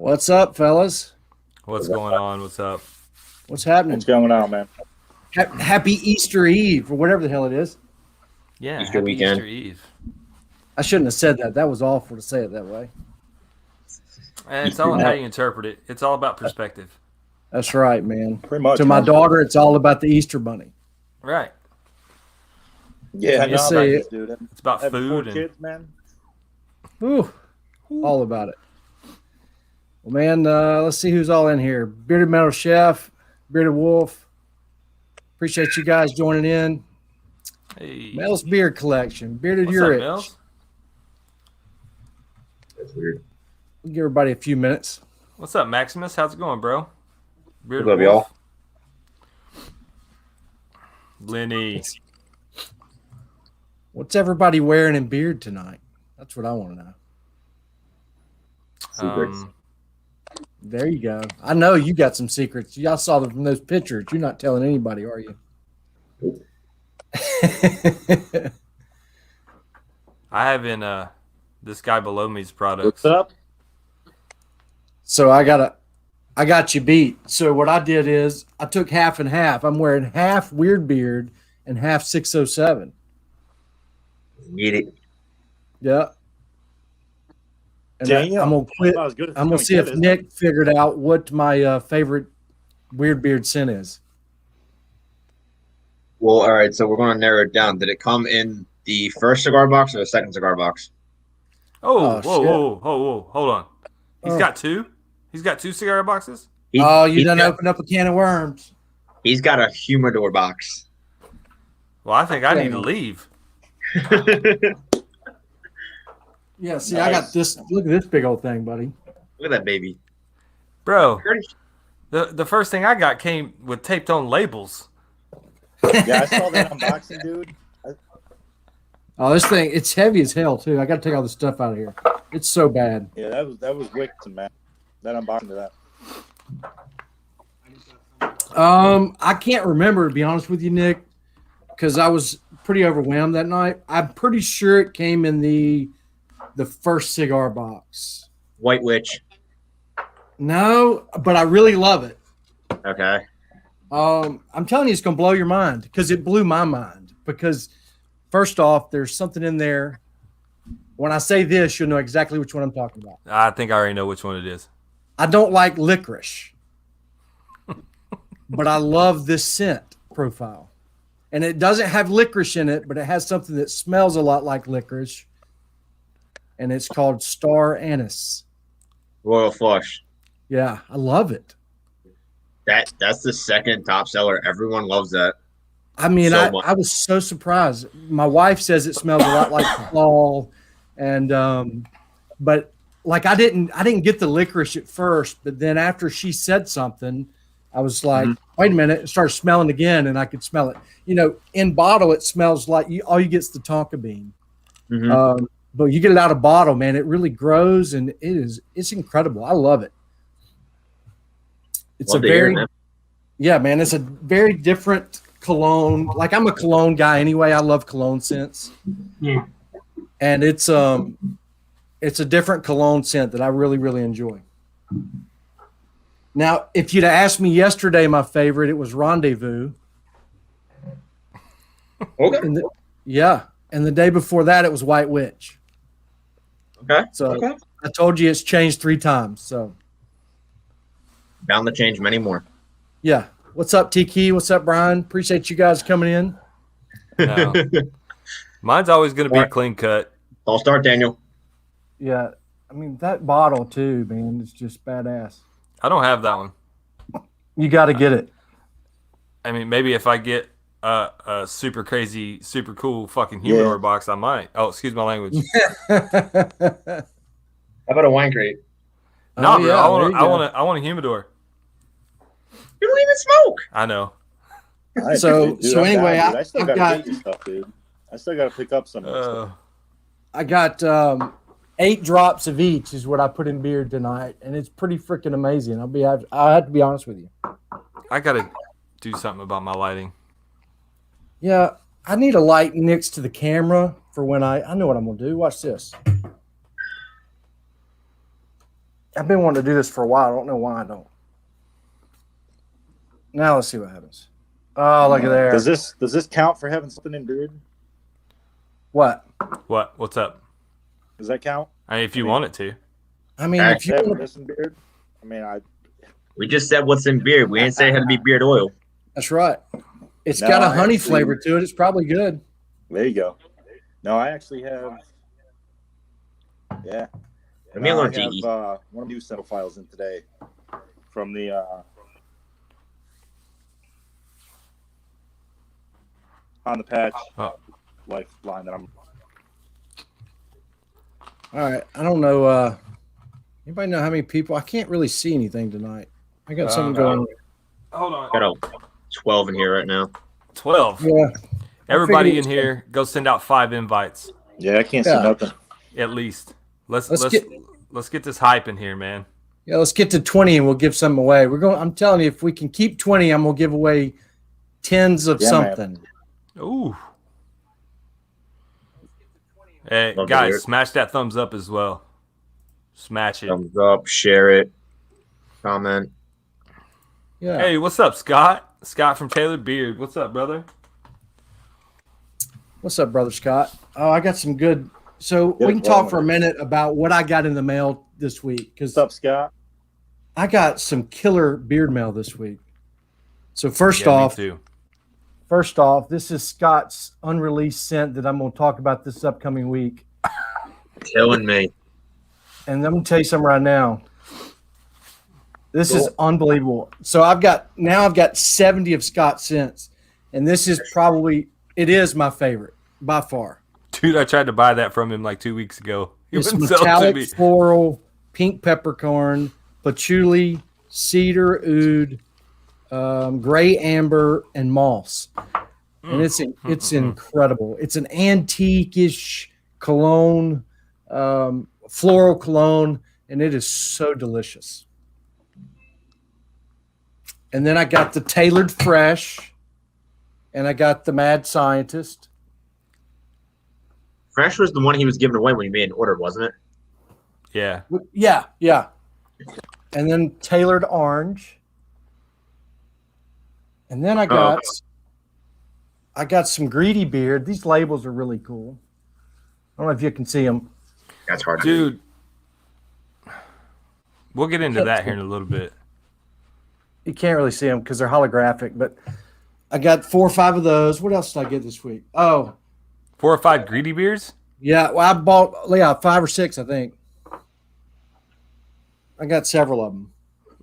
What's up, fellas? What's going on? What's up? What's happening? What's going on, man? Happy Easter Eve, or whatever the hell it is. Yeah, Easter happy weekend. Easter Eve. I shouldn't have said that. That was awful to say it that way. And it's all in how you interpret it. It's all about perspective. That's right, man. Pretty much. To my daughter, it's all about the Easter bunny. Right. Yeah, Let's see. dude. It's about Having food 4 and kids, man. Ooh, all about it. Well, man, let's see who's all in here. Bearded Metal Chef, Bearded Wolf. Appreciate you guys joining in. hey. Mel's Beard Collection, Bearded What's up, Urich. Mills? That's weird. We'll give everybody a few minutes. What's up, Maximus? How's it going, bro? Bearded What's up, y'all? Wolf. Lenny. What's everybody wearing in beard tonight? That's what I want to know. Secrets. There you go. I know you got some secrets. Y'all saw them from those pictures. You're not telling anybody, are you? I have in this guy below me's products. What's up? So I got you beat. So what I did is I took half and half. I'm wearing half Weird Beard and half 607. Need it. Yeah. And Damn. I'm gonna quit. Not as good as I'm gonna it's see get, if is it? Nick figured out what my favorite Weird Beard scent is. Well, all right. So we're going to narrow it down. Did it come in the first cigar box or the second cigar box? Oh, Oh, whoa, shit. whoa. Hold on. He's got two? He's got 2 cigar boxes? He- Oh, you he's done got- opened up a can of worms. He's got a humidor box. Well, I think I need to leave. Yeah, see, Nice. I got this. Look at this big old thing, buddy. Look at that baby. Bro, the first thing I got came with taped on labels. Yeah, I saw that unboxing, dude. Oh, this thing, it's heavy as hell, too. I got to take all this stuff out of here. It's so bad. Yeah, that was wicked, man. That unboxing of that. I can't remember, to be honest with you, Nick, because I was pretty overwhelmed that night. I'm pretty sure it came in the first cigar box. White Witch. No, but I really love it. Okay. I'm telling you, it's going to blow your mind because it blew my mind. Because first off, there's something in there. When I say this, you'll know exactly which one I'm talking about. I think I already know which one it is. I don't like licorice, but I love this scent profile. And it doesn't have licorice in it, but it has something that smells a lot like licorice. And it's called Star Anise. Royal Flush. Yeah, I love it. That's the second top seller. Everyone loves that. I mean, So much. I was so surprised. My wife says it smells a lot like fall, and but like I didn't get the licorice at first, but then after she said something, I was like, wait a minute, it started smelling again, and I could smell it. You know, in bottle it smells like all you get is the tonka bean. Mhm. But you get it out of bottle, man, it really grows, and it's incredible. I love it. It's Love a to hear very it, man. Yeah, man, it's a very different cologne. Like I'm a cologne guy anyway. I love cologne scents. Yeah. And it's a different cologne scent that I really, really enjoy. Now, if you'd have asked me yesterday my favorite, it was Rendezvous. Okay. And the day before that it was White Witch. Okay. So Okay. I told you it's changed 3 times. So Bound to change many more. yeah. What's up, Tiki? What's up, Brian? Appreciate you guys coming in. No. Mine's always going to be a clean cut. I'll start, Daniel. Yeah. I mean, that bottle too, man, is just badass. I don't have that one. You got to get it. I mean, maybe if I get a super crazy, super cool fucking humidor box, I might. Oh, excuse my language. How about a wine crate? No, bro. yeah, I want a humidor. You don't even smoke. I know. So I'm anyway, down, dude. I still I've gotta got- get you stuff, dude. I still gotta pick up some of that stuff. I got 8 drops of each is what I put in beard tonight, and it's pretty freaking amazing. I have to be honest with you. I got to do something about my lighting. Yeah, I need a light next to the camera for when I know what I'm gonna do. Watch this. I've been wanting to do this for a while. I don't know why I don't. Now let's see what happens. Oh, look at there. Does this count for having something in beard? What? What's up? Does that count? I mean, if you want it to. I mean, if you Having want, this in beard? I mean, We just said what's in beard. We didn't say it had to be beard oil. that's right. It's No, got a I honey actually- flavor to it. It's probably good. there you go. No, I actually have. Yeah. Let me I alone, have GE. one of the new center files in today from the on the patch lifeline that I'm. All right. I don't know. Anybody know how many people? I can't really see anything tonight. I got something going on. Hold on. Got a 12 in here right now. 12. Yeah. Everybody figured in it here, go send out 5 invites Yeah, I can't Yeah. see nothing. at least. Let's get this hype in here, man. Yeah, let's get to 20 and we'll give some away. I'm telling you, if we can keep 20, I'm gonna give away tens of Yeah, man. something. Ooh. Hey, Love to hear guys, it. smash that thumbs up as well. Smash it. Thumbs up, share it, comment. Yeah. Hey, what's up, Scott? Scott from Taylor Beard. What's up, brother? What's up, brother Scott? Oh, I got some good. So Yeah, we can talk for a minute about what I got in the mail this week because What's up, Scott? I got some killer beard mail this week. So first Yeah, me off, too. this is Scott's unreleased scent that I'm going to talk about this upcoming week. Killing me. And I'm going to tell you something right now. This is Cool. unbelievable. So I've got 70 of Scott's scents, and this is it is my favorite by far. Dude, I tried to buy that from him like 2 weeks ago. He It's wouldn't sell it to me. metallic floral, pink peppercorn, patchouli, cedar oud, gray amber, and moss. And it's incredible. It's an antique-ish cologne, floral cologne, and it is so delicious. And then I got the Tailored Fresh, and I got the Mad Scientist. Fresh was the one he was giving away when he made an order, wasn't it? Yeah. Yeah. And then Tailored Orange. And then I got some Greedy Beard. These labels are really cool. I don't know if you can see them. That's hard. Dude, we'll get into that here in a little bit. You can't really see them because they're holographic, but I got 4 or 5 of those. What else did I get this week? Oh, 4 or 5 greedy beers? yeah. Well, I bought 5 or 6, I think. I got several of them.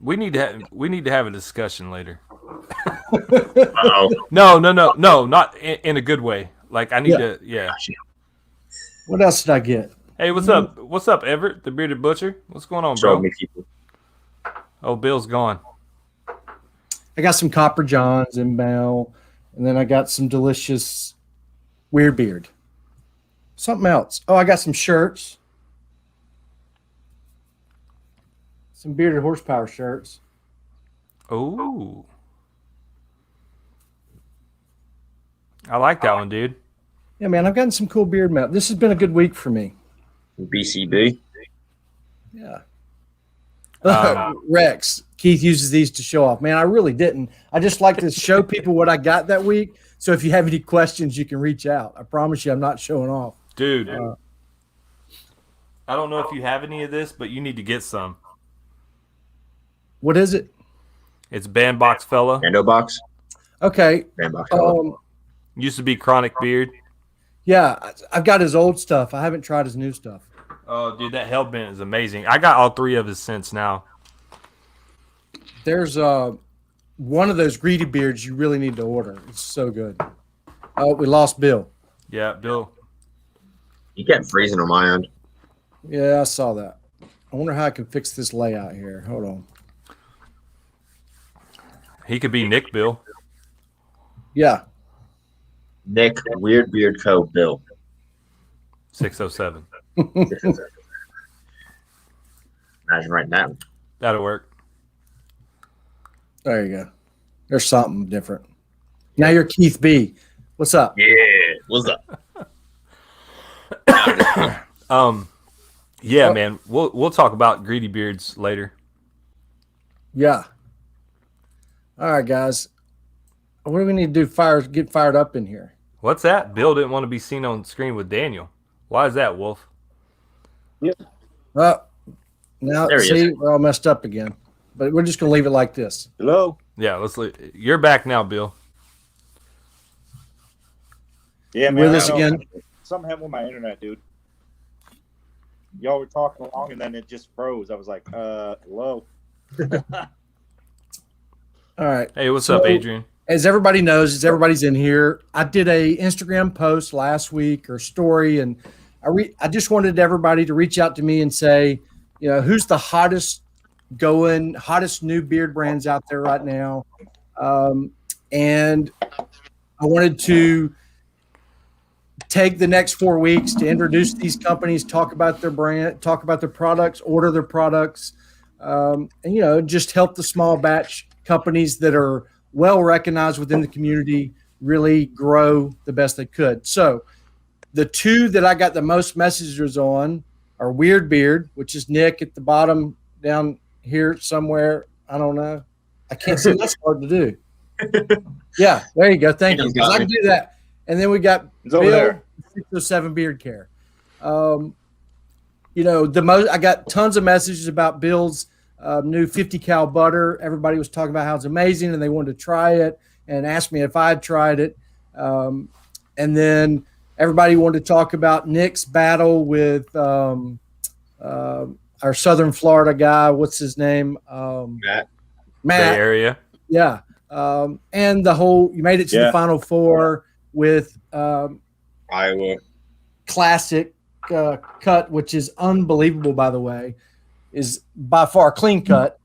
We need to have a discussion later. Uh-oh. No, not in a good way. Like I need to, yeah. What else did I get? Hey, what's up? What's up, Everett, the bearded butcher? What's going on, Show bro? me people. Oh, Bill's gone. I got some Copper Johns in mail, and then I got some delicious Weird Beard. Something else. Oh, I got some shirts. Some Bearded Horsepower shirts. Oh, I like that one, dude. Yeah, man, I've gotten some cool beard mail. This has been a good week for me. BCB. Yeah. Um, Rex, Keith uses these to show off. Man, I really didn't. I just like to show people what I got that week. So if you have any questions, you can reach out. I promise you I'm not showing off. Dude, I don't know if you have any of this, but you need to get some. What is it? It's Bandbox Fella. Bando box. Okay. Bandbox. Used to be Chronic Beard. Yeah, I've got his old stuff. I haven't tried his new stuff. Oh, dude, that Hellbent is amazing. I got all 3 of his scents now. There's one of those Greedy Beards you really need to order. It's so good. Oh, we lost Bill. Yeah, Bill. You kept freezing on my end. Yeah, I saw that. I wonder how I can fix this layout here. Hold on. He could be Nick Bill. Yeah. Nick, Weird Beard Co. Bill. 607. Imagine writing that one. That'll work. There you go. There's something different. Now you're Keith B. What's up? Yeah. What's up? Yeah, man. We'll talk about greedy beards later. Yeah. All right, guys. What do we need to do? Get fired up in here. What's that? Bill didn't want to be seen on screen with Daniel. Why is that, Wolf? Yeah. Well, now There he see, we're all messed up again. But we're just gonna leave it like this. Hello. Yeah, let's. You're back now, Bill. Yeah, man. With us I know. again. Something happened with my internet, dude. Y'all were talking along, and then it just froze. I was like, hello. All right. Hey, what's up, Adrian? As everybody knows, as everybody's in here, I did a Instagram post last week or story, and I just wanted everybody to reach out to me and say, you know, who's the hottest new beard brands out there right now. And I wanted to take the next 4 weeks to introduce these companies, talk about their brand, talk about their products, order their products, and, you know, just help the small batch companies that are well recognized within the community really grow the best they could. So the two that I got the most messages on are Weird Beard, which is Nick at the bottom down here somewhere. I don't know. I can't see. That's hard to do. Yeah, there you go. Thank you. I can do that. And then we got Bill, 607 Beard Care. You know, I got tons of messages about Bill's new 50 cal butter. Everybody was talking about how it's amazing, and they wanted to try it and asked me if I'd tried it. And then everybody wanted to talk about Nick's battle with our Southern Florida guy. What's his name? Matt. Bay Area. Yeah. And the whole, you made it to the Final Four with Iowa classic cut, which is unbelievable, by the way, is by far clean cut.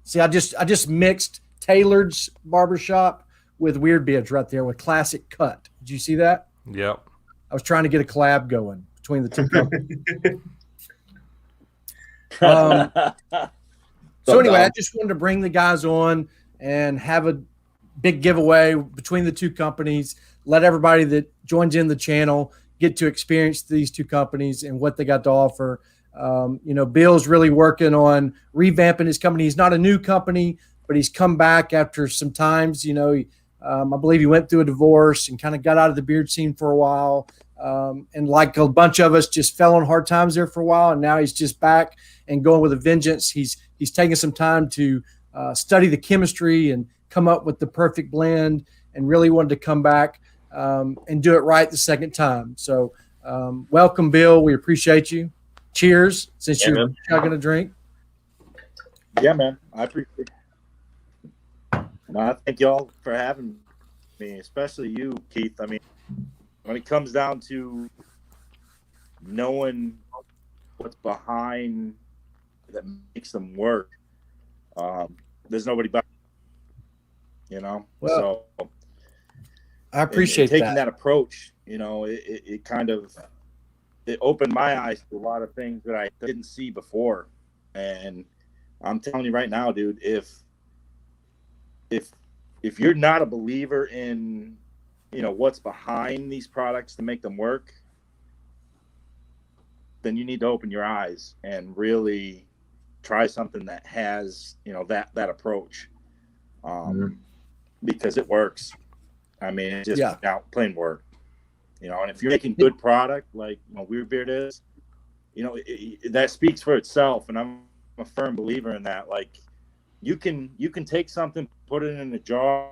See, I just mixed Tailored's barbershop with Weird Beards right there with classic cut. Did you see that? Yep. I was trying to get a collab going between the two companies. So anyway, I just wanted to bring the guys on and have a big giveaway between the two companies. Let everybody that joins in the channel get to experience these two companies and what they got to offer. You know, Bill's really working on revamping his company. He's not a new company, but he's come back after some times. You know, I believe he went through a divorce and kind of got out of the beard scene for a while. And like a bunch of us, just fell on hard times there for a while. And now he's just back and going with a vengeance. He's taking some time to study the chemistry and come up with the perfect blend, and really wanted to come back and do it right the second time. So welcome, Bill. We appreciate you. Cheers, since you're chugging a drink. Yeah, man. I appreciate it. No, I thank y'all for having me, especially you, Keith. I mean, when it comes down to knowing what's behind that makes them work, there's nobody better, you know? Well, so I appreciate taking that approach. You know, it kind of, it opened my eyes to a lot of things that I didn't see before. And I'm telling you right now, dude, if you're not a believer in, you know, what's behind these products to make them work, then you need to open your eyes and really try something that has, you know, that approach, because it works. I mean, it's just out plain work, you know. And if you're making good product like, you know, Weird Beard is, you know, that speaks for itself. And I'm a firm believer in that. Like, you can take something, put it in a jar,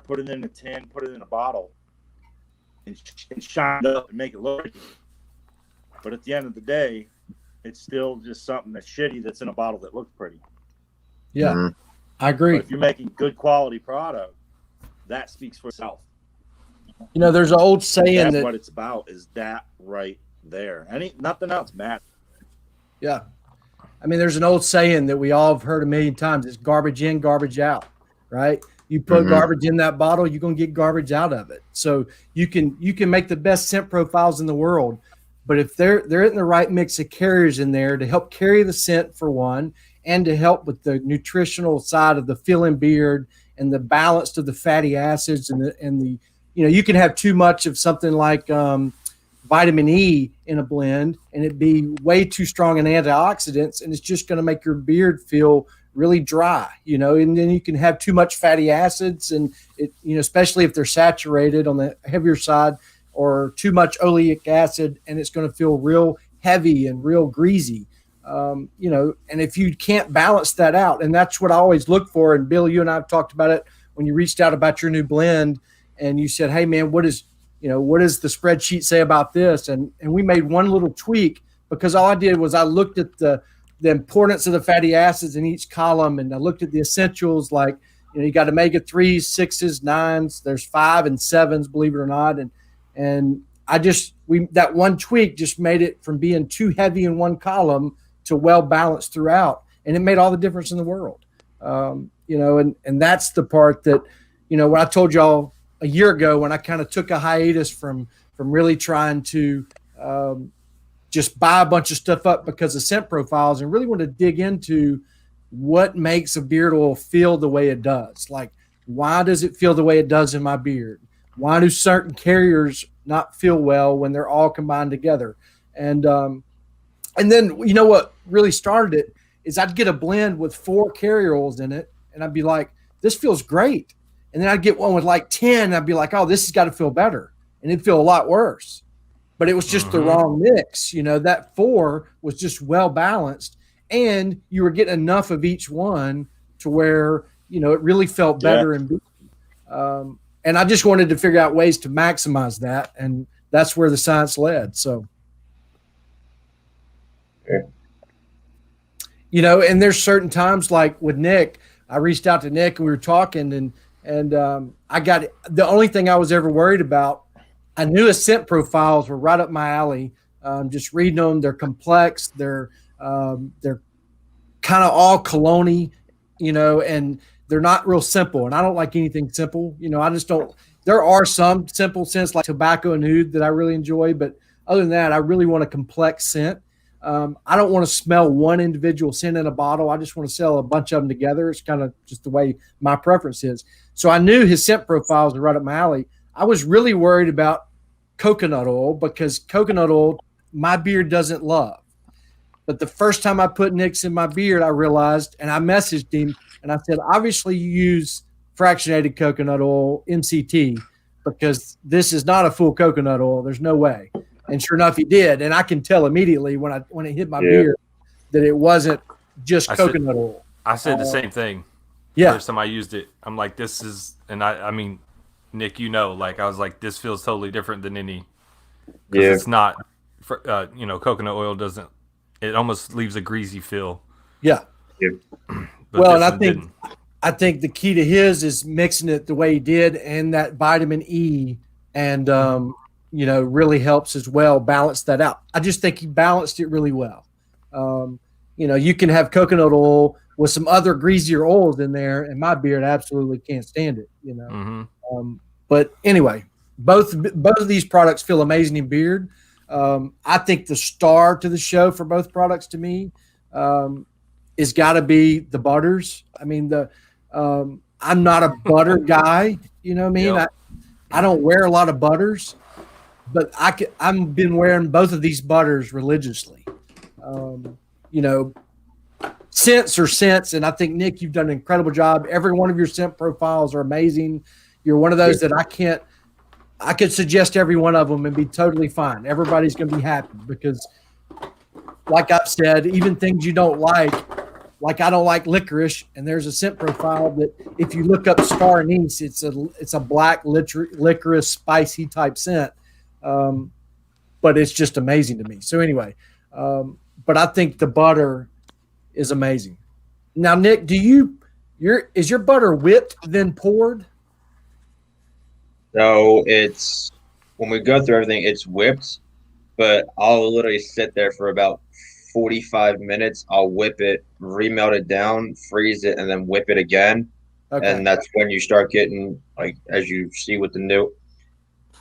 put it in a tin, put it in a bottle, and shine it up and make it look pretty. But at the end of the day, it's still just something that's shitty that's in a bottle that looks pretty. Yeah, I agree. But if you're making good quality product, that speaks for itself. You know, there's an old saying that's what it's about, is that right there. Nothing else matters. Yeah. I mean, there's an old saying that we all have heard a million times. It's garbage in, garbage out, right? You put garbage in that bottle, you're going to get garbage out of it. So you can make the best scent profiles in the world, but if there isn't the right mix of carriers in there to help carry the scent for one, and to help with the nutritional side of the filling beard and the balance of the fatty acids and the you know, you can have too much of something like vitamin E in a blend and it be way too strong in antioxidants, and it's just going to make your beard feel really dry, you know. And then you can have too much fatty acids, and it, you know, especially if they're saturated on the heavier side, or too much oleic acid, and it's going to feel real heavy and real greasy. You know, and if you can't balance that out, and that's what I always look for. And Bill, you and I have talked about it when you reached out about your new blend, and you said, "Hey, man, what does the spreadsheet say about this?" And we made one little tweak, because all I did was I looked at the importance of the fatty acids in each column, and I looked at the essentials, like, you know, you got omega-3s, 6s, 9s, there's 5 and 7s, believe it or not, and that one tweak just made it from being too heavy in one column to well balanced throughout, and it made all the difference in the world. You know, and that's the part that, you know, when I told y'all a year ago, when I kind of took a hiatus from really trying to just buy a bunch of stuff up because of scent profiles, and really want to dig into what makes a beard oil feel the way it does. Like, why does it feel the way it does in my beard? Why do certain carriers not feel well when they're all combined together? And then, you know, what really started it is I'd get a blend with 4 carrier oils in it, and I'd be like, this feels great. And then I'd get one with like 10, and I'd be like, oh, this has got to feel better. And it'd feel a lot worse. But it was just the wrong mix. You know, that 4 was just well balanced, and you were getting enough of each one to where, you know, it really felt better. And I just wanted to figure out ways to maximize that, and that's where the science led. So, you know, and there's certain times, like with Nick, I reached out to Nick and we were talking, and I got the only thing I was ever worried about. I knew his scent profiles were right up my alley. Just reading them, they're complex. They're kind of all cologne-y, you know, and they're not real simple. And I don't like anything simple. You know, I just don't. There are some simple scents like tobacco and oud that I really enjoy, but other than that, I really want a complex scent. I don't want to smell one individual scent in a bottle. I just want to sell a bunch of them together. It's kind of just the way my preference is. So I knew his scent profiles were right up my alley. I was really worried about coconut oil, because coconut oil, my beard doesn't love. But the first time I put Nick's in my beard, I realized, and I messaged him, and I said, obviously you use fractionated coconut oil, MCT, because this is not a full coconut oil. There's no way. And sure enough, he did. And I can tell immediately when it hit my beard that it wasn't just coconut oil. I said the same thing. Yeah. First time I used it, I'm like, this is, and I mean, Nick, you know, like, I was like, this feels totally different than any, because it's not, you know, coconut oil doesn't, it almost leaves a greasy feel. Yeah. Well, and I think the key to his is mixing it the way he did, and that vitamin E, and you know, really helps as well balance that out. I just think he balanced it really well. You know, you can have coconut oil with some other greasier oils in there, and my beard absolutely can't stand it, you know. But anyway, both of these products feel amazing in beard. I think the star to the show for both products to me is got to be the butters. I mean, I'm not a butter guy, you know what I mean? Yep. I don't wear a lot of butters, but I've been wearing both of these butters religiously. You know, scents are scents, and I think, Nick, you've done an incredible job. Every one of your scent profiles are amazing. You're one of those that I could suggest every one of them and be totally fine. Everybody's going to be happy, because, like I've said, even things you don't like I don't like licorice, and there's a scent profile that if you look up star anise, it's a black licorice spicy type scent. But it's just amazing to me. So anyway, but I think the butter is amazing. Now, Nick, is your butter whipped then poured? So it's, when we go through everything, it's whipped, but I'll literally sit there for about 45 minutes. I'll whip it, remelt it down, freeze it, and then whip it again. Okay. And that's when you start getting, like, as you see with the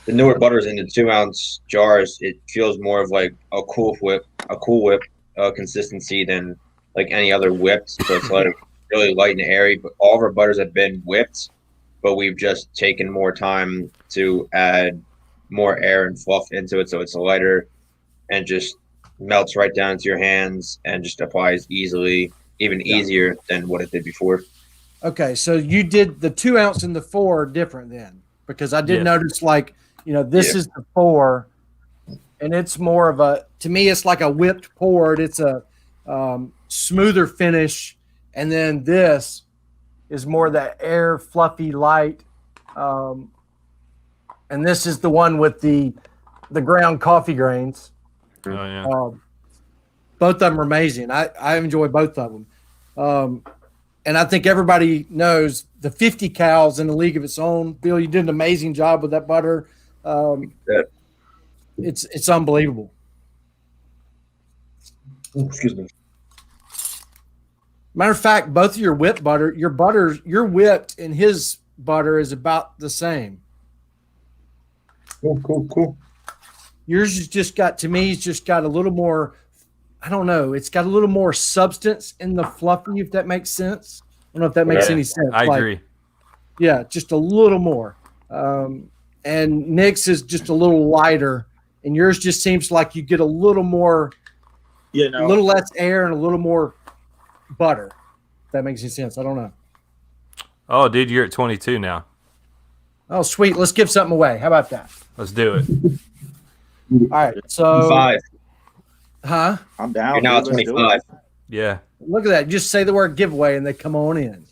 newer butters in the 2-ounce jars, it feels more of like a cool whip consistency than like any other whipped. So it's like really light and airy. But all of our butters have been whipped, but we've just taken more time to add more air and fluff into it, so it's lighter and just melts right down into your hands and just applies easily, even easier than what it did before. Okay, so you did the 2 ounce and the 4 are different then, because I did notice, like, this is the 4, and it's more of a, to me, it's like a whipped poured. It's a smoother finish, and then this is more that air, fluffy, light. And this is the one with the ground coffee grains. Oh, yeah. Both of them are amazing. I enjoy both of them. And I think everybody knows the 50 cals in a league of its own. Bill, you did an amazing job with that butter. It's unbelievable. Excuse me. Matter of fact, both of your whipped butter, your whipped and his butter is about the same. Cool. Yours has just got, to me, it's just got a little more, I don't know, it's got a little more substance in the fluffy, if that makes sense. I don't know if that makes any sense. I agree. Yeah, just a little more. And Nick's is just a little lighter, and yours just seems like you get a little more, a little less air and a little more butter. If that makes any sense. I don't know. Oh, dude, you're at 22 now. Oh, sweet. Let's give something away. How about that? Let's do it. All right. So 5. Huh? I'm down. You're now at 25. Yeah. Look at that. Just say the word giveaway and they come on in.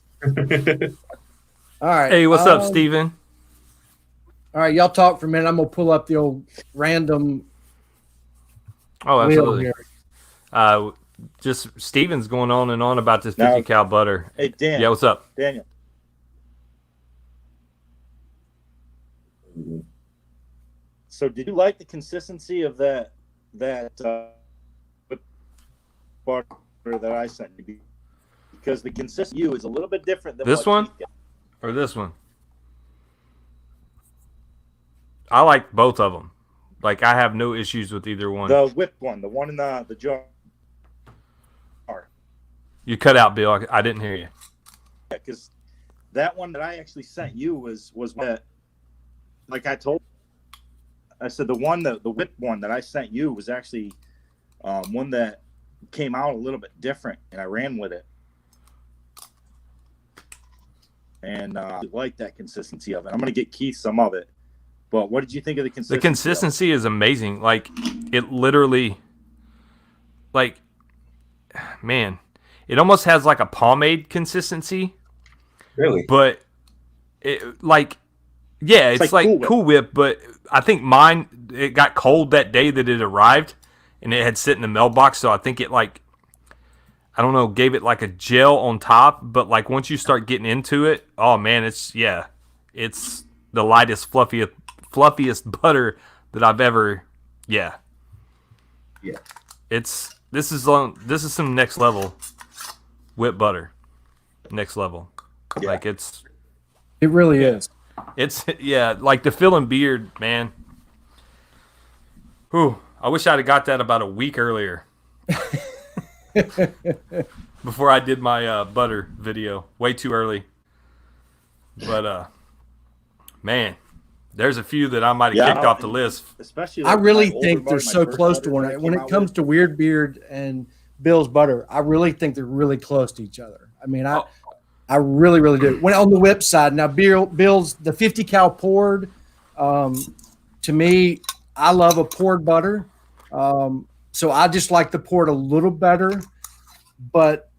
All right. Hey, what's up, Steven? All right. Y'all talk for a minute. I'm going to pull up the old random. Oh, absolutely. Here. Just Steven's going on and on about this 50 cal butter. Hey, Dan. Yeah, what's up? Daniel. So did you like the consistency of that butter that I sent you? Because the consistency is a little bit different than this one or this one. I like both of them. Like, I have no issues with either one. The whipped one, the one in the jar. You cut out, Bill. I didn't hear you. Yeah, because that one that I actually sent you was that, like I told, I said the whipped one that I sent you was actually one that came out a little bit different, and I ran with it. And I like that consistency of it. I'm going to get Keith some of it. But what did you think of the consistency? The consistency is amazing. Like, it literally, like, man, it almost has like a pomade consistency. Really? But it, like, yeah, it's like Cool Whip, but I think mine, it got cold that day that it arrived, and it had sit in the mailbox, so I think it, like, I don't know, gave it like a gel on top, but like once you start getting into it, oh man, it's the lightest, fluffiest butter that I've ever, Yeah. this is some next level whip butter, next level. Yeah. Like it really is. It's like the Phil and Beard, man. Whew, I wish I'd have got that about a week earlier. Before I did my butter video. Way too early. But man, there's a few that I might have kicked off the list. Especially I really think they're so close to one another. When it comes to Weird Beard and Bill's butter, I really think they're really close to each other. I mean, I really, really do. When on the whip side, now Bill's the 50 cal poured. To me, I love a poured butter. So I just like the poured a little better. But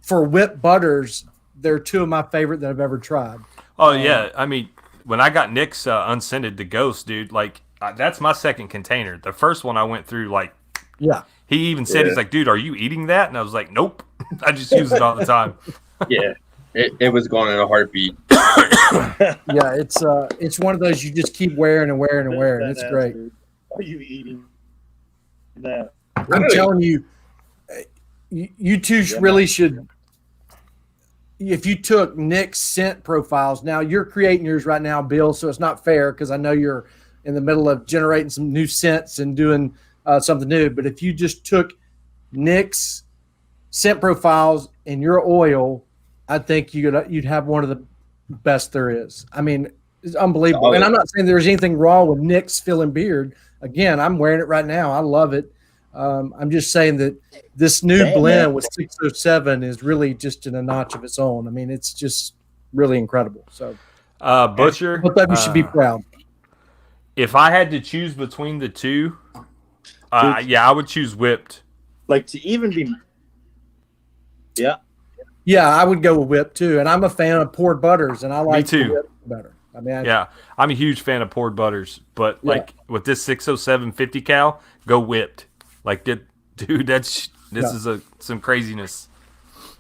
for whipped butters, they're two of my favorite that I've ever tried. Oh, yeah. I mean, when I got Nick's unscented, the Ghost, dude, like, that's my second container. The first one I went through, like, yeah. He even said, he's like, dude, are you eating that? And I was like, nope. I just use it all the time. Yeah. It was going in a heartbeat. Yeah, it's one of those you just keep wearing and wearing and wearing. It's great. Dude. Are you eating that? I'm telling you, you two really should. If you took Nick's scent profiles, now you're creating yours right now, Bill, so it's not fair because I know you're in the middle of generating some new scents and doing something new. But if you just took Nick's scent profiles and your oil, I think you'd have one of the best there is. I mean, It's unbelievable. And I'm not saying there's anything wrong with Nick's filling beard. Again, I'm wearing it right now. I love it. I'm just saying that this new blend with 607 is really just in a notch of its own. I mean, it's just really incredible. So, Butcher, both of you should be proud. If I had to choose between the two, I would choose Whipped. Like to even be, yeah, I would go with Whipped too. And I'm a fan of poured butters, and I like Me too. Whipped better. I mean, I'm a huge fan of poured butters, but like with this 607 50 cal, go Whipped. Like, dude, this is some craziness.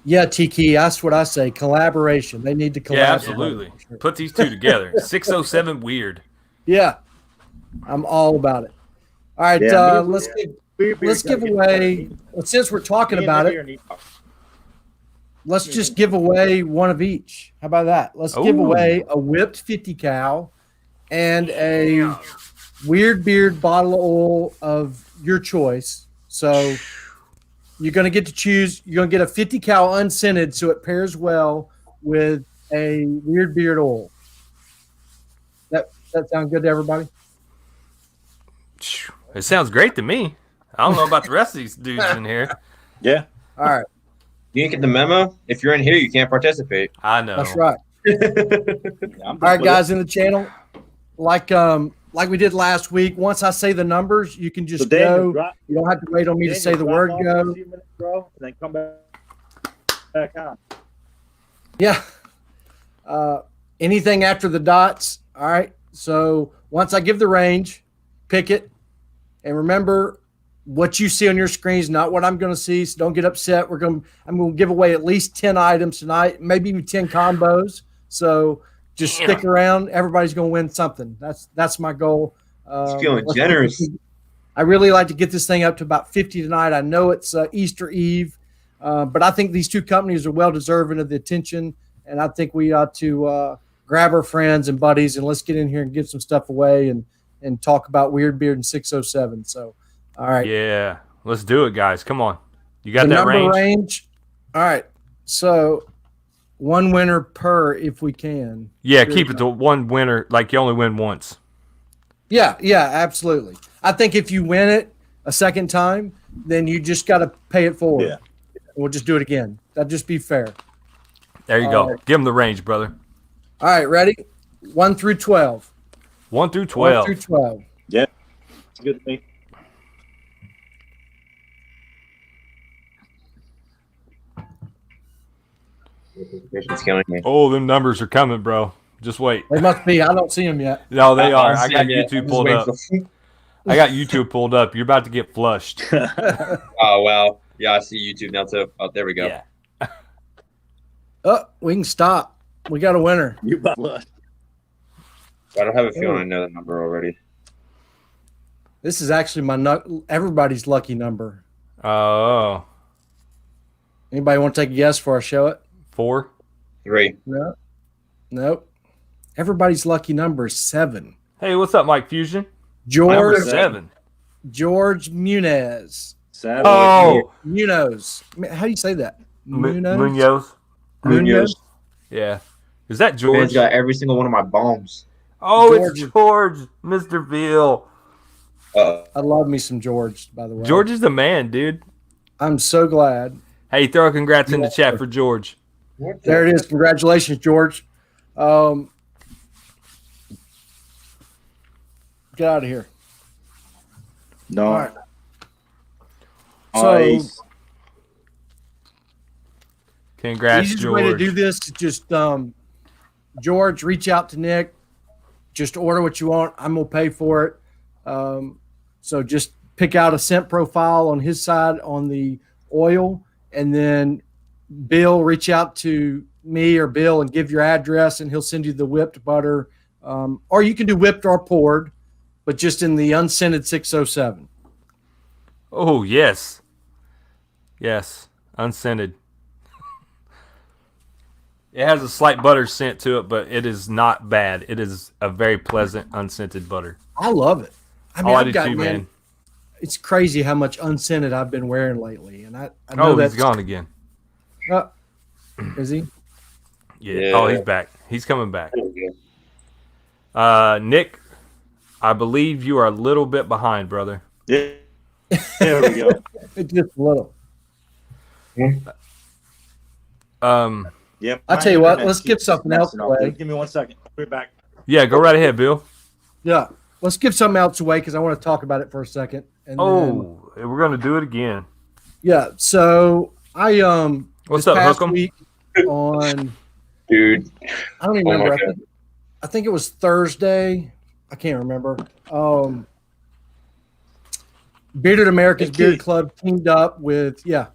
Yeah, Tiki, that's what I say. Collaboration. They need to collaborate. Yeah, absolutely. Sure. Put these two together. 607 weird. Yeah, I'm all about it. All right, let's give away. Since we're talking about it, let's just give away one of each. How about that? Let's give away a Whipped 50 cal and a Weird Beard bottle of oil of your choice. So you're going to get to choose. You're going to get a 50 cal unscented, so it pairs well with a Weird Beard oil. That sound good to everybody? It sounds great to me. I don't know about the rest of these dudes in here. Yeah. All right. You didn't get the memo? If you're in here, you can't participate. I know. That's right. All right, guys in the channel, like we did last week, once I say the numbers, you can just go. You don't have to wait on me to say the word go. A few minutes, bro, and then come back on. Yeah. Anything after the dots. All right. So once I give the range, pick it. And remember, what you see on your screen is not what I'm going to see. So don't get upset. I'm going to give away at least 10 items tonight, maybe even 10 combos. So just stick around. Everybody's going to win something. That's my goal. Feeling generous. I really like to get this thing up to about 50 tonight. I know it's Easter Eve, but I think these two companies are well deserving of the attention, and I think we ought to grab our friends and buddies and let's get in here and give some stuff away and talk about Weird Beard and 607. So, all right. Yeah, let's do it, guys. Come on. You got The that number range? All right. So one winner per if we can. Yeah, keep it to one winner. Like you only win once. Yeah, absolutely. I think if you win it a second time, then you just got to pay it forward. Yeah. We'll just do it again. That'd just be fair. There you go. Give them the range, brother. All right, ready? 1 through 12. 1 through 12. 1 through 12. Yeah. It's good to me. It's killing me. Oh, them numbers are coming, bro. Just wait. They must be. I don't see them yet. No, they are. I I got YouTube pulled up. I got YouTube pulled up. You're about to get flushed. Oh, wow. Yeah, I see YouTube now, too. Oh, there we go. Yeah. Oh, we can stop. We got a winner. You got blood. I don't have a feeling I know the number already. This is actually everybody's lucky number. Oh. Anybody want to take a guess before I show it? 4. 3. No. Nope. Everybody's lucky number is 7. Hey, what's up, Mike Fusion? George 7. George Muniz. 7. Oh. Munoz. How do you say that? Munoz. Munoz. Yeah. Is that Man's George? got every single one of my bombs. Oh, it's George. Mr. Veal. I love me some George, by the way. George is the man, dude. I'm so glad. Hey, throw a congrats in the chat for George. There it is. Congratulations, George. Get out of here. No. All right. So, Nice. Congrats, easiest George. way to do this is just, George, reach out to Nick. Just order what you want. I'm going to pay for it. So just pick out a scent profile on his side on the oil, and then Bill, reach out to me or Bill and give your address, and he'll send you the whipped butter. Or you can do whipped or poured, but just in the unscented 607. Oh, yes. Yes, unscented. It has a slight butter scent to it, but it is not bad. It is a very pleasant, unscented butter. I love it. I mean, I I've do got, too, man. It's crazy how much unscented I've been wearing lately. And I know Oh, that's he's gone again. Is he? Yeah. Oh, he's back. He's coming back. Nick, I believe you are a little bit behind, brother. Yeah. There we go. It's just a little. Yeah. I'll tell you what, let's give something else away. Give me 1 second. We're back. Yeah, go right ahead, Bill. Yeah. Let's give something else away because I want to talk about it for a second. And then, we're gonna do it again. yeah. So I What's this up, past Hookem? week on Dude. I don't even Oh my remember. God. I think it was Thursday. I can't remember. Bearded America's Beard Club teamed up with the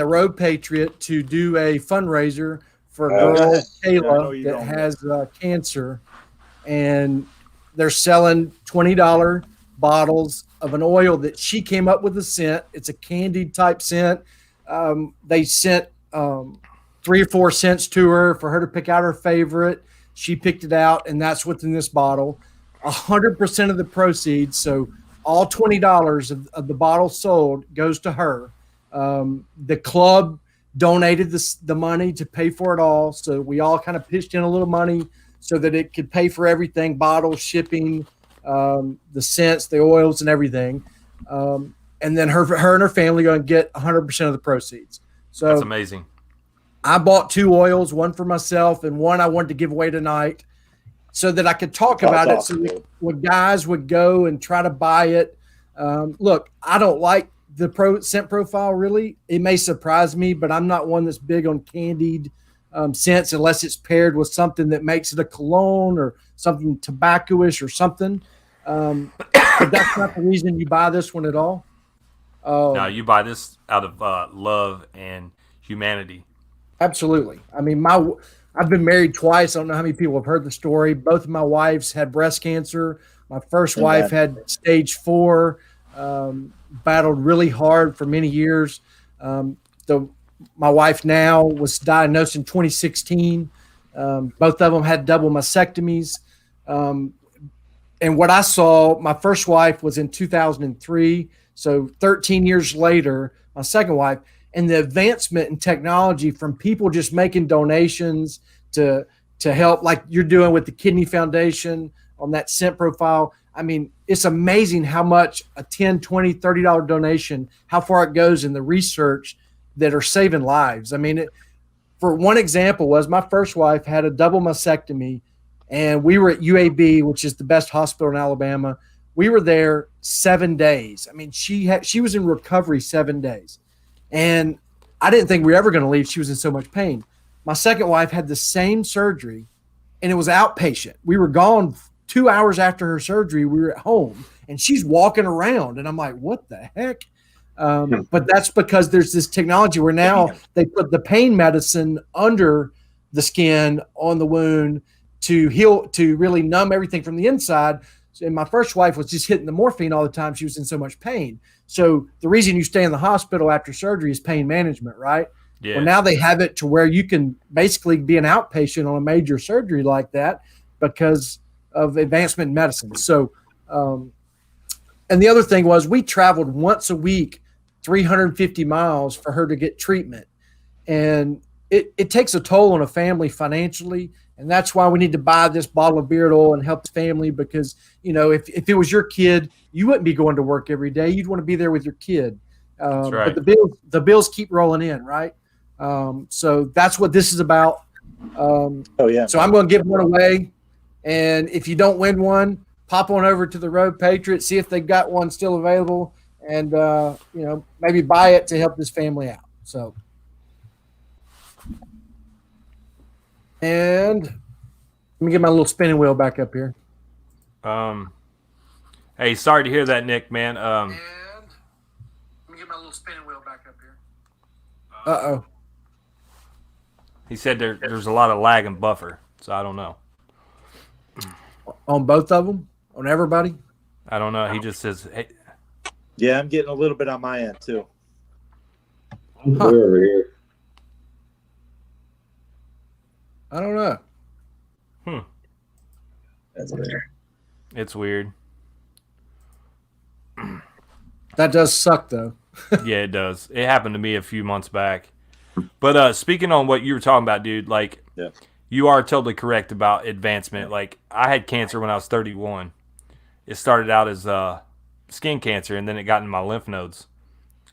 Rode Patriot to do a fundraiser for a girl, Kayla, that has cancer, and they're selling $20 bottles of an oil that she came up with a scent. It's a candied type scent. They sent 3 or 4 scents to her for her to pick out her favorite. She picked it out, and that's what's in this bottle. 100% of the proceeds, so all $20 of the bottle sold goes to her. The club donated the money to pay for it all, so we all kind of pitched in a little money so that it could pay for everything: bottles, shipping, the scents, the oils, and everything. And then her and her family are going to get 100% of the proceeds. So that's amazing. I bought 2 oils, one for myself and one I wanted to give away tonight, so that I could talk about it. So when guys would go and try to buy it. Look, I don't like the scent profile, really. It may surprise me, but I'm not one that's big on candied scents unless it's paired with something that makes it a cologne or something tobacco-ish or something. But that's not the reason you buy this one at all. No, you buy this out of love and humanity. Absolutely. I mean, I've been married twice. I don't know how many people have heard the story. Both of my wives had breast cancer. My first wife had stage 4, battled really hard for many years. My wife now was diagnosed in 2016. Both of them had double mastectomies. And what I saw, my first wife was in 2003. So 13 years later, my second wife, and the advancement in technology from people just making donations to help, like you're doing with the Kidney Foundation on that scent profile. I mean, it's amazing how much a $10, $20, $30 donation, how far it goes in the research that are saving lives. I mean, for one example was my first wife had a double mastectomy, and we were at UAB, which is the best hospital in Alabama. We were there 7 days. I mean, she was in recovery 7 days. And I didn't think we were ever going to leave. She was in so much pain. My second wife had the same surgery, and it was outpatient. We were gone 2 hours after her surgery. We were at home, and she's walking around. And I'm like, what the heck? But that's because there's this technology where now they put the pain medicine under the skin on the wound to heal, to really numb everything from the inside. And my first wife was just hitting the morphine all the time. She was in so much pain. So the reason you stay in the hospital after surgery is pain management, right? Yeah. Well, now they have it to where you can basically be an outpatient on a major surgery like that because of advancement in medicine. So, and the other thing was we traveled once a week, 350 miles for her to get treatment. And it takes a toll on a family financially. And that's why we need to buy this bottle of beard oil and help the family because, you know, if it was your kid, you wouldn't be going to work every day. You'd want to be there with your kid. That's right. But the bills keep rolling in, right? So that's what this is about. So I'm going to give one away. And if you don't win one, pop on over to the Rode Patriot, see if they've got one still available, and, you know, maybe buy it to help this family out. So. And let me get my little spinning wheel back up here. Hey, sorry to hear that, Nick, man. And let me get my little spinning wheel back up here. Uh-oh. He said there's a lot of lag and buffer, so I don't know. On both of them? On everybody? I don't know. He just says, hey. Yeah, I'm getting a little bit on my end, too. Huh. Over here. I don't know. That's weird. It's weird. That does suck, though. Yeah, it does. It happened to me a few months back. But speaking on what you were talking about, dude, like You are totally correct about advancement. Like, I had cancer when I was 31. It started out as skin cancer, and then it got in my lymph nodes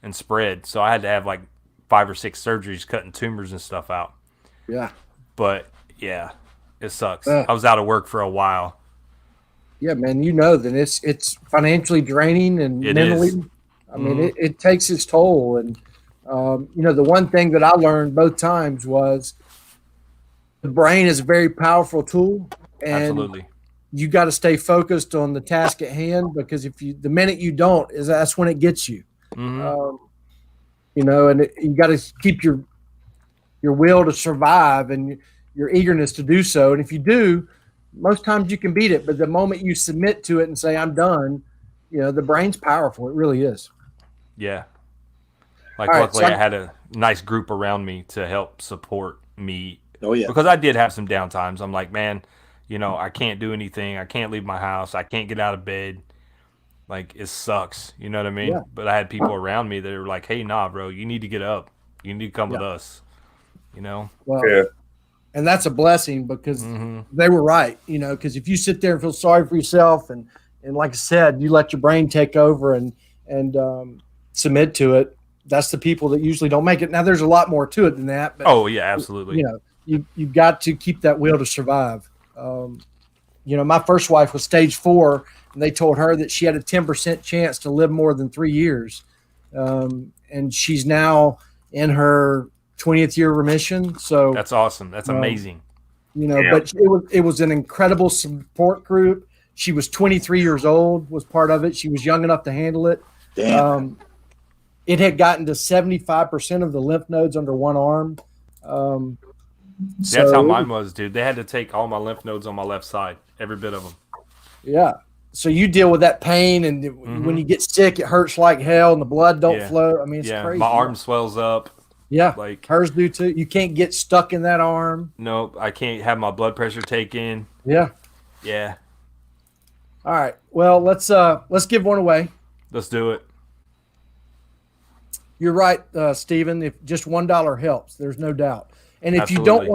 and spread. So I had to have like 5 or 6 surgeries cutting tumors and stuff out. Yeah. But yeah, it sucks. I was out of work for a while. Yeah, man, then it's financially draining and mentally. I mean, it takes its toll. And, the one thing that I learned both times was the brain is a very powerful tool. And Absolutely. you got to stay focused on the task at hand, because the minute you don't, that's when it gets you. And you got to keep your will to survive and your eagerness to do so. And if you do, most times you can beat it. But the moment you submit to it and say, I'm done, the brain's powerful. It really is. Yeah. Like, luckily I had a nice group around me to help support me. Oh, yeah. Because I did have some downtimes. I'm like, man, I can't do anything. I can't leave my house. I can't get out of bed. Like, it sucks. You know what I mean? Yeah. But I had people around me that were like, hey, nah, bro, you need to get up. You need to come with us. Well, and that's a blessing, because they were right, because if you sit there and feel sorry for yourself and like I said, you let your brain take over and submit to it, that's the people that usually don't make it. Now, there's a lot more to it than that. But, oh, yeah, absolutely. You've got to keep that will to survive. My first wife was stage 4, and they told her that she had a 10% chance to live more than 3 years. And she's now in her 20th year remission. So that's awesome. That's amazing. But it was an incredible support group. She was 23 years old, was part of it. She was young enough to handle it. Damn. It had gotten to 75% of the lymph nodes under one arm. That's how mine was, dude. They had to take all my lymph nodes on my left side, every bit of them. Yeah. So you deal with that pain, and when you get sick, it hurts like hell, and the blood don't flow. I mean, it's crazy. My arm swells up. Yeah, like hers do too. You can't get stuck in that arm. No, I can't have my blood pressure taken. Yeah. Yeah. All right. Well, let's give one away. Let's do it. You're right, Stephen. If just $1 helps, there's no doubt. And if Absolutely.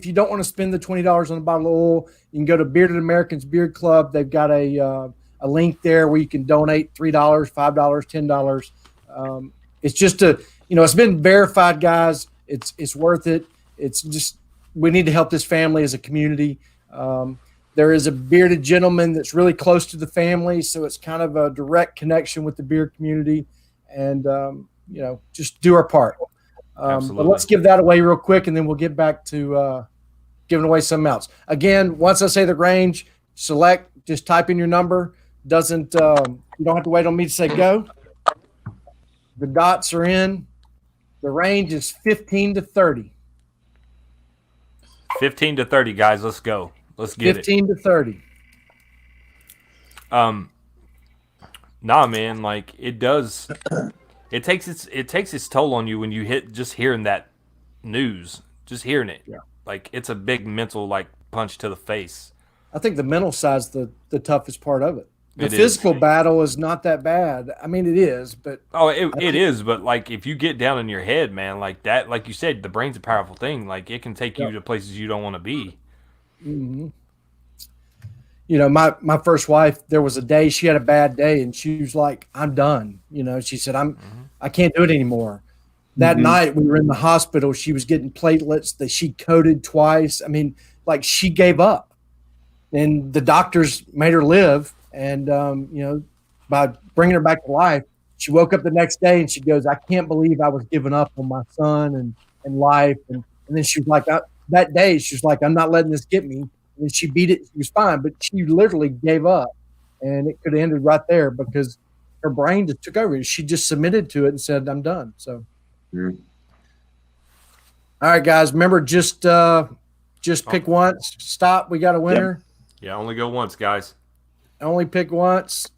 you don't want to spend the $20 on a bottle of oil, you can go to Bearded Americans Beard Club. They've got a link there where you can donate $3, $5, $10. It's just it's been verified, guys. It's worth it. It's just, we need to help this family as a community. There is a bearded gentleman that's really close to the family, so it's kind of a direct connection with the beard community, and just do our part. But let's give that away real quick, and then we'll get back to giving away something else. Again, once I say the range, select, just type in your number. You don't have to wait on me to say go. The dots are in. The range is 15 to 30. 15 to 30, guys. Let's go. Let's get 15 to 30. Nah, man. Like, it does. It takes its toll on you when you hit just hearing that news, just hearing it. Yeah. Like, it's a big mental punch to the face. I think the mental side's the toughest part of it. The physical battle is not that bad. I mean, it is, but it is. But like, if you get down in your head, man, like that, like you said, the brain's a powerful thing. Like, it can take you to places you don't want to be. Mm-hmm. My first wife, there was a day she had a bad day, and she was like, "I'm done." She said, I can't do it anymore. That night we were in the hospital. She was getting platelets that she coded twice. I mean, like, she gave up, and the doctors made her live. And, by bringing her back to life, she woke up the next day and she goes, I can't believe I was giving up on my son and life. And then she was like, that day, she was like, I'm not letting this get me. And she beat it. She was fine, but she literally gave up, and it could have ended right there because her brain just took over. She just submitted to it and said, I'm done. So, All right, guys, remember, just pick once. Stop. We got a winner. Yeah, only go once, guys. Only pick once,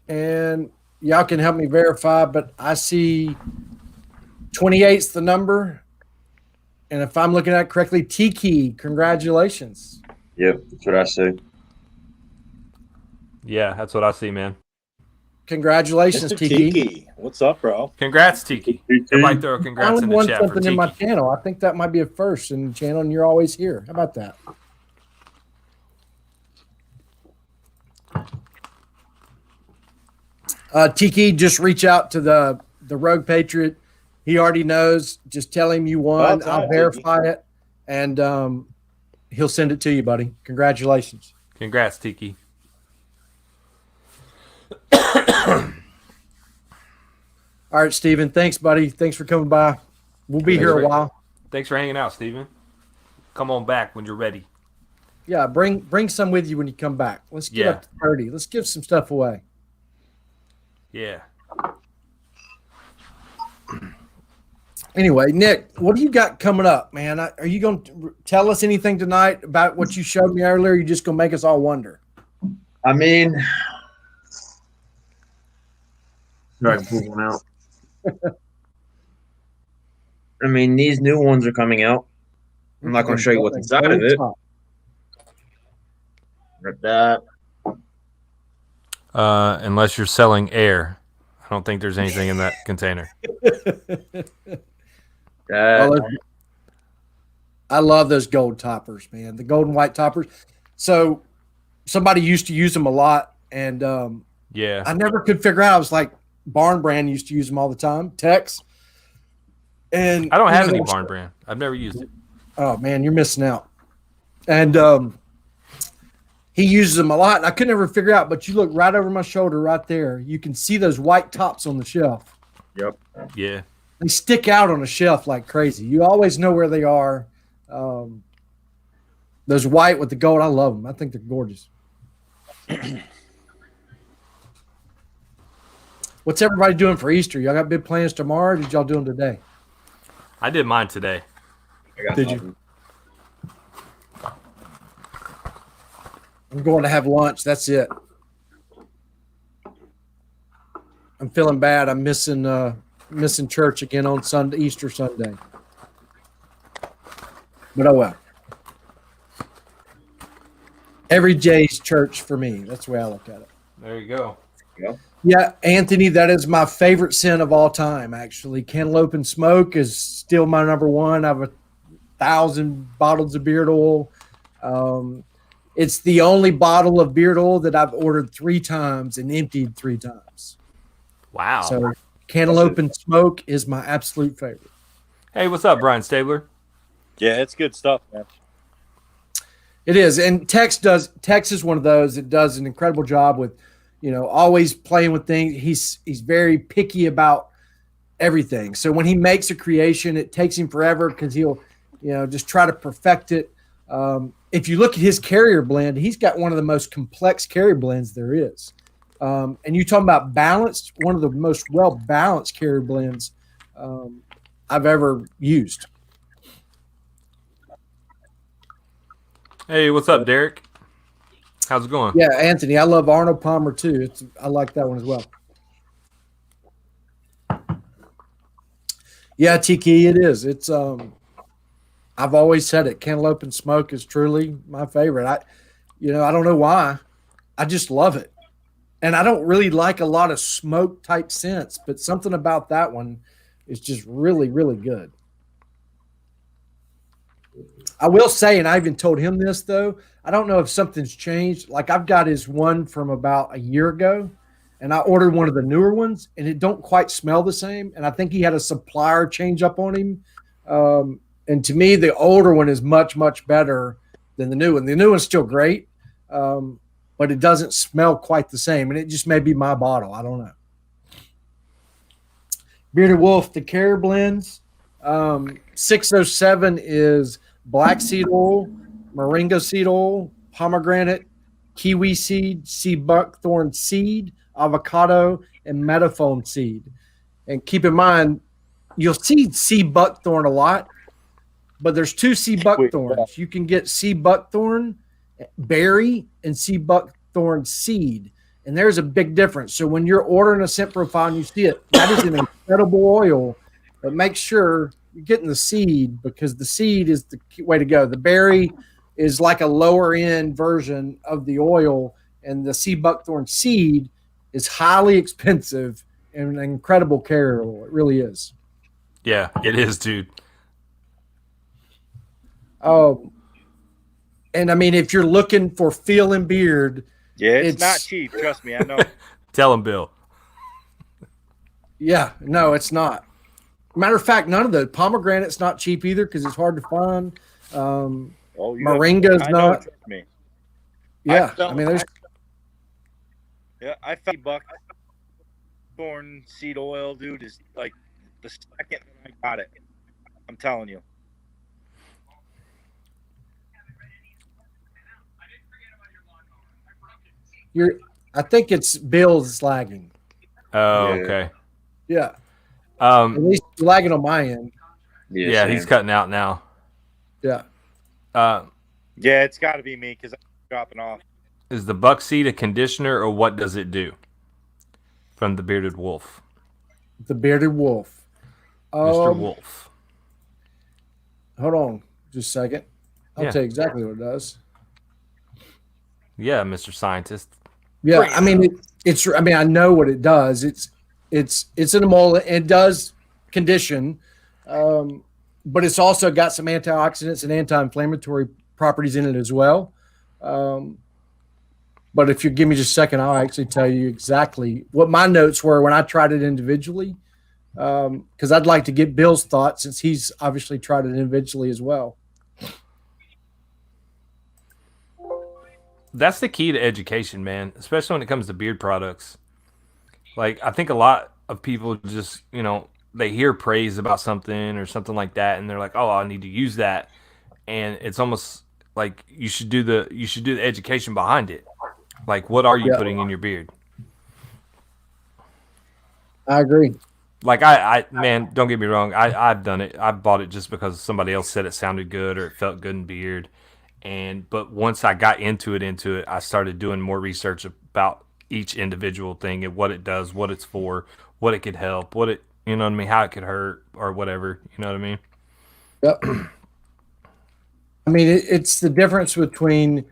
and y'all can help me verify, but I see 28's the number, and if I'm looking at it correctly, Tiki, congratulations. Yep, that's what I see. Yeah, that's what I see, man. Congratulations, Mr. Tiki. Tiki. What's up, bro? Congrats, Tiki. Everybody throw a congrats in the won chat for something Tiki. in my channel. I think that might be a first in the channel, and you're always here. How about that? Tiki, just reach out to the Rogue Patriot. He already knows. Just tell him you won. I'll verify it, and he'll send it to you, buddy. Congratulations. Congrats, Tiki. All right, Steven. Thanks, buddy. Thanks for coming by. We'll be here a while. Thanks for hanging out, Steven. Come on back when you're ready. Yeah, bring some with you when you come back. Let's get up to 30. Let's give some stuff away. Yeah. Anyway, Nick, what do you got coming up, man? Are you going to tell us anything tonight about what you showed me earlier? Or are you just going to make us all wonder? I mean, try to pull one out. I mean, these new ones are coming out. I'm not going to show you what's inside of it. Rip that. Unless you're selling air. I don't think there's anything in that container. I love those gold toppers, man. The gold and white toppers. So somebody used to use them a lot, and yeah, I never could figure out. I was like, Barn Brand used to use them all the time. Tex. And I don't have any Barn Brand. I've never used it. Oh man, you're missing out. And he uses them a lot, and I could never figure out. But you look right over my shoulder, right there. You can see those white tops on the shelf. Yep. Yeah. They stick out on a shelf like crazy. You always know where they are. Those white with the gold, I love them. I think they're gorgeous. What's everybody doing for Easter? Y'all got big plans tomorrow? Or did y'all do them today? I did mine today. Did you? I'm going to have lunch. That's it. I'm feeling bad. I'm missing church again on Sunday, Easter Sunday. But oh well. Every day's church for me. That's the way I look at it. There you go. Yeah, Anthony, that is my favorite sin of all time, actually. Cantaloupe and smoke is still my number one. I have 1,000 bottles of beard oil. It's the only bottle of beard oil that I've ordered 3 times and emptied 3 times. Wow. So cantaloupe and smoke is my absolute favorite. Hey, what's up, Brian Stabler? Yeah, it's good stuff, man. It is. And Tex is one of those that does an incredible job with, always playing with things. He's very picky about everything. So when he makes a creation, it takes him forever because he'll, just try to perfect it. If you look at his carrier blend, he's got one of the most complex carrier blends there is. And you talking about balanced, one of the most well-balanced carrier blends I've ever used. Hey, what's up, Derek? How's it going? Yeah, Anthony, I love Arnold Palmer too. I like that one as well. Yeah, Tiki, it is. It's I've always said it. Cantaloupe and smoke is truly my favorite. I don't know why. I just love it. And I don't really like a lot of smoke type scents, but something about that one is just really, really good. I will say, and I even told him this though, I don't know if something's changed. Like I've got his one from about a year ago, and I ordered one of the newer ones, and it don't quite smell the same. And I think he had a supplier change up on him. And to me, the older one is much, much better than the new one. The new one's still great, but it doesn't smell quite the same. And it just may be my bottle. I don't know. Bearded Wolf, the carrier blends. 607 is black seed oil, moringa seed oil, pomegranate, kiwi seed, sea buckthorn seed, avocado, and metaphone seed. And keep in mind, you'll see sea buckthorn a lot, but there's 2 sea buckthorns. You can get sea buckthorn berry and sea buckthorn seed, and there's a big difference. So when you're ordering a scent profile and you see it, that is an incredible oil, but make sure you're getting the seed because the seed is the way to go. The berry is like a lower end version of the oil, and the sea buckthorn seed is highly expensive and an incredible carrier oil. It really is. Yeah, it is, dude. Oh, and I mean, if you're looking for feel and beard, Yeah, it's not cheap. Trust me, I know. Tell him, Bill. Yeah, no, it's not. Matter of fact, none of the pomegranate's not cheap either because it's hard to find. Moringa's not. Trust me. Yeah, I mean, there's. Yeah, I found buckthorn seed oil, dude, is like the second I got it. I'm telling you. I think it's Bill's lagging. Oh, okay. Yeah. At least it's lagging on my end. Yeah, he's cutting out now. Yeah. Yeah, it's got to be me because I'm dropping off. Is the buckseed a conditioner, or what does it do? From the Bearded Wolf. The Bearded Wolf. Mr. Wolf. Hold on just a second. I'll tell you exactly what it does. Yeah, Mr. Scientist. Yeah, I mean I know what it does. It's an emollient. It does condition, but it's also got some antioxidants and anti-inflammatory properties in it as well. But if you give me just a second, I'll actually tell you exactly what my notes were when I tried it individually, because I'd like to get Bill's thoughts since he's obviously tried it individually as well. That's the key to education, man, especially when it comes to beard products. Like, I think a lot of people just, they hear praise about something or something like that, and they're like, oh, I need to use that. And it's almost like you should do the education behind it. Like, what are you putting in your beard? I agree. Like, I man, don't get me wrong. I've done it. I bought it just because somebody else said it sounded good or it felt good in beard. But once I got into it, I started doing more research about each individual thing and what it does, what it's for, what it could help, what it, you know what I mean, how it could hurt or whatever. You know what I mean? Yep. I mean, it's the difference between,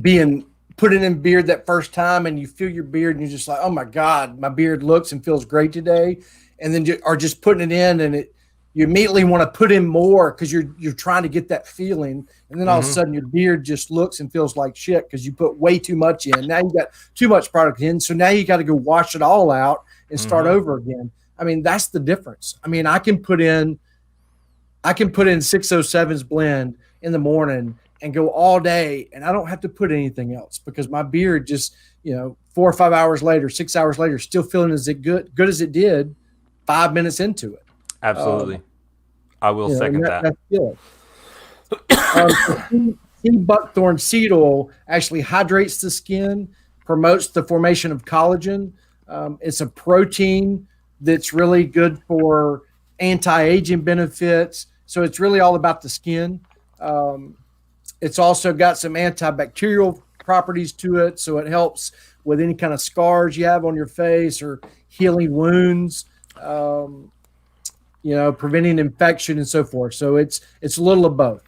being putting in beard that first time and you feel your beard and you're just like, oh my God, my beard looks and feels great today. And then are just putting it in and you immediately want to put in more because you're trying to get that feeling. And then all of a sudden your beard just looks and feels like shit because you put way too much in. Now you got too much product in. So now you got to go wash it all out and start over again. I mean, that's the difference. I mean, I can put in 607's blend in the morning and go all day and I don't have to put anything else because my beard just, 4 or 5 hours later, 6 hours later, still feeling as good as it did 5 minutes into it. Absolutely. I will second that. That's good. Buckthorn seed oil actually hydrates the skin, promotes the formation of collagen. It's a protein that's really good for anti-aging benefits. So it's really all about the skin. It's also got some antibacterial properties to it. So it helps with any kind of scars you have on your face or healing wounds. Preventing infection and so forth. So it's a little of both.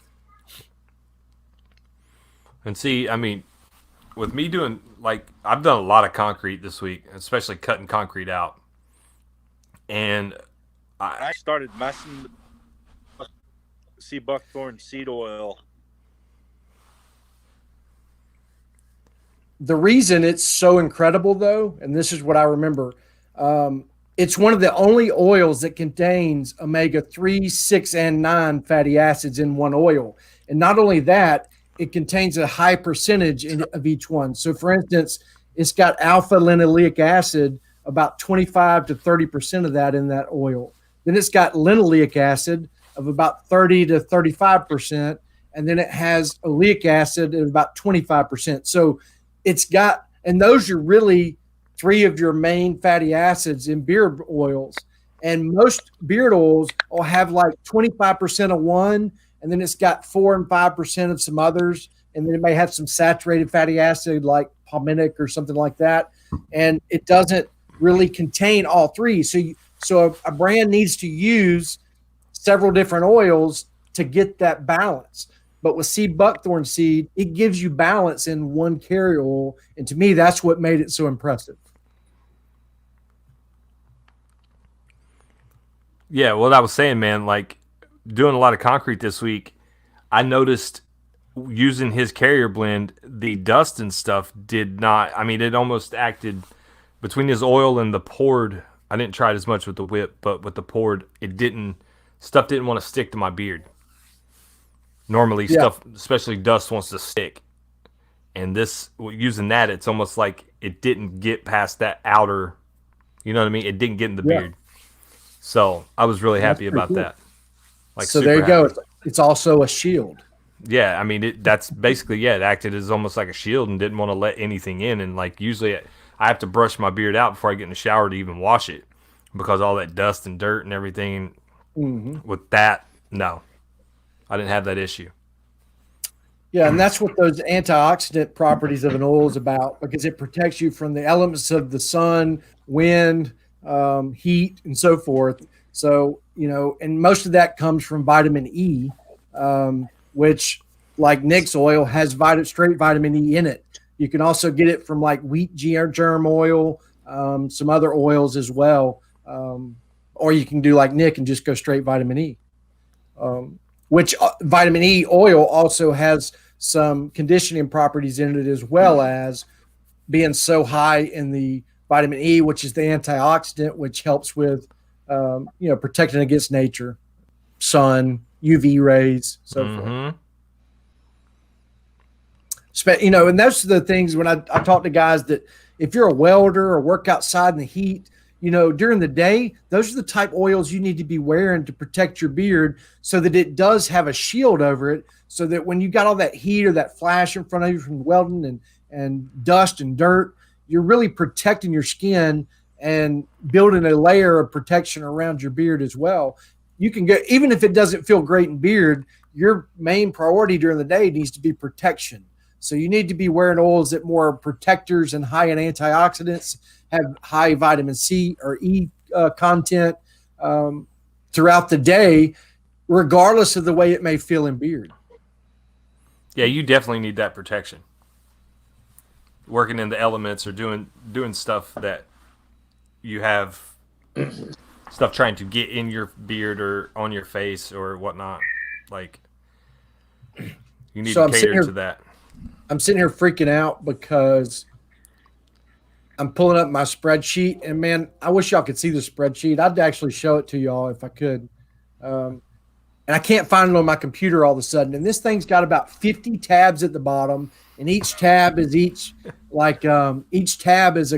And see, I mean, with me doing, like, I've done a lot of concrete this week, especially cutting concrete out. And I started messing with buckthorn seed oil. The reason it's so incredible, though, and this is what I remember, it's one of the only oils that contains omega-3, 6, and 9 fatty acids in one oil. And not only that, it contains a high percentage of each one. So, for instance, it's got alpha-linoleic acid, about 25 to 30% of that in that oil. Then it's got linoleic acid of about 30 to 35%. And then it has oleic acid at about 25%. So it's got, and those are really 3 of your main fatty acids in beard oils. And most beard oils will have like 25% of one, and then it's got 4 and 5% of some others. And then it may have some saturated fatty acid like palmitic or something like that. And it doesn't really contain all 3. So a brand needs to use several different oils to get that balance. But with seed buckthorn seed, it gives you balance in one carrier oil. And to me, that's what made it so impressive. Yeah, what I was saying, man, like doing a lot of concrete this week, I noticed using his carrier blend, the dust and stuff did not, I mean, it almost acted between his oil and the poured. I didn't try it as much with the whip, but with the poured, stuff didn't want to stick to my beard. Normally, stuff, especially dust, wants to stick. And this, using that, it's almost like it didn't get past that outer, you know what I mean? It didn't get in the beard. So I was really happy about that. Like, so there you go. It's also a shield. Yeah, I mean, that's basically, it acted as almost like a shield and didn't want to let anything in. And like usually I have to brush my beard out before I get in the shower to even wash it because all that dust and dirt and everything. With that, no, I didn't have that issue. Yeah, and that's what those antioxidant properties of an oil is about, because it protects you from the elements of the sun, wind, heat, and so forth. So, you know, and most of that comes from vitamin E, which, like Nick's oil, has straight vitamin E in it. You can also get it from like wheat germ oil, some other oils as well. Or you can do like Nick and just go straight vitamin E, which vitamin E oil also has some conditioning properties in it, as well as being so high in the vitamin E, which is the antioxidant, which helps with, protecting against nature, sun, UV rays, so forth. And those are the things when I talk to guys that if you're a welder or work outside in the heat, during the day, those are the type oils you need to be wearing to protect your beard so that it does have a shield over it, so that when you got all that heat or that flash in front of you from welding and dust and dirt, you're really protecting your skin and building a layer of protection around your beard as well. You can go, even if it doesn't feel great in beard, your main priority during the day needs to be protection. So you need to be wearing oils that more protectors and high in antioxidants, have high vitamin C or E content throughout the day, regardless of the way it may feel in beard. Yeah, you definitely need that protection. Working in the elements or doing stuff that you have stuff trying to get in your beard or on your face or whatnot. Like, you need to cater to that. I'm sitting here freaking out because I'm pulling up my spreadsheet, and man, I wish y'all could see the spreadsheet. I'd actually show it to y'all if I could. And I can't find it on my computer all of a sudden. And this thing's got about 50 tabs at the bottom, and each tab is each tab is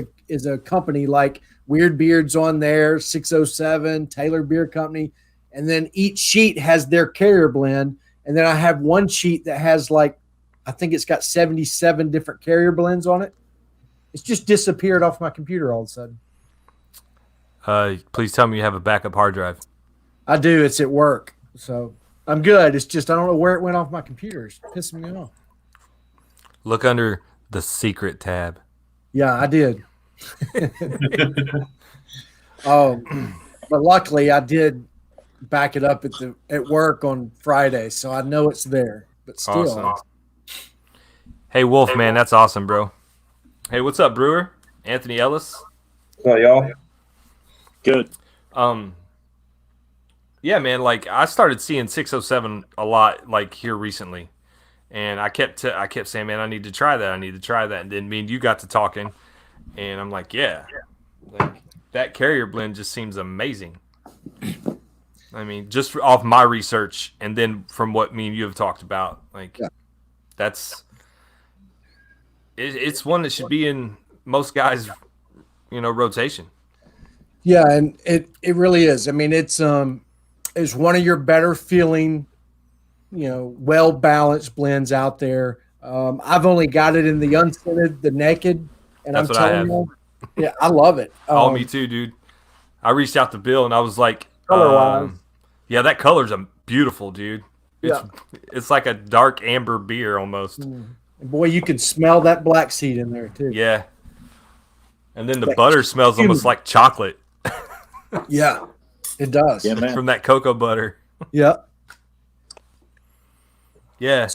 a company, like Weird Beards on there, 607, Taylor Beer Company. And then each sheet has their carrier blend. And then I have one sheet that has I think it's got 77 different carrier blends on it. It's just disappeared off my computer all of a sudden. Please tell me you have a backup hard drive. I do. It's at work. So I'm good. It's just I don't know where it went off my computer. It's pissing me off. Look under the secret tab. Yeah, I did. But luckily I did back it up at work on Friday, so I know it's there. But still. Awesome. Hey, Wolf, man, that's awesome, bro. Hey, what's up, Brewer? Anthony Ellis. What's up, y'all? Good. Yeah, man, I started seeing 607 a lot here recently. And I kept saying, man, I need to try that. And then me and you got to talking, and I'm like, yeah. That carrier blend just seems amazing. I mean, just off my research and then from what me and you have talked about, it's one that should be in most guys, rotation. Yeah, and it really is. I mean, it's one of your better feeling, well balanced blends out there. I've only got it in the unscented, the naked, and that's what I have. Yeah, I love it. Oh, me too, dude. I reached out to Bill and I was like, color-wise. Yeah, that color's beautiful, dude. It's like a dark amber beer almost. Boy, you can smell that black seed in there too. Yeah. And then the butter smells almost like chocolate. Yeah, it does. Yeah, man. From that cocoa butter. Yeah. Yeah.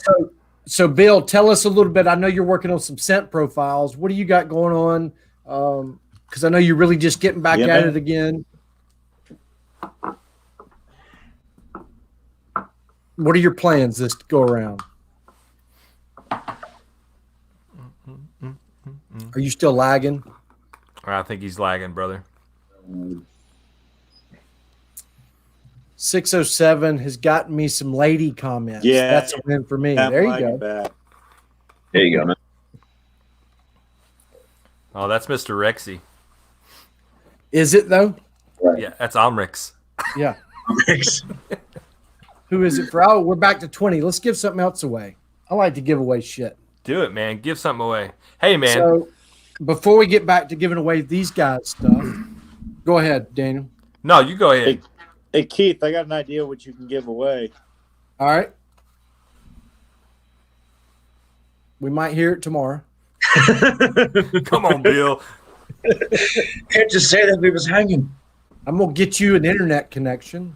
So Bill, tell us a little bit. I know you're working on some scent profiles. What do you got going on? Because I know you're really just getting back at it again. What are your plans this go around? Are you still lagging? I think he's lagging, brother. 607 has gotten me some lady comments. Yeah, that's a win for me. There you go. There you go, man. Oh, that's Mr. Rexy. Is it though? Yeah, that's Omrix. Yeah. Who is it for? Oh, we're back to 20. Let's give something else away. I like to give away shit. Do it, man. Give something away. Hey, man. So before we get back to giving away these guys stuff, go ahead, Daniel. No, you go ahead. Hey, Keith, I got an idea what you can give away. All right. We might hear it tomorrow. Come on, Bill. Can't just say that we was hanging. I'm going to get you an internet connection.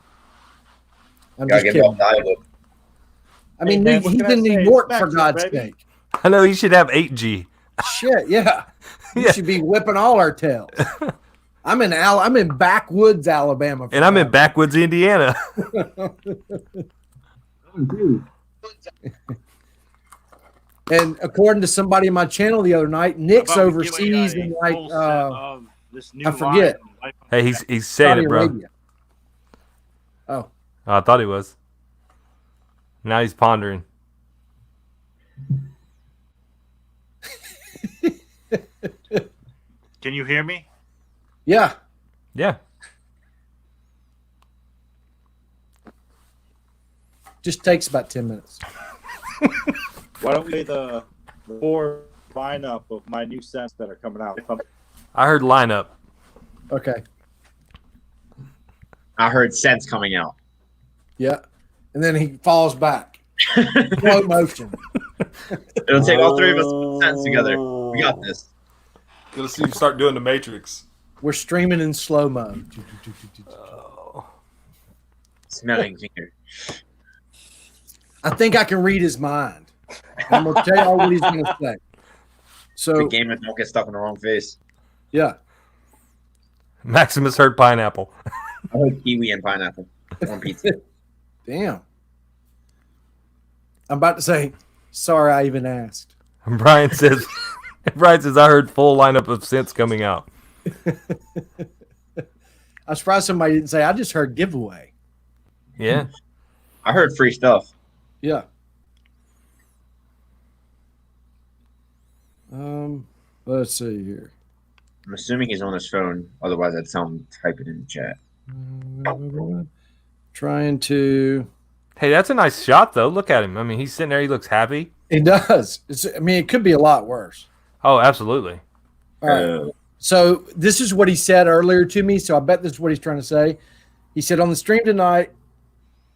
I'm just kidding. I mean, Hey, man, he's in New York, for God's sake. I know he should have 8G. Shit, yeah. You should be whipping all our tails. I'm in backwoods, Alabama. And I'm in backwoods, Indiana. And according to somebody in my channel the other night, Nick's overseas and like I forget. Hey, he's saying it, bro. Arabia. Oh, I thought he was. Now he's pondering. Can you hear me? yeah. Yeah. Just takes about 10 minutes. Why don't we play the 4 lineup of my new scents that are coming out? I heard lineup. Okay. I heard scents coming out. Yeah. And then he falls back. Slow motion. It'll take all 3 of us to put scents together. We got this. Let's see you start doing the Matrix. We're streaming in slow mo. Smelling finger. I think I can read his mind. I'm gonna tell you all what he's gonna say. So The gamers don't get stuck in the wrong face. yeah. Maximus heard pineapple. I heard kiwi and pineapple on pizza. Damn. I'm about to say, sorry I even asked. Brian says, I heard full lineup of scents coming out. I'm surprised somebody didn't say, I just heard giveaway. Yeah. I heard free stuff. Yeah. Let's see here. I'm assuming he's on his phone. Otherwise, I'd tell him to type it in the chat. Trying to. Hey, that's a nice shot, though. Look at him. I mean, he's sitting there. He looks happy. It does. I mean, it could be a lot worse. Oh, absolutely. All right. So this is what he said earlier to me. So I bet this is what he's trying to say. He said on the stream tonight,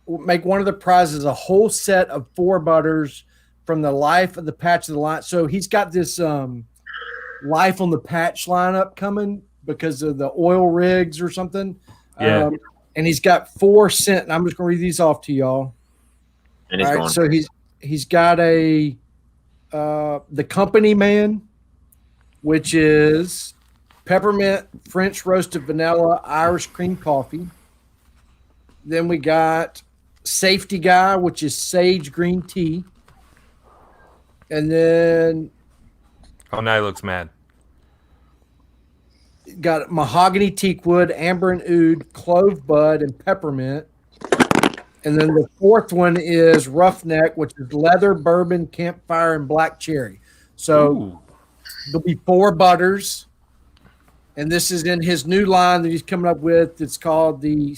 we'll make one of the prizes a whole set of 4 butters from the Life of the Patch of the Line. So he's got this Life on the Patch lineup coming because of the oil rigs or something. Yeah. And he's got 4 scent. And I'm just going to read these off to y'all. And it's All right. gone. So he's got the Company Man, which is peppermint, French roasted vanilla, Irish cream coffee. Then we got Safety Guy, which is sage green tea. And then Oh, now he looks mad. got mahogany teakwood, amber and oud, clove bud, and peppermint. And then the 4th one is Roughneck, which is leather, bourbon, campfire, and black cherry. So Ooh. there'll be 4 butters. And this is in his new line that he's coming up with. It's called the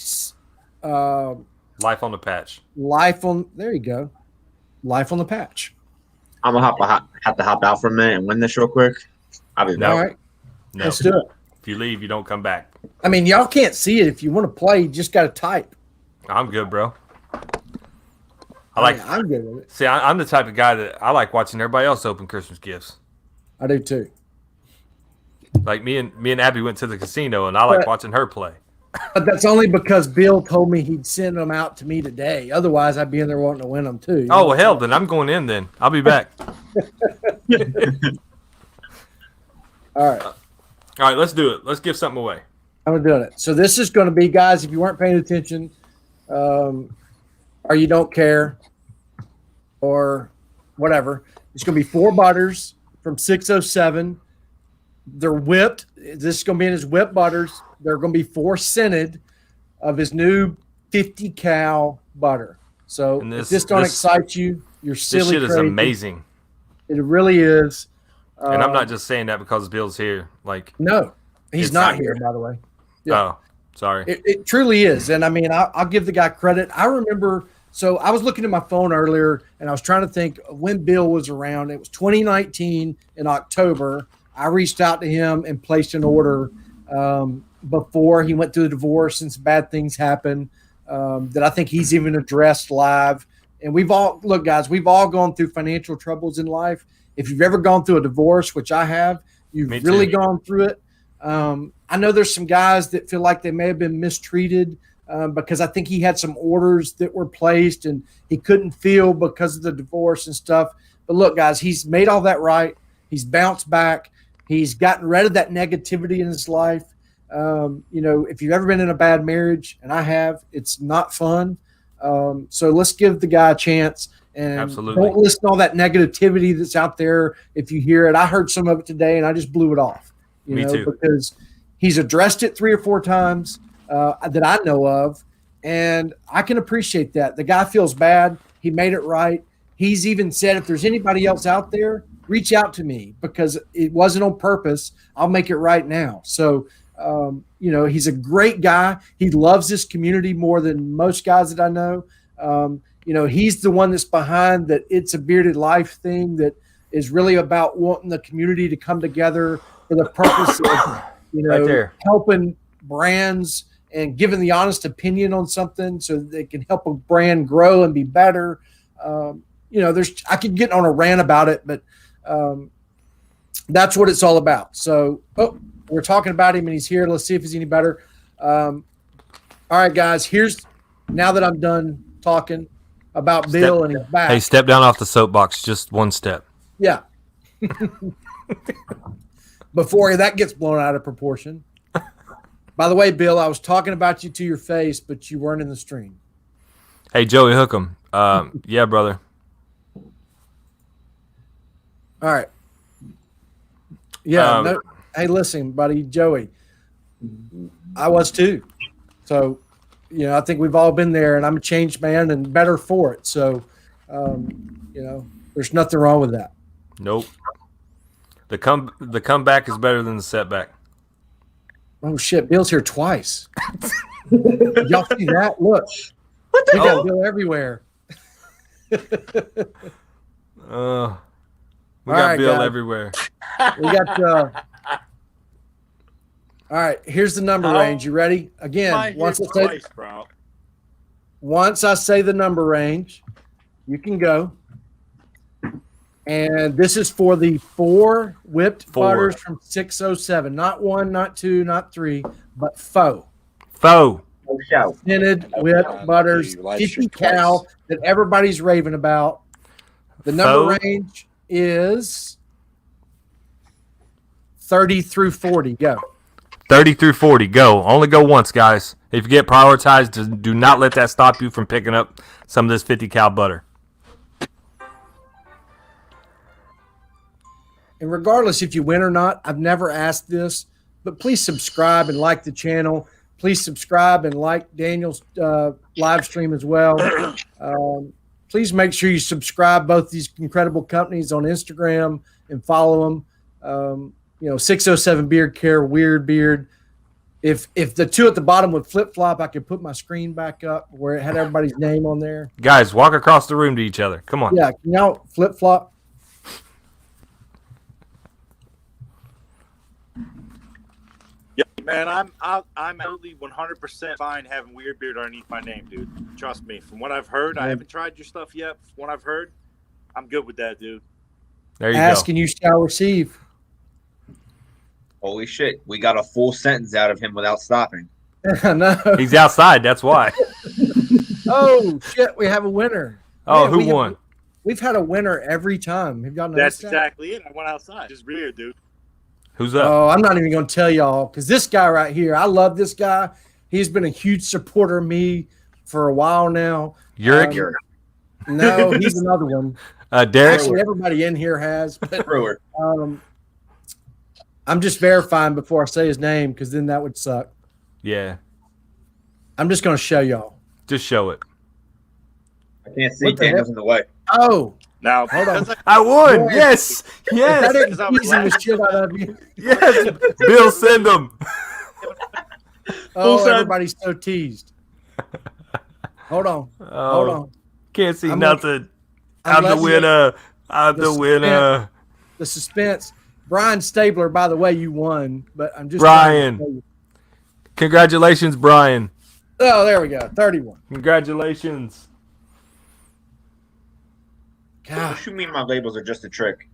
Life on the Patch. Life on. There you go. Life on the Patch. I'm going to have to hop out for a minute and win this real quick. I'll be back. All right. No. Let's do it. If you leave, you don't come back. I mean, y'all can't see it. If you want to play, you just got to type. I'm good, bro. I'm good with it. See, I'm the type of guy that I like watching everybody else open Christmas gifts. I do too. Like me and Abby went to the casino, and I like watching her play. But that's only because Bill told me he'd send them out to me today. Otherwise, I'd be in there wanting to win them too. Oh, well, hell, then I'm going in then. I'll be back. All right. All right, let's do it. Let's give something away. I'm doing it. So this is going to be, guys, if you weren't paying attention, or you don't care, or whatever, it's going to be 4 butters from 607. They're whipped. This is going to be in his whip butters. They're going to be 4 scented of his new 50 cal butter. So if this don't excite you, you're silly. This shit is crazy. amazing. It really is. And I'm not just saying that because Bill's here. Like, no, he's not here, by the way. Yeah. Oh, sorry. It truly is. And I mean, I'll give the guy credit. I remember, so I was looking at my phone earlier and I was trying to think of when Bill was around. It was 2019 in October. I reached out to him and placed an order before he went through the divorce and some bad things happened that I think he's even addressed live. And we've all, look, guys, we've all gone through financial troubles in life. If you've ever gone through a divorce, which I have, you've really gone through it. I know there's some guys that feel like they may have been mistreated because I think he had some orders that were placed and he couldn't fill because of the divorce and stuff. But look, guys, he's made all that right. He's bounced back. He's gotten rid of that negativity in his life. You know, if you've ever been in a bad marriage, and I have, it's not fun. So let's give the guy a chance. And absolutely, don't listen to all that negativity that's out there. If you hear it, I heard some of it today and I just blew it off. Me too. Because he's addressed it 3 or 4 times that I know of. And I can appreciate that. The guy feels bad. He made it right. He's even said, if there's anybody else out there, reach out to me because it wasn't on purpose. I'll make it right now. So, you know, he's a great guy. He loves this community more than most guys that I know. You know, he's the one that's behind that It's a Bearded Life thing that is really about wanting the community to come together for the purpose of, you know, helping brands and giving the honest opinion on something so that they can help a brand grow and be better. You know, I could get on a rant about it, but that's what it's all about. So, we're talking about him and he's here. Let's see if he's any better. All right, guys, now that I'm done talking about Bill and his back. Hey, step down off the soapbox, just one step. Yeah. Before that gets blown out of proportion. By the way, Bill, I was talking about you to your face, but you weren't in the stream. Hey, Joey Hookham. Yeah, brother. All right. Yeah. Hey, listen, buddy, Joey. I was too. So, you know, I think we've all been there, and I'm a changed man and better for it. So, you know, there's nothing wrong with that. Nope. The comeback is better than the setback. Oh shit! Bill's here twice. Y'all see that? Look, what the hell? Bill everywhere. We got Bill everywhere. We got. All right, here's the number range. You ready? Again, once I say the number range, you can go. And this is for the 4 whipped butters from 607. Not 1, not 2, not 3, but 4. Scented whipped butters, 50 cal that everybody's raving about. The number range is 30 through 40. Go. 30 through 40. Go. Only go once, guys. If you get prioritized, do not let that stop you from picking up some of this 50 cal butter. And regardless if you win or not, I've never asked this, but please subscribe and like the channel. Please subscribe and like Daniel's live stream as well. Please make sure you subscribe both these incredible companies on Instagram and follow them. You know, 607 Beard Care, Weird Beard. If the 2 at the bottom would flip flop, I could put my screen back up where it had everybody's name on there. Guys, walk across the room to each other. Come on. Yeah, can y'all flip flop? Yeah, man, I'm absolutely 100% fine having Weird Beard underneath my name, dude. Trust me. From what I've heard, I haven't tried your stuff yet. From what I've heard, I'm good with that, dude. There you Ask go. and you shall receive. Holy shit, we got a full sentence out of him without stopping. No. He's outside. That's why. Oh shit! We have a winner. Oh, Man, who won? We've had a winner every time. Have y'all noticed That's that? exactly it. I went outside. Just weird, dude. Who's up? Oh, I'm not even going to tell y'all because this guy right here, I love this guy. He's been a huge supporter of me for a while now. Uric? No, he's another one. Derek? Actually, everybody in here has. But, Brewer. I'm just verifying before I say his name because then that would suck. Yeah. I'm just going to show y'all. Just show it. I can't see. What the Daniel's in the way. Oh, Now, hold on. I won. Boy. Yes. That Yes. ain't teasing the shit out of you. Yes. Bill, send them. Oh, everybody's so teased. Hold on. Oh, Hold on. can't see I'm nothing. I'm I'm the letting you- winner. I'm the winner. The suspense. Brian Stabler, by the way, you won, but I'm just Brian. trying to tell you. Congratulations, Brian. Oh, there we go. 31. Congratulations. God. What you mean my labels are just a trick?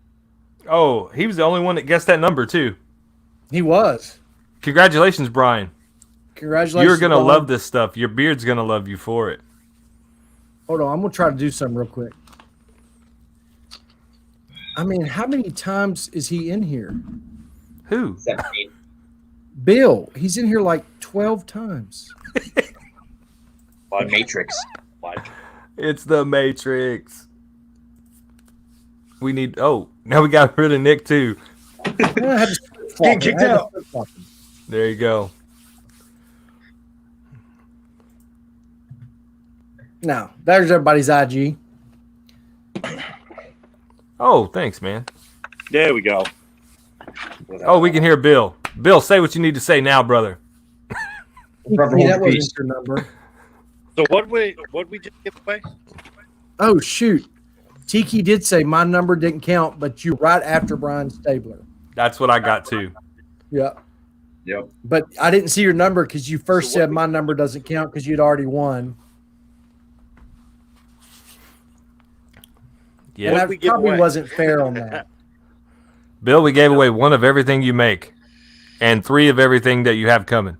Oh, he was the only one that guessed that number, too. He was. Congratulations, Brian. Congratulations. You're going to Brian. love this stuff. Your beard's going to love you for it. Hold on. I'm going to try to do something real quick. I mean, how many times is he in here? Who? 17. Bill. He's in here like 12 times. The Matrix. It's the Matrix. We need. Oh, now we got rid of Nick, too. I had to Getting kicked out. There you go. Now, there's everybody's IG. Oh, thanks, man. there we go. Oh, we can hear Bill. Bill, say what you need to say now, brother. Brother, Hey, hold that your wasn't peace. your number. So what we just give away? Oh, shoot. Tiki did say my number didn't count, but you right after Brian Stabler. That's what I got, too. Yeah. Yep. But I didn't see your number because you first So what said my number doesn't count because you'd already won. Yeah. And I we give probably away? wasn't fair on that. Bill, we gave away 1 of everything you make and 3 of everything that you have coming.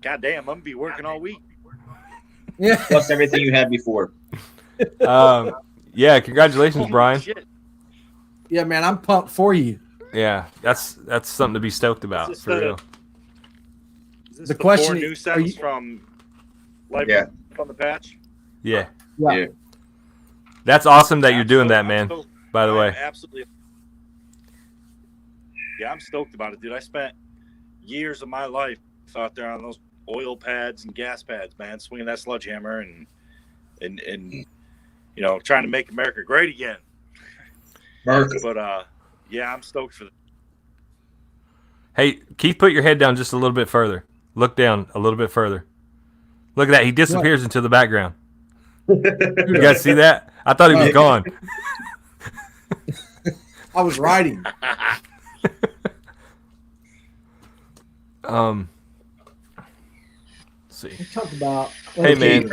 God damn, I'm gonna be working all week. Yeah. Plus everything you had before. Yeah, congratulations, Brian. Shit. Yeah, man, I'm pumped for you. Yeah, that's something to be stoked about, Is this for the- real. Is this The the question 4 is, new are sets you- from Life Yeah. on the Patch? Yeah. Yeah. Yeah. That's awesome that you're doing that, I'm man, stoked. by the I'm way. absolutely. Yeah, I'm stoked about it, dude. I spent years of my life out there on those oil pads and gas pads, man, swinging that sledgehammer and you know, trying to make America great again. America. But yeah, I'm stoked for that. Hey, Keith, put your head down just a little bit further. Look down a little bit further. Look at that. He disappears into the background. You guys see that? I thought he was gone. I was writing. Let's see. We talked about. Hey, man.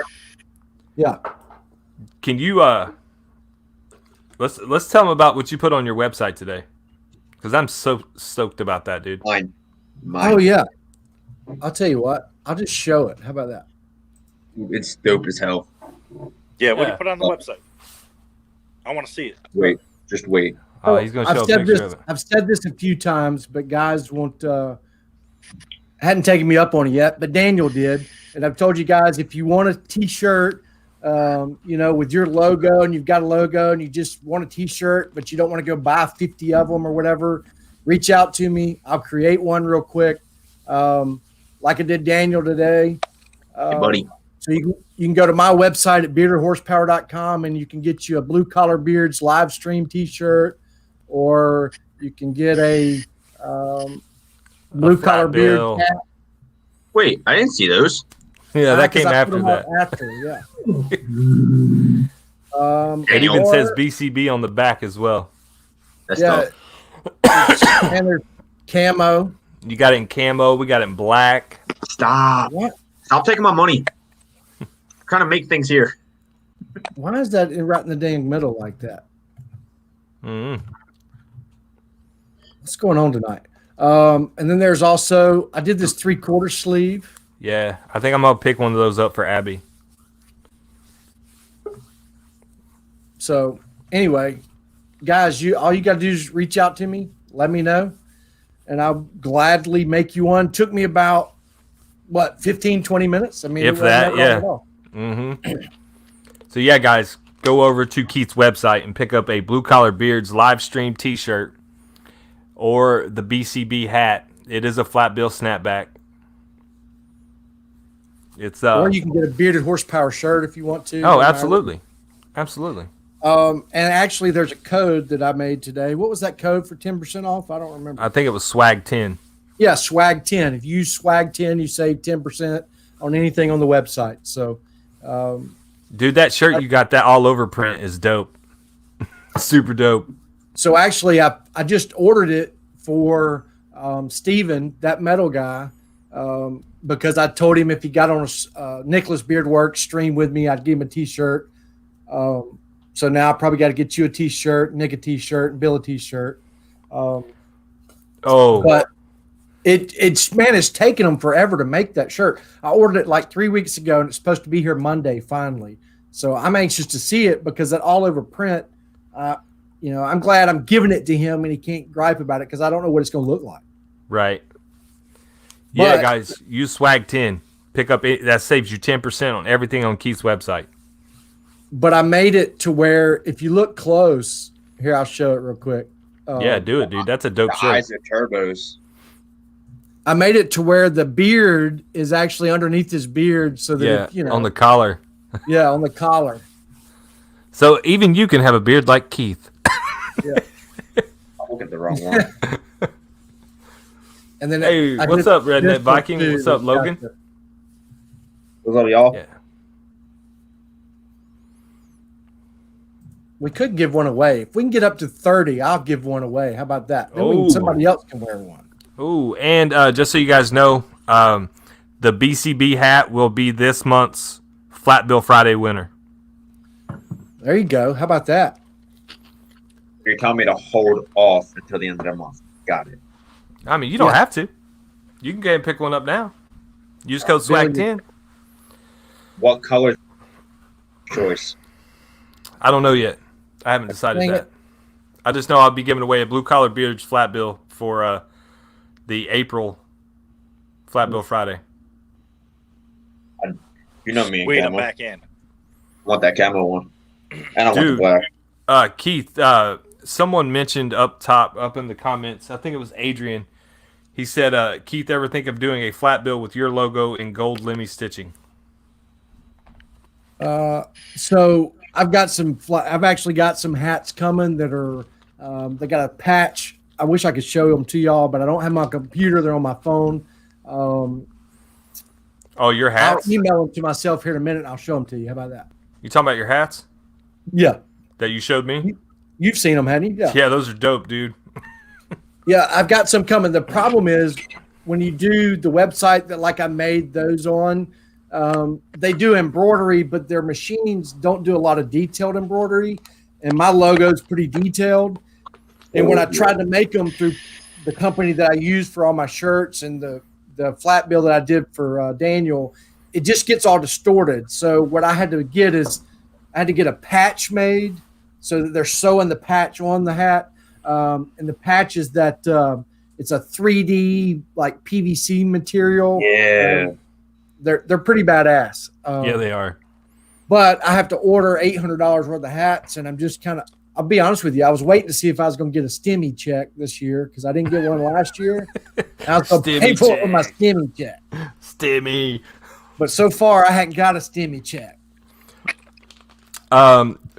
Yeah. Can you let's tell them about what you put on your website today, because I'm so stoked about that, dude. Mine. Oh yeah. I'll tell you what. I'll just show it. How about that? It's dope as hell. Yeah, what do Yeah. you put on the website? I want to see it. Wait. Just wait. Oh, he's gonna show a picture of it. I've said this a few times, but guys won't. Hadn't taken me up on it yet, but Daniel did, and I've told you guys if you want a T-shirt, you know, with your logo, and you've got a logo, and you just want a T-shirt, but you don't want to go buy 50 of them or whatever, reach out to me. I'll create one real quick, like I did Daniel today. Hey, buddy. So you can go to my website at beardedhorsepower.com and you can get you a Blue Collar Beards live stream T-shirt, or you can get a Blue Collar Beard bill. cap. Wait, I didn't see those. Yeah, that 'Cause came I put after them that. on After, yeah. It even or- says BCB on the back as well. That's yeah, tough. and there's camo. You got it in camo. We got it in black. Stop. What? Stop taking my money. I'm trying to make things here. Why is that right in the dang middle like that? Mm. What's going on tonight? And then there's also, I did this 3/4 sleeve. Yeah, I think I'm gonna pick one of those up for Abby. So anyway, guys, all you got to do is reach out to me, let me know, and I'll gladly make you one. Took me about 15, 20 minutes. I mean, if that, yeah. So yeah, guys, go over to Keith's website and pick up a Blue Collar Beards live stream T-shirt or the BCB hat. It is a flat bill snapback. It's or you can get a Bearded Horsepower shirt if you want to. Oh, absolutely, absolutely. And actually, there's a code that I made today. What was that code for 10% off? I don't remember. I think it was Swag 10. Yeah, Swag 10. If you use Swag 10, you save 10% on anything on the website. So, dude, that shirt you got, that all over print is dope. Super dope. So actually, I just ordered it for Steven, that metal guy, because I told him if he got on a Nicholas Beardworks stream with me, I'd give him a T-shirt. So now I probably got to get you a T-shirt, Nick a T-shirt, and Bill a T-shirt. But it's taken them forever to make that shirt. I ordered it like 3 weeks ago, and it's supposed to be here Monday finally. So I'm anxious to see it because that all over print. I'm glad I'm giving it to him, and he can't gripe about it because I don't know what it's going to look like. Right. Yeah, guys, use Swag 10. Pick up that saves you 10% on everything on Keith's website. But I made it to where if you look close, here I'll show it real quick. Yeah, do it, dude. That's a dope shirt. Eyes are turbos. I made it to where the beard is actually underneath his beard, so that on the collar. Yeah, on the collar. So even you can have a beard like Keith. Yeah. I'll look at the wrong one. And then hey, what's up, Redneck Viking? What's up, Logan? What's up, y'all? Yeah. We could give one away. If we can get up to 30, I'll give one away. How about that? Then somebody else can wear one. Ooh, and just so you guys know, the BCB hat will be this month's Flat Bill Friday winner. There you go. How about that? You're telling me to hold off until the end of the month. Got it. I mean, you don't have to. You can go ahead and pick one up now. Use code SWAG10. What color choice? I don't know yet. I haven't decided that. I just know I'll be giving away a Blue Collar Beards flat bill for the April Flat Bill Friday. You know me and Wait, camo. I'm back in. I want that camo one. And I want the black. Keith, someone mentioned up in the comments, I think it was Adrian. He said, Keith, ever think of doing a flat bill with your logo in gold Lemmy stitching? So I've actually got some hats coming that are, they got a patch. I wish I could show them to y'all, but I don't have my computer. They're on my phone. Your hats? I'll email them to myself here in a minute. And I'll show them to you. How about that? You talking about your hats? Yeah. That you showed me? You've seen them, haven't you? Yeah. Yeah, those are dope, dude. Yeah, I've got some coming. The problem is when you do the website that like I made those on, they do embroidery, but their machines don't do a lot of detailed embroidery, and my logo is pretty detailed. And when I tried to make them through the company that I use for all my shirts and the flat bill that I did for Daniel, it just gets all distorted. So what I had to get is I had to get a patch made so that they're sewing the patch on the hat. And the patch is that it's a 3D like PVC material. Yeah. They're pretty badass. Yeah, they are. But I have to order $800 worth of hats, and I'm just kind of, I'll be honest with you, I was waiting to see if I was going to get a STEMI check this year because I didn't get one last year. I was going to pay for it with my STEMI check. STEMI. But so far, I hadn't got a STEMI check.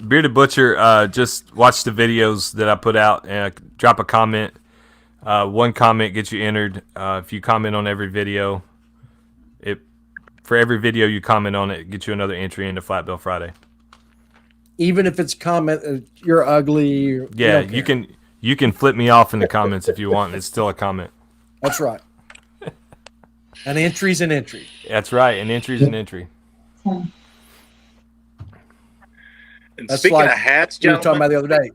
Bearded Butcher, just watch the videos that I put out and drop a comment. One comment gets you entered. If you comment on every video, for every video you comment on it gets you another entry into Flat Bill Friday. Even if it's comment, you're ugly. Yeah, you can flip me off in the comments if you want. It's still a comment. That's right. An entry's an entry. That's right. An entry's an entry. And That's speaking like of hats, we were talking gentlemen, about the other day.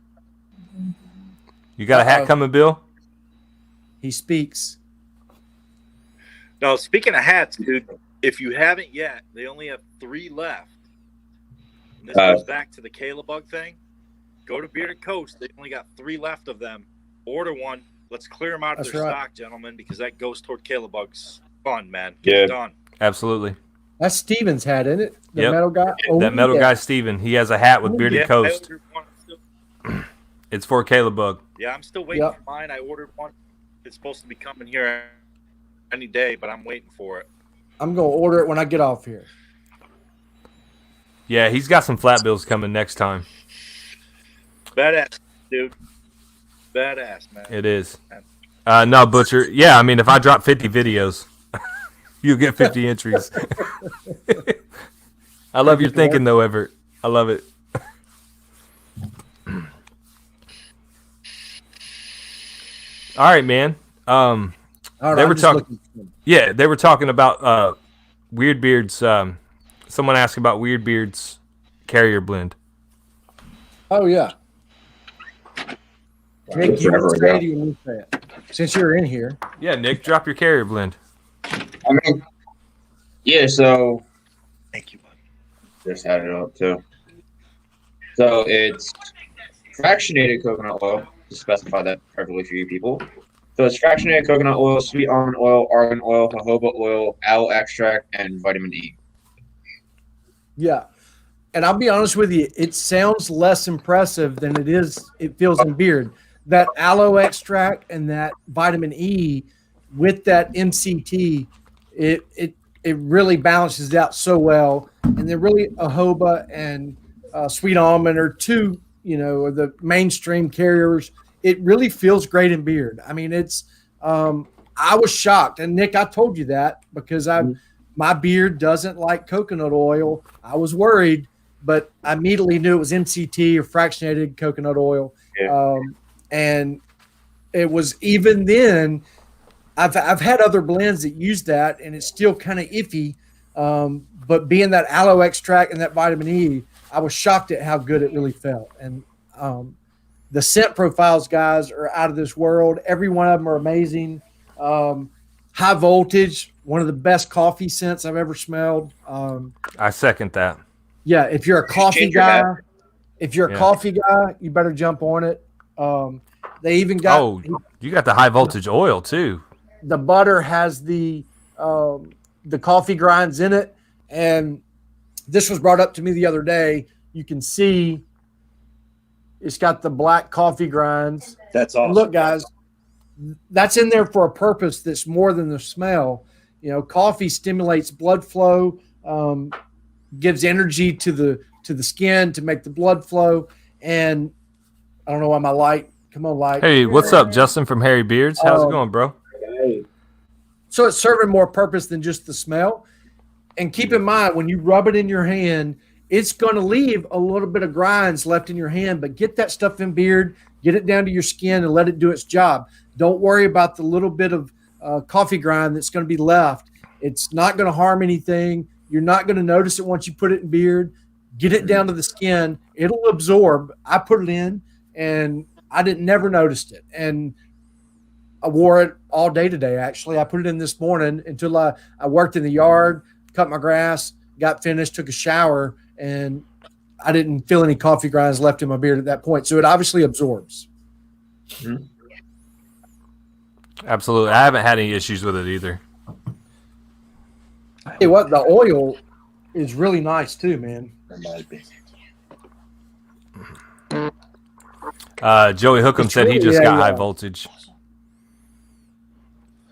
You got a hat coming, Bill? He speaks. No, speaking of hats, dude, if you haven't yet, they only have 3 left. And this goes back to the Calebug thing. Go to Bearded Coast. They only got 3 left of them. Order one. Let's clear them out of their stock, gentlemen, because that goes toward Calebug's fun, man. Get it done. Absolutely. That's Steven's hat, isn't it? The metal guy? Oh, that metal guy, Steven. He has a hat with Bearded Coast. It's for Calebug. Yeah, I'm still waiting for mine. I ordered one. It's supposed to be coming here any day, but I'm waiting for it. I'm going to order it when I get off here. Yeah, he's got some flat bills coming next time. Badass, dude. Badass, man. It is. No, Butcher. Yeah, I mean, if I drop 50 videos, you'll get 50 entries. I love your thinking, though, Everett. I love it. All right, man. They were talking. Yeah, they were talking about Weird Beard's. Someone asked about Weird Beard's carrier blend. Oh yeah. Nick, you want to say it, you want to say it? Since you're in here. Yeah, Nick, drop your carrier blend. I mean, yeah. So, thank you, bud. Just had it up too. So it's fractionated coconut oil, to specify that perfectly for you people. So it's fractionated coconut oil, sweet almond oil, argan oil, jojoba oil, aloe extract, and vitamin E. Yeah. And I'll be honest with you, it sounds less impressive than it feels in beard. That aloe extract and that vitamin E with that MCT, it really balances it out so well. And they're really jojoba and sweet almond are two, the mainstream carriers. It really feels great in beard. I mean, it's I was shocked. And Nick, I told you that because my beard doesn't like coconut oil. I was worried, but I immediately knew it was MCT or fractionated coconut oil. Yeah. And it was even then, I've had other blends that use that and it's still kind of iffy. But being that aloe extract and that vitamin E, I was shocked at how good it really felt. And the scent profiles, guys, are out of this world. Every one of them are amazing. High voltage, one of the best coffee scents I've ever smelled. I second that. Yeah, if you're a coffee guy, you better jump on it. They even got. Oh, you got the high voltage oil too. The butter has the coffee grinds in it, and this was brought up to me the other day. You can see it's got the black coffee grinds. That's awesome. Look, guys, that's in there for a purpose that's more than the smell. Coffee stimulates blood flow, gives energy to the skin to make the blood flow. And I don't know why my light. Come on, light. Hey, what's up, Justin from Harry Beards? How's it going, bro? So it's serving more purpose than just the smell. And keep in mind, when you rub it in your hand, it's going to leave a little bit of grinds left in your hand, but get that stuff in beard, get it down to your skin and let it do its job. Don't worry about the little bit of coffee grind that's going to be left. It's not going to harm anything. You're not going to notice it once you put it in beard. Get it down to the skin. It'll absorb. I put it in and I never noticed it. And I wore it all day today, actually. I put it in this morning until I worked in the yard, cut my grass, got finished, took a shower, and I didn't feel any coffee grinds left in my beard at that point. So it obviously absorbs. Mm-hmm. Absolutely. I haven't had any issues with it either. Hey, what? The oil is really nice too, man. Joey Hookham said he just got high voltage.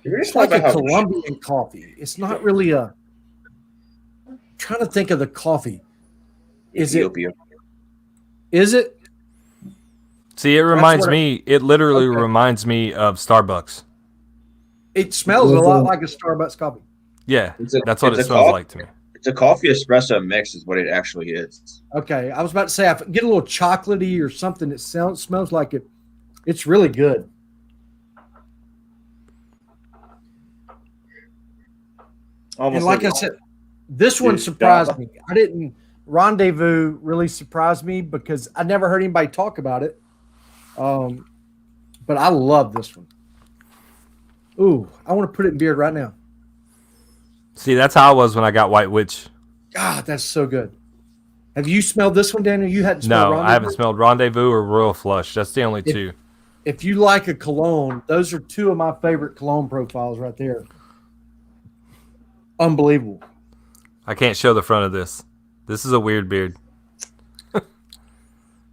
It's like a Colombian coffee. It's not really I'm trying to think of the coffee. Ethiopia. Is it? See, it literally reminds me of Starbucks. It smells a lot like a Starbucks coffee. Yeah, that's what it smells like to me. It's a coffee espresso mix is what it actually is. Okay, I was about to say, I get a little chocolatey or something. It smells like it. It's really good. And like I said, this one surprised me. Rendezvous really surprised me because I never heard anybody talk about it. But I love this one. Ooh, I want to put it in beard right now. See, that's how I was when I got White Witch. God, that's so good. Have you smelled this one, Daniel? You hadn't smelled No, Rendezvous? I haven't smelled Rendezvous or Royal Flush. That's the only two. If you like a cologne, those are two of my favorite cologne profiles right there. Unbelievable. I can't show the front of this. This is a weird beard.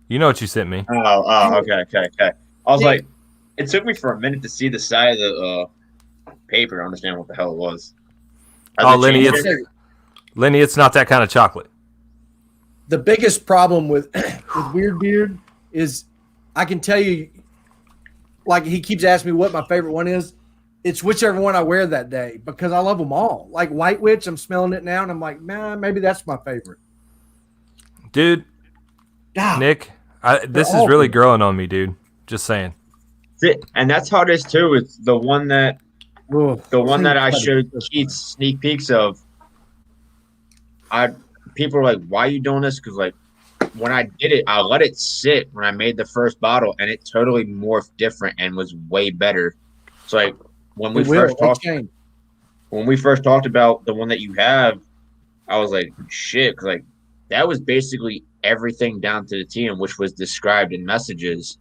You know what you sent me. Okay. I was like, it took me for a minute to see the side of the paper to understand what the hell it was. Lenny, it's not that kind of chocolate. The biggest problem with Weird Beard is I can tell you, like he keeps asking me what my favorite one is. It's whichever one I wear that day because I love them all. Like White Witch, I'm smelling it now and I'm like, man, maybe that's my favorite. Dude, God, Nick, this is really growing on me, dude. Just saying. And that's how it is too. It's the one that I showed Keith sneak peeks of. People are like, why are you doing this? Because like when I did it, I let it sit when I made the first bottle and it totally morphed different and was way better. So like when we first talked about the one that you have, I was like, shit, because like that was basically everything down to the T, which was described in messages.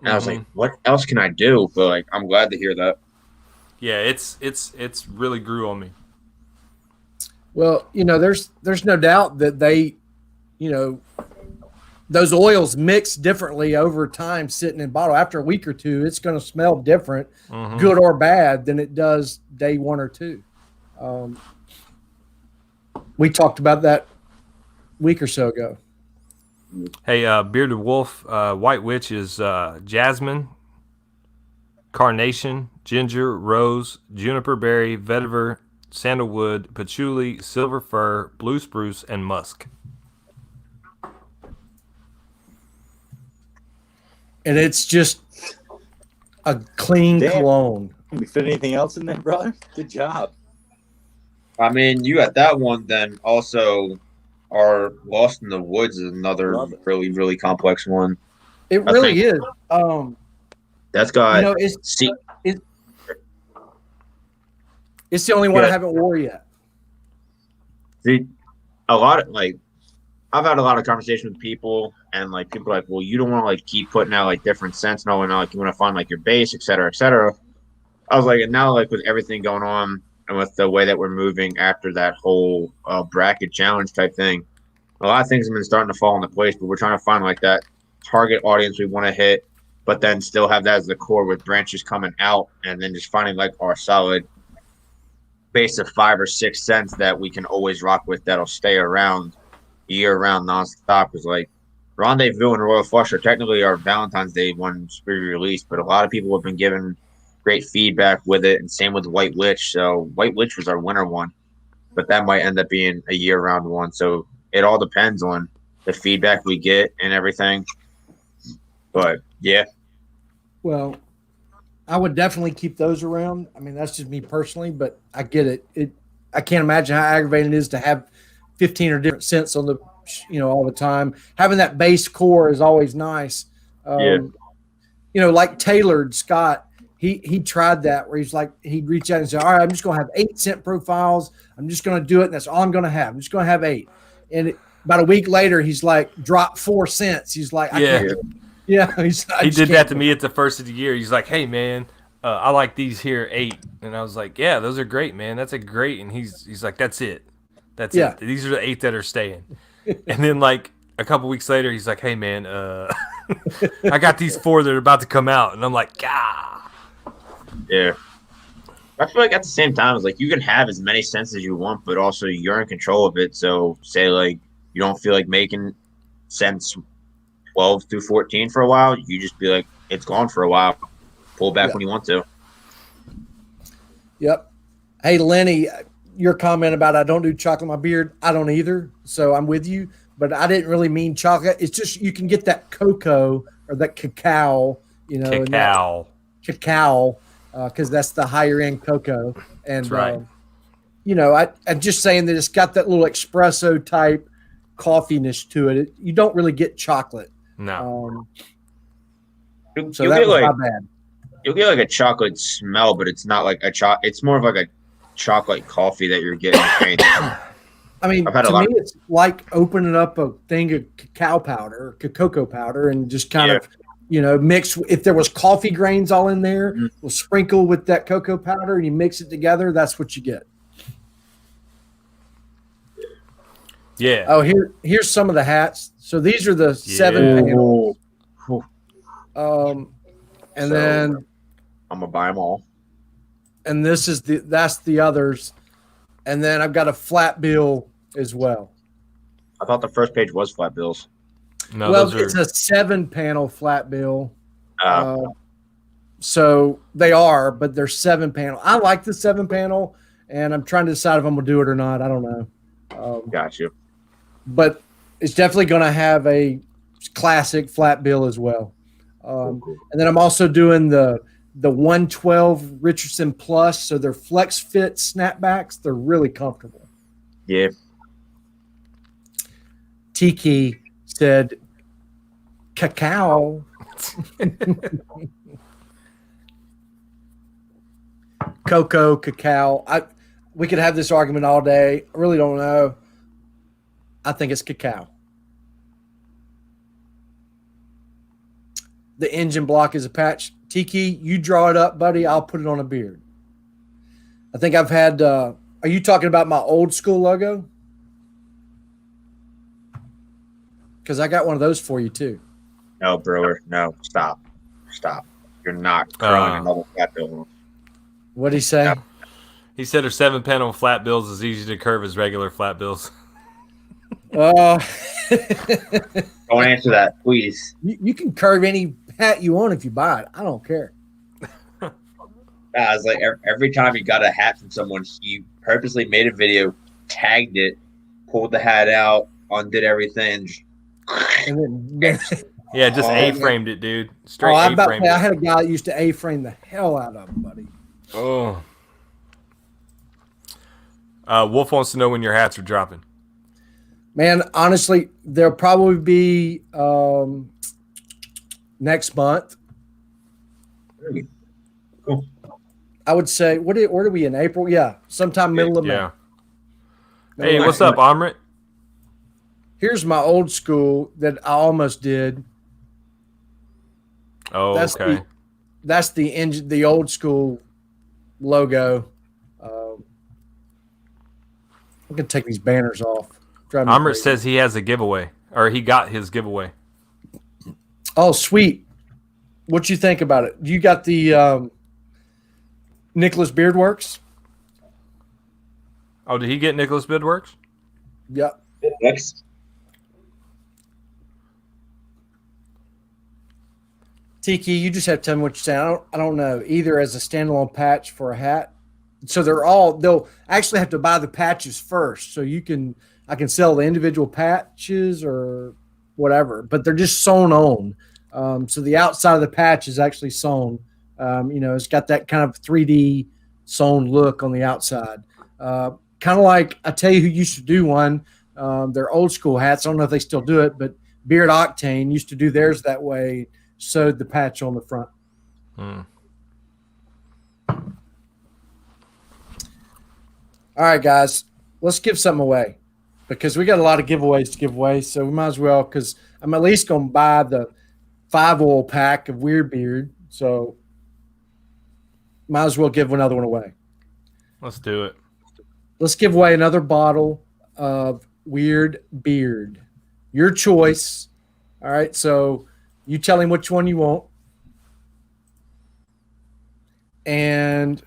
And I was like, what else can I do? But like, I'm glad to hear that. Yeah, it's really grew on me. Well, there's no doubt that they, those oils mix differently over time sitting in bottle. After a week or two, it's going to smell different, good or bad, than it does day one or two. We talked about that a week or so ago. Hey, Bearded Wolf, White Witch is jasmine, carnation, ginger, rose, juniper berry, vetiver, sandalwood, patchouli, silver fir, blue spruce, and musk. And it's just a clean cologne. You fit anything else in there, brother? Good job. I mean, you got that one, then also are Lost in the Woods is another really, really complex one. It really is. That's got it's the only one I haven't wore yet. See, I've had a lot of conversations with people, and like people are like, well, you don't want to like keep putting out like different scents, and like you want to find like your base, et cetera, et cetera. I was like, and now like with everything going on and with the way that we're moving after that whole bracket challenge type thing, a lot of things have been starting to fall into place. But we're trying to find like that target audience we want to hit, but then still have that as the core with branches coming out, and then just finding like our solid base of 5 or 6 scents that we can always rock with that'll stay around year round nonstop. Because like Rendezvous and Royal Flush are technically our Valentine's Day ones to be released, but a lot of people have been giving great feedback with it, and same with White Witch. So White Witch was our winter one, but that might end up being a year round one. So it all depends on the feedback we get and everything. But yeah. Well, I would definitely keep those around. I mean, that's just me personally, but I get it. I can't imagine how aggravating it is to have 15 or different scents on the, all the time. Having that base core is always nice. Like Tailored Scott, he tried that where he's like, he'd reach out and say, all right, I'm just going to have 8 scent profiles. I'm just going to do it. And that's all I'm going to have. I'm just going to have 8. And about a week later, he's like, drop 4 scents. He's like, I can't. Yeah, he did that to me at the first of the year. He's like, "Hey, man, I like these here 8," and I was like, "Yeah, those are great, man. That's a great." And he's like, "That's it. That's it. These are the 8 that are staying." And then like a couple weeks later, he's like, "Hey, man, I got these 4 that are about to come out," and I'm like, "Gah." Yeah, I feel like at the same time, it's like you can have as many scents as you want, but also you're in control of it. So say like you don't feel like making scents 12 through 14 for a while, you just be like, it's gone for a while. Pull back when you want to. Yep. Hey, Lenny, your comment about I don't do chocolate in my beard, I don't either. So I'm with you, but I didn't really mean chocolate. It's just you can get that cocoa or that cacao, cacao, because that's the higher end cocoa. And, that's right. I'm just saying that it's got that little espresso type coffeeness to it. You don't really get chocolate. No. So that was my bad. You'll get like a chocolate smell, but it's not like a it's more of like a chocolate coffee that you're getting. I mean, to me, it's like opening up a thing of cacao powder, cocoa powder, and just kind of, mix. If there was coffee grains all in there, we'll sprinkle with that cocoa powder, and you mix it together. That's what you get. Yeah. Oh, here's some of the hats. So these are the 7 panels. And then I'm gonna buy them all. And that's the others. And then I've got a flat bill as well. I thought the first page was flat bills. No, well, it's a 7-panel flat bill. So they are, but they're 7-panel. I like the 7-panel, and I'm trying to decide if I'm gonna do it or not. I don't know. Got you. But it's definitely going to have a classic flat bill as well. And then I'm also doing the 112 Richardson Plus. So they're flex fit snapbacks. They're really comfortable. Yeah. Tiki said, cacao. Cocoa, cacao. We could have this argument all day. I really don't know. I think it's cacao. The engine block is a patch. Tiki, you draw it up, buddy. I'll put it on a beard. I think I've had. Are you talking about my old school logo? Because I got one of those for you too. No, brewer. No, stop. You're not throwing another flat bill. What'd he say? No. He said her 7-panel flat bills is easy to curve as regular flat bills. Don't answer that, please. You can curve any hat you want if you buy it. I don't care. I was like, every time you got a hat from someone, you purposely made a video, tagged it, pulled the hat out, undid everything. And then, Yeah, just A-framed it, dude. Straight A-framed it. I had a guy that used to A-frame the hell out of him, buddy. Oh. Wolf wants to know when your hats are dropping. Man, honestly, there'll probably be next month. Cool. I would say, where are we in April? Yeah, sometime middle of May. Yeah. Hey, what's up, Amrit? Here's my old school that I almost did. Oh, okay. That's the old school logo. I'm gonna take these banners off. Amrit says he has a giveaway, or he got his giveaway. Oh, sweet. What you think about it? You got the Nicholas Beardworks? Oh, did he get Nicholas Beardworks? Yep. Next. Tiki, you just have to tell me what you're saying. I don't know. Either as a standalone patch for a hat. So they'll actually have to buy the patches first. So I can sell the individual patches or whatever, but they're just sewn on. So the outside of the patch is actually sewn. It's got that kind of 3D sewn look on the outside. Kind of like, I tell you who used to do one. They're old school hats. I don't know if they still do it, but Beard Octane used to do theirs that way, sewed the patch on the front. All right, guys, let's give something away because we got a lot of giveaways to give away. So we might as well, because I'm at least going to buy the 5-oil pack of Weird Beard. So might as well give another one away. Let's do it. Let's give away another bottle of Weird Beard. Your choice. All right, so you tell him which one you want. And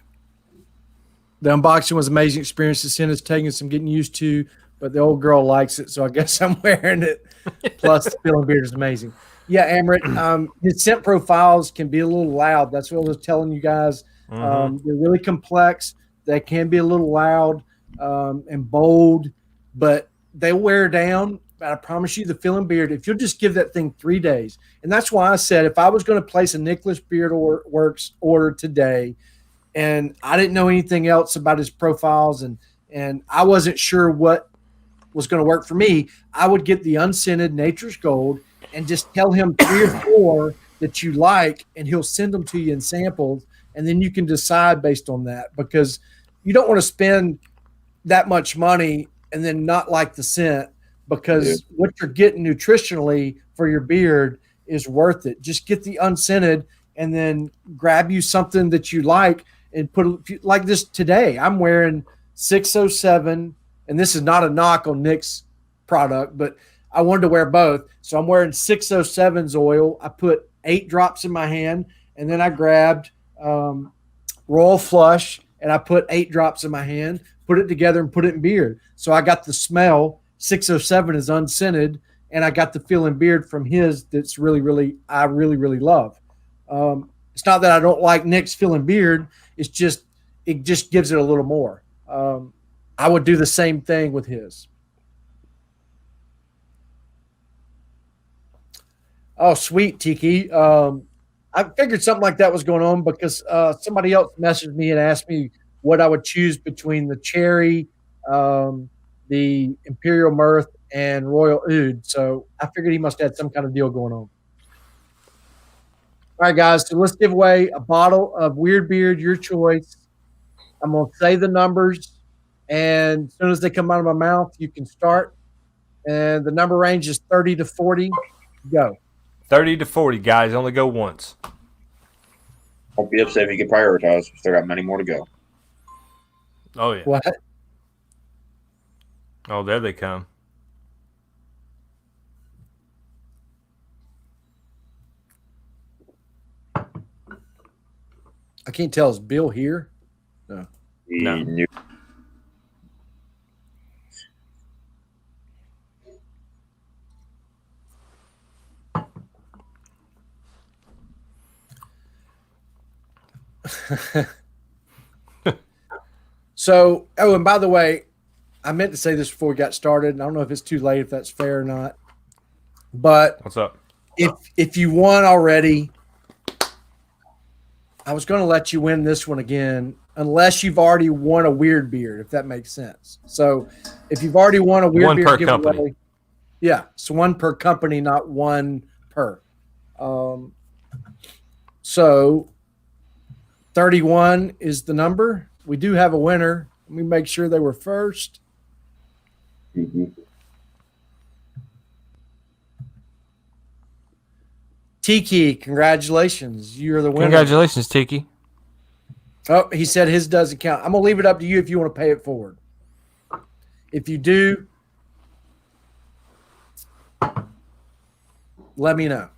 the unboxing was an amazing experience. The scent is taking some getting used to, but the old girl likes it, so I guess I'm wearing it. Plus, the feeling beard is amazing. Yeah, Amrit, his scent profiles can be a little loud. That's what I was telling you guys. They're really complex. They can be a little loud and bold, but they wear down. But I promise you, the feeling beard, if you'll just give that thing 3 days, and that's why I said if I was going to place a Nicholas Beard Works order today, and I didn't know anything else about his profiles, and I wasn't sure what was going to work for me, I would get the unscented Nature's Gold and just tell him 3 or 4 that you like, and he'll send them to you in samples, and then you can decide based on that, because you don't want to spend that much money and then not like the scent, because what you're getting nutritionally for your beard is worth it. Just get the unscented and then grab you something that you like and put, like this today. I'm wearing 607, and this is not a knock on Nick's product, but I wanted to wear both. So I'm wearing 607's oil. I put 8 drops in my hand, and then I grabbed Royal Flush, and I put 8 drops in my hand, put it together, and put it in beard. So I got the smell. 607 is unscented, and I got the feel in beard from his that's really, really, I really, really love. It's not that I don't like Nick's feel in beard. It's just, it just gives it a little more. I would do the same thing with his. Oh, sweet, Tiki. I figured something like that was going on because somebody else messaged me and asked me what I would choose between the cherry, the Imperial Mirth, and Royal Oud. So I figured he must have had some kind of deal going on. All right, guys. So let's give away a bottle of Weird Beard, your choice. I'm going to say the numbers, and as soon as they come out of my mouth, you can start. And the number range is 30 to 40. Go. 30 to 40, guys. Only go once. Don't be upset if you get prioritized. We still got many more to go. Oh, yeah. What? Oh, there they come. I can't tell. Is Bill here? No. No. So, oh, and by the way, I meant to say this before we got started, and I don't know if it's too late, if that's fair or not. But what's up? If you won already, I was going to let you win this one again, unless you've already won a Weird Beard, if that makes sense. So, if you've already won a Weird Beard giveaway, company. Yeah, so one per company, not one per. So 31 is the number. We do have a winner. Let me make sure they were first. Tiki, congratulations. You're the winner. Congratulations, Tiki. Oh, he said his doesn't count. I'm going to leave it up to you if you want to pay it forward. If you do, let me know.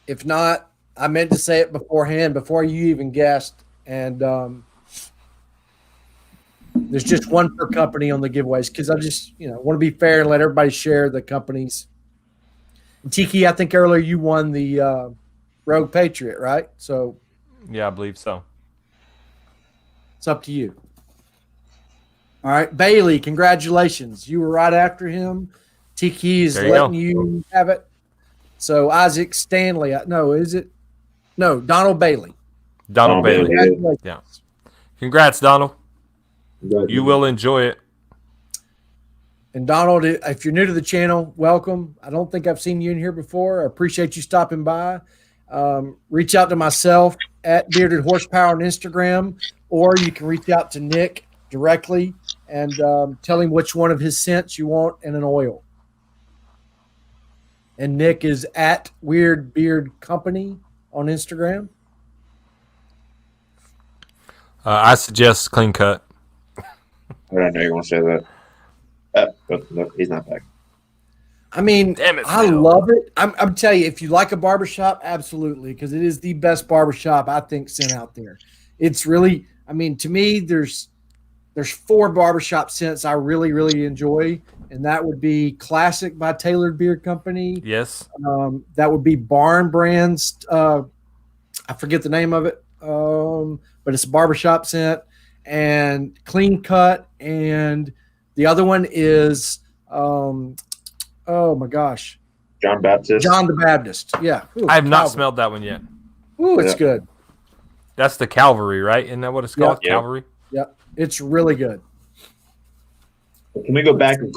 If not, I meant to say it beforehand, before you even guessed. And there's just one per company on the giveaways because I just, want to be fair and let everybody share the companies. And Tiki, I think earlier you won the Rogue Patriot, right? So, yeah, I believe so. It's up to you. All right, Bailey, congratulations. You were right after him. Tiki is letting you have it. So Isaac Stanley, Donald Bailey. Donald Bailey. Yeah. Congrats, Donald. You will enjoy it. And Donald, if you're new to the channel, welcome. I don't think I've seen you in here before. I appreciate you stopping by. Reach out to myself at Bearded Horsepower on Instagram, or you can reach out to Nick directly and tell him which one of his scents you want and an oil. And Nick is at Weird Beard Company on Instagram. I suggest clean cut. I didn't know you want to say that. But no, he's not back. I mean, I love it. I'm telling you, if you like a barbershop, absolutely, because it is the best barbershop I think sent out there. It's really, to me, there's 4 barbershop scents I really, really enjoy, and that would be Classic by Tailored Beard Company. Yes. That would be Barn Brands. I forget the name of it, but it's a barbershop scent, and Clean Cut, and the other one is oh my gosh, John the Baptist. Yeah. Ooh, I have not smelled that one yet. Ooh, it's good. That's the Calvary, right? Isn't that what it's called? Yeah. Calvary. Yep. It's really good. Can we go back and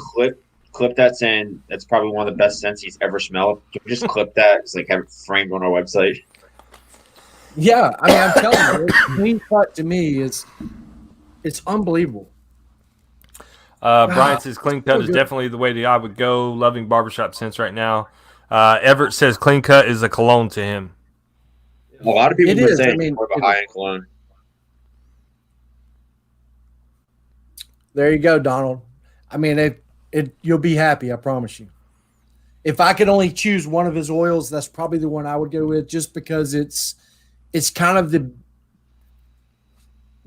clip that saying that's probably one of the best scents he's ever smelled? Can we just clip that? It's like have it framed on our website. Yeah, I mean, I'm telling you, clean cut to me is it's unbelievable. Brian says clean cut is definitely the way that I would go. Loving barbershop scents right now. Everett says clean cut is a cologne to him. A lot of people have been saying it's more of a high-end cologne. There you go, Donald. I mean, you'll be happy, I promise you. If I could only choose one of his oils, that's probably the one I would go with, just because it's kind of the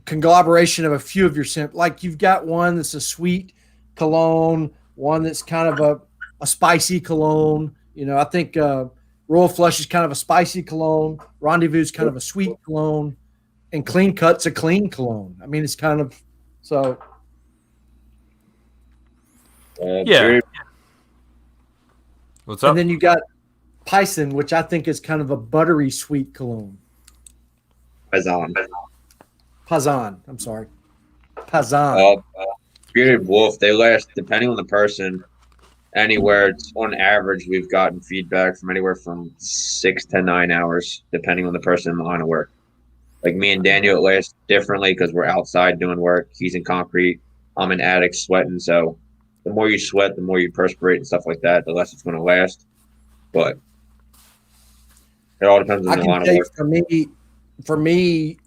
conglomeration of a few of your scent. Like you've got one that's a sweet cologne, one that's kind of a spicy cologne. You know, I think Royal Flush is kind of a spicy cologne. Rendezvous is kind of a sweet cologne, and Clean Cut's a clean cologne. I mean, it's kind of so. Yeah. What's up? And then you got Pison, which I think is kind of a buttery sweet cologne. Pazan. I'm sorry. Pazan. Bearded Wolf, they last, depending on the person, anywhere on average, we've gotten feedback from anywhere from 6 to 9 hours, depending on the person in the line of work. Like me and Daniel, it lasts differently because we're outside doing work. He's in concrete. I'm in attic sweating. So the more you sweat, the more you perspirate and stuff like that, the less it's going to last. But it all depends on the line of work. For me,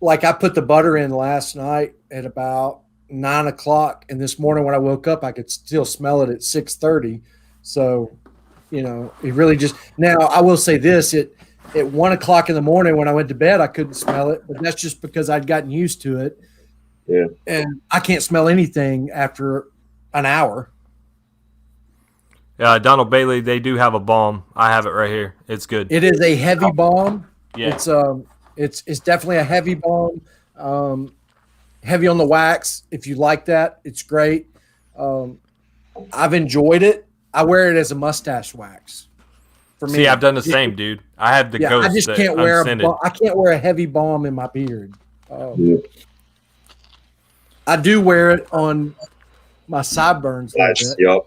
like I put the butter in last night at about 9 o'clock, and this morning when I woke up, I could still smell it at 6:30. So, you know, it really just now. I will say this: at 1 o'clock in the morning when I went to bed, I couldn't smell it, but that's just because I'd gotten used to it. Yeah, and I can't smell anything after an hour. Donald Bailey, they do have a balm. I have it right here. It's good. It is a heavy balm. Yeah. It's definitely a heavy balm. Heavy on the wax. If you like that, it's great. I've enjoyed it. I wear it as a mustache wax. For me, I've done the same, dude. I have the Ghost. I just can't wear I can't wear a heavy balm in my beard. I do wear it on my sideburns. Yep.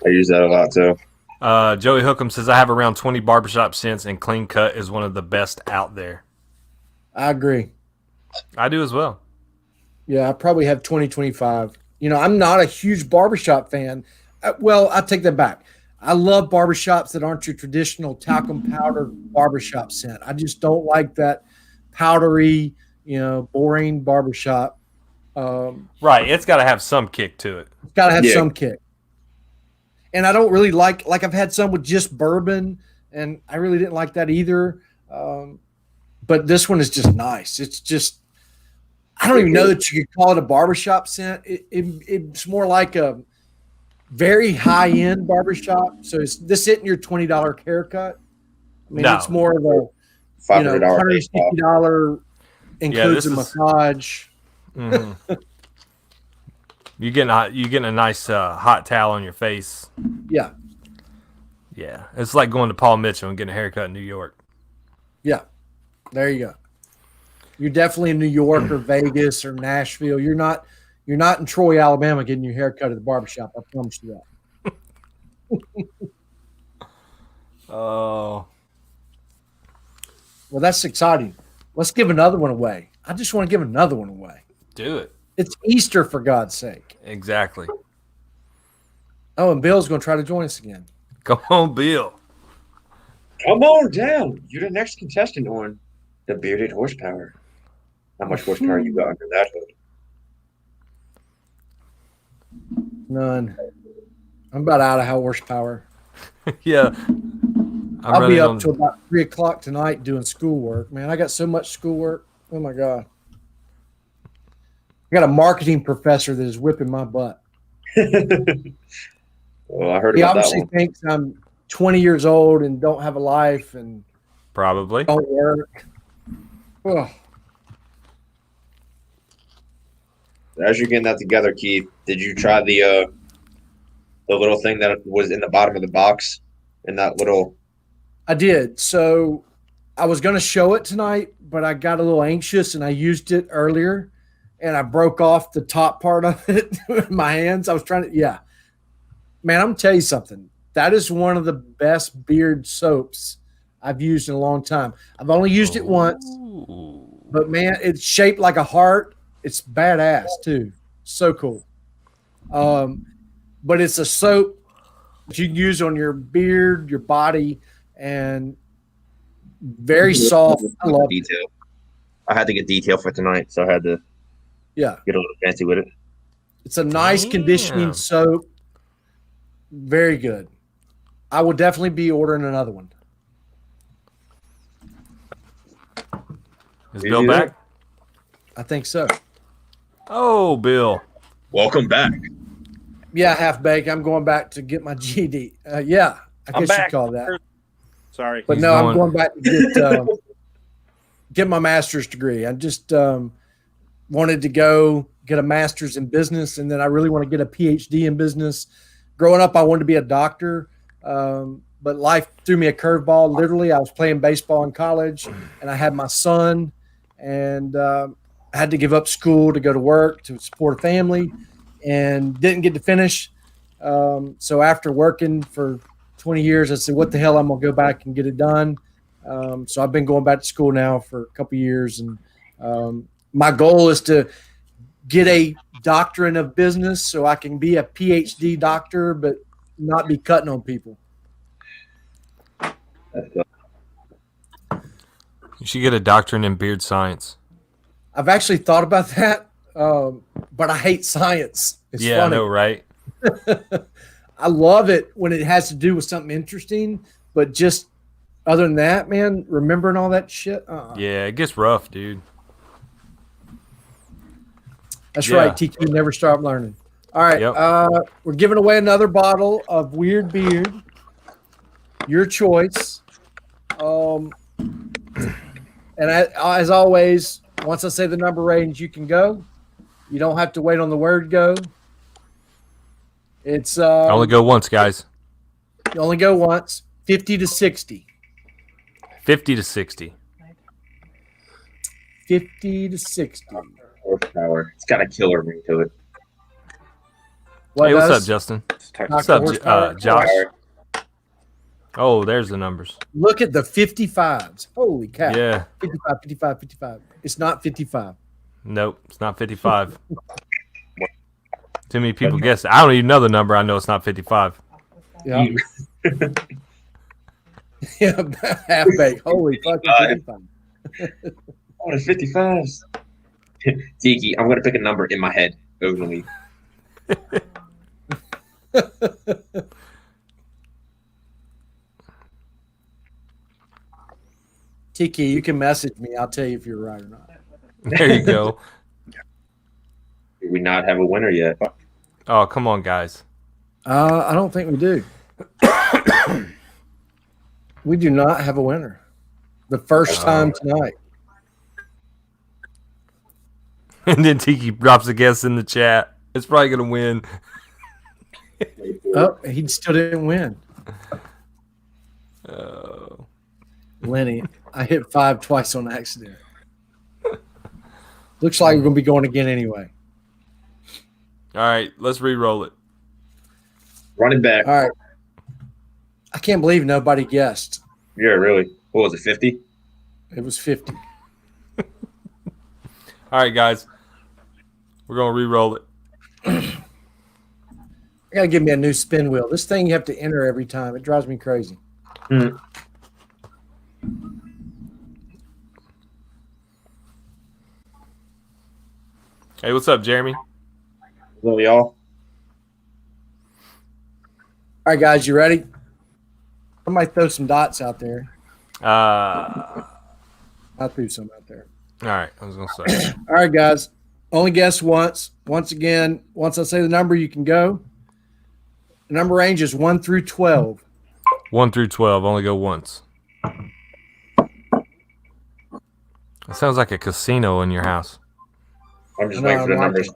I use that a lot too. Joey Hookham says I have around 20 barbershop scents, and Clean Cut is one of the best out there. I agree. I do as well. Yeah, I probably have 20, 25. You know, I'm not a huge barbershop fan. Well, I take that back. I love barbershops that aren't your traditional talcum powder barbershop scent. I just don't like that powdery, you know, boring barbershop. Right. It's got to have some kick to it. It's got to have some kick. And I don't really like I've had some with just bourbon, and I really didn't like that either. But this one is just nice. It's just, I don't even know that you could call it a barbershop scent. It's more like a very high-end barbershop. So this isn't your $20 haircut. I mean, it's more of a $150 includes a massage. Mm-hmm. You getting a nice hot towel on your face. Yeah. Yeah. It's like going to Paul Mitchell and getting a haircut in New York. Yeah. There you go. You're definitely in New York or Vegas or Nashville. You're not in Troy, Alabama getting your haircut at the barbershop. I promise you that. Oh. Well, that's exciting. Let's give another one away. I just want to give another one away. Do it. It's Easter, for God's sake. Exactly. Oh, and Bill's going to try to join us again. Come on, Bill. Come on down. You're the next contestant on the Bearded Horsepower. How much horsepower you got under that hood? None. I'm about out of horsepower. Yeah. I'll be up till about 3 o'clock tonight doing schoolwork. Man, I got so much schoolwork. Oh, my God. I got a marketing professor that is whipping my butt. Well, I heard he about obviously that one. thinks I'm 20 years old and don't have a life and probably don't work. Ugh. As you're getting that together, Keith, did you try the little thing that was in the bottom of the box in that little? I did. So I was going to show it tonight, but I got a little anxious and I used it earlier. and I broke off the top part of it with my hands. I was trying to, yeah. Man, I'm gonna tell you something. That is one of the best beard soaps I've used in a long time. I've only used it once, but man, it's shaped like a heart. It's badass too. So cool. But it's a soap that you can use on your beard, your body, and very soft. I love detail. I had to get detail for tonight, so I had to get a little fancy with it. It's a nice conditioning soap. Very good. I will definitely be ordering another one. Is Bill back? I think so. Oh, Bill. Welcome back. Yeah, half baked. I'm going back to get my GD. Yeah, I guess you'd call that. Sorry. But no, I'm going back to get my master's degree. I just wanted to go get a master's in business, and then I really want to get a PhD in business. Growing up, I wanted to be a doctor, but life threw me a curveball. Literally, I was playing baseball in college, and I had my son, and I had to give up school to go to work to support a family, and didn't get to finish. So after working for 20 years, I said, what the hell, I'm going to go back and get it done. So I've been going back to school now for a couple of years, and my goal is to get a doctorate of business so I can be a PhD doctor, but not be cutting on people. You should get a doctorate in beard science. I've actually thought about that, but I hate science. It's funny. I know, right? I love it when it has to do with something interesting, but just other than that, man, remembering all that shit. Yeah, it gets rough, dude. That's right. TQ never stop learning. All right. We're giving away another bottle of Weird Beard. Your choice. And as always, once I say the number range, you can go. You don't have to wait on the word go. It's only go once, guys. You only go once. 50 to 60. 50 to 60. 50 to 60. Horsepower. It's got a killer ring to it. Hey, what's up, Justin? What's up, Josh? Oh, there's the numbers. Look at the 55s. Holy cow. Yeah. 55, 55, 55. It's not 55. Nope, it's not 55. Too many people guess it. I don't even know the number. I know it's not 55. Yeah. Yeah, half baked. Holy fucking 55. Oh, it's 55s. Tiki, I'm going to pick a number in my head. Openly. Tiki, you can message me. I'll tell you if you're right or not. There you go. Do we not have a winner yet? Oh, come on, guys. I don't think we do. We do not have a winner. The first time tonight. And then Tiki drops a guess in the chat. It's probably going to win. Oh, he still didn't win. Oh. Lenny, I hit 5 twice on accident. Looks like we're going to be going again anyway. All right, let's re-roll it. Run it back. All right. I can't believe nobody guessed. Yeah, really. What was it, 50? It was 50. All right, guys. We're going to re-roll it. I got to give me a new spin wheel. This thing you have to enter every time. It drives me crazy. Hey, what's up, Jeremy? Hello, y'all. All right, guys, you ready? I might throw some dots out there. All I threw some out there. right, I was going to say. All right, guys. Only guess once. Once again, once I say the number, you can go. The number range is 1 through 12. 1 through 12, only go once. It sounds like a casino in your house. I'm just waiting for the numbers.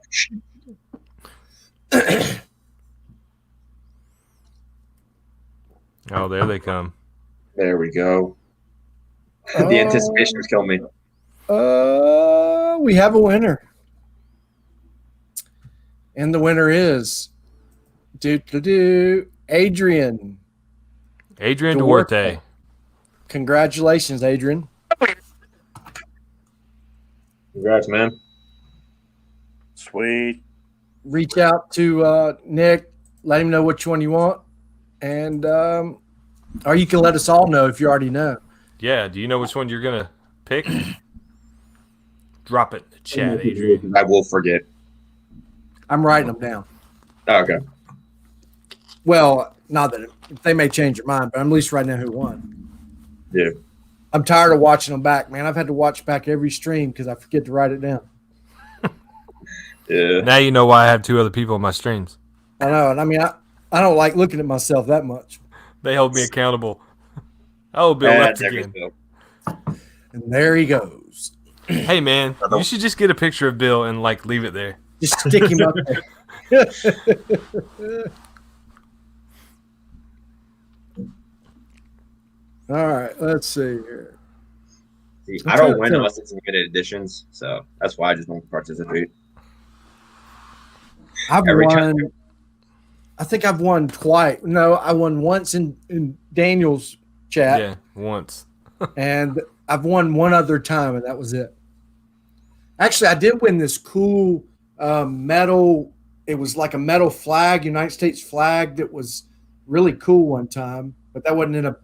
Oh, there they come. There we go. The anticipation is killing me. We have a winner. And the winner is Adrian. Adrian Duarte. Congratulations, Adrian. Congrats, man. Sweet. Reach out to Nick, let him know which one you want, and or you can let us all know if you already know. Yeah, do you know which one you're gonna pick? Drop it in the chat, Adrian. I will forget. I'm writing them down. Oh, okay. Well, not that they may change your mind, but I'm at least writing down who won. Yeah. I'm tired of watching them back, man. I've had to watch back every stream because I forget to write it down. Yeah. Now you know why I have 2 other people on my streams. I know, and I mean, I don't like looking at myself that much. They hold me accountable. Oh, Bill left again. And there he goes. Hey, man, you should just get a picture of Bill and like leave it there. Just stick him up there. All right, let's see here. See, I don't win unless it's limited editions, so that's why I just don't participate. I think I've won twice. No, I won once in Daniel's chat. Yeah, once. And I've won one other time, and that was it. Actually, I did win this cool metal. It was like a metal flag, United States flag, that was really cool one time. But that wasn't in a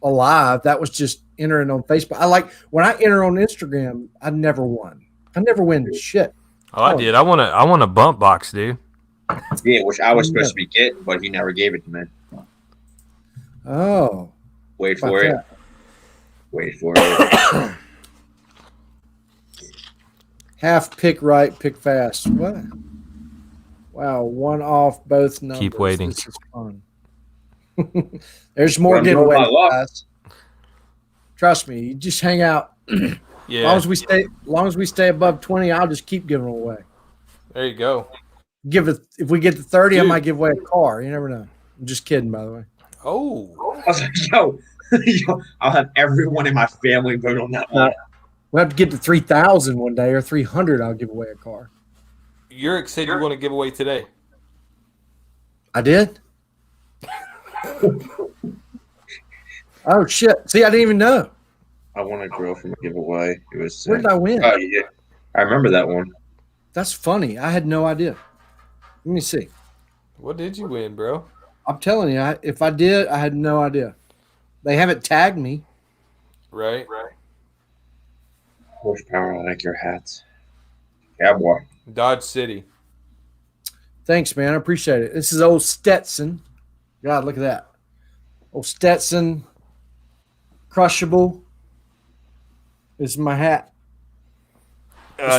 live. That was just entering on Facebook. I like when I enter on Instagram. I never won. I never win shit. Oh, I did. I want a bump box, dude. Yeah, which I was supposed to be getting, but he never gave it to me. Oh. Wait for it. Wait for it. Half pick right, pick fast. What? Wow, one off both numbers. Keep waiting. This is fun. There's more giveaways, guys. Trust me, you just hang out. Yeah. As long as we stay above 20, I'll just keep giving them away. There you go. If we get to 30, Dude. I might give away a car. You never know. I'm just kidding, by the way. Oh. I was like, yo, I'll have everyone in my family vote on that one. We'll have to get to 3,000 one day, or 300. I'll give away a car. Yurik said you want to give away today. I did. Oh shit! See, I didn't even know. I won a grill from a giveaway. It was. Where did I win? Oh yeah, I remember that one. That's funny. I had no idea. Let me see. What did you win, bro? I'm telling you, if I did, I had no idea. They haven't tagged me. Right. Horsepower, I like your hats. Cowboy. Dodge City. Thanks, man. I appreciate it. This is old Stetson. God, look at that. Old Stetson. Crushable. This is my hat.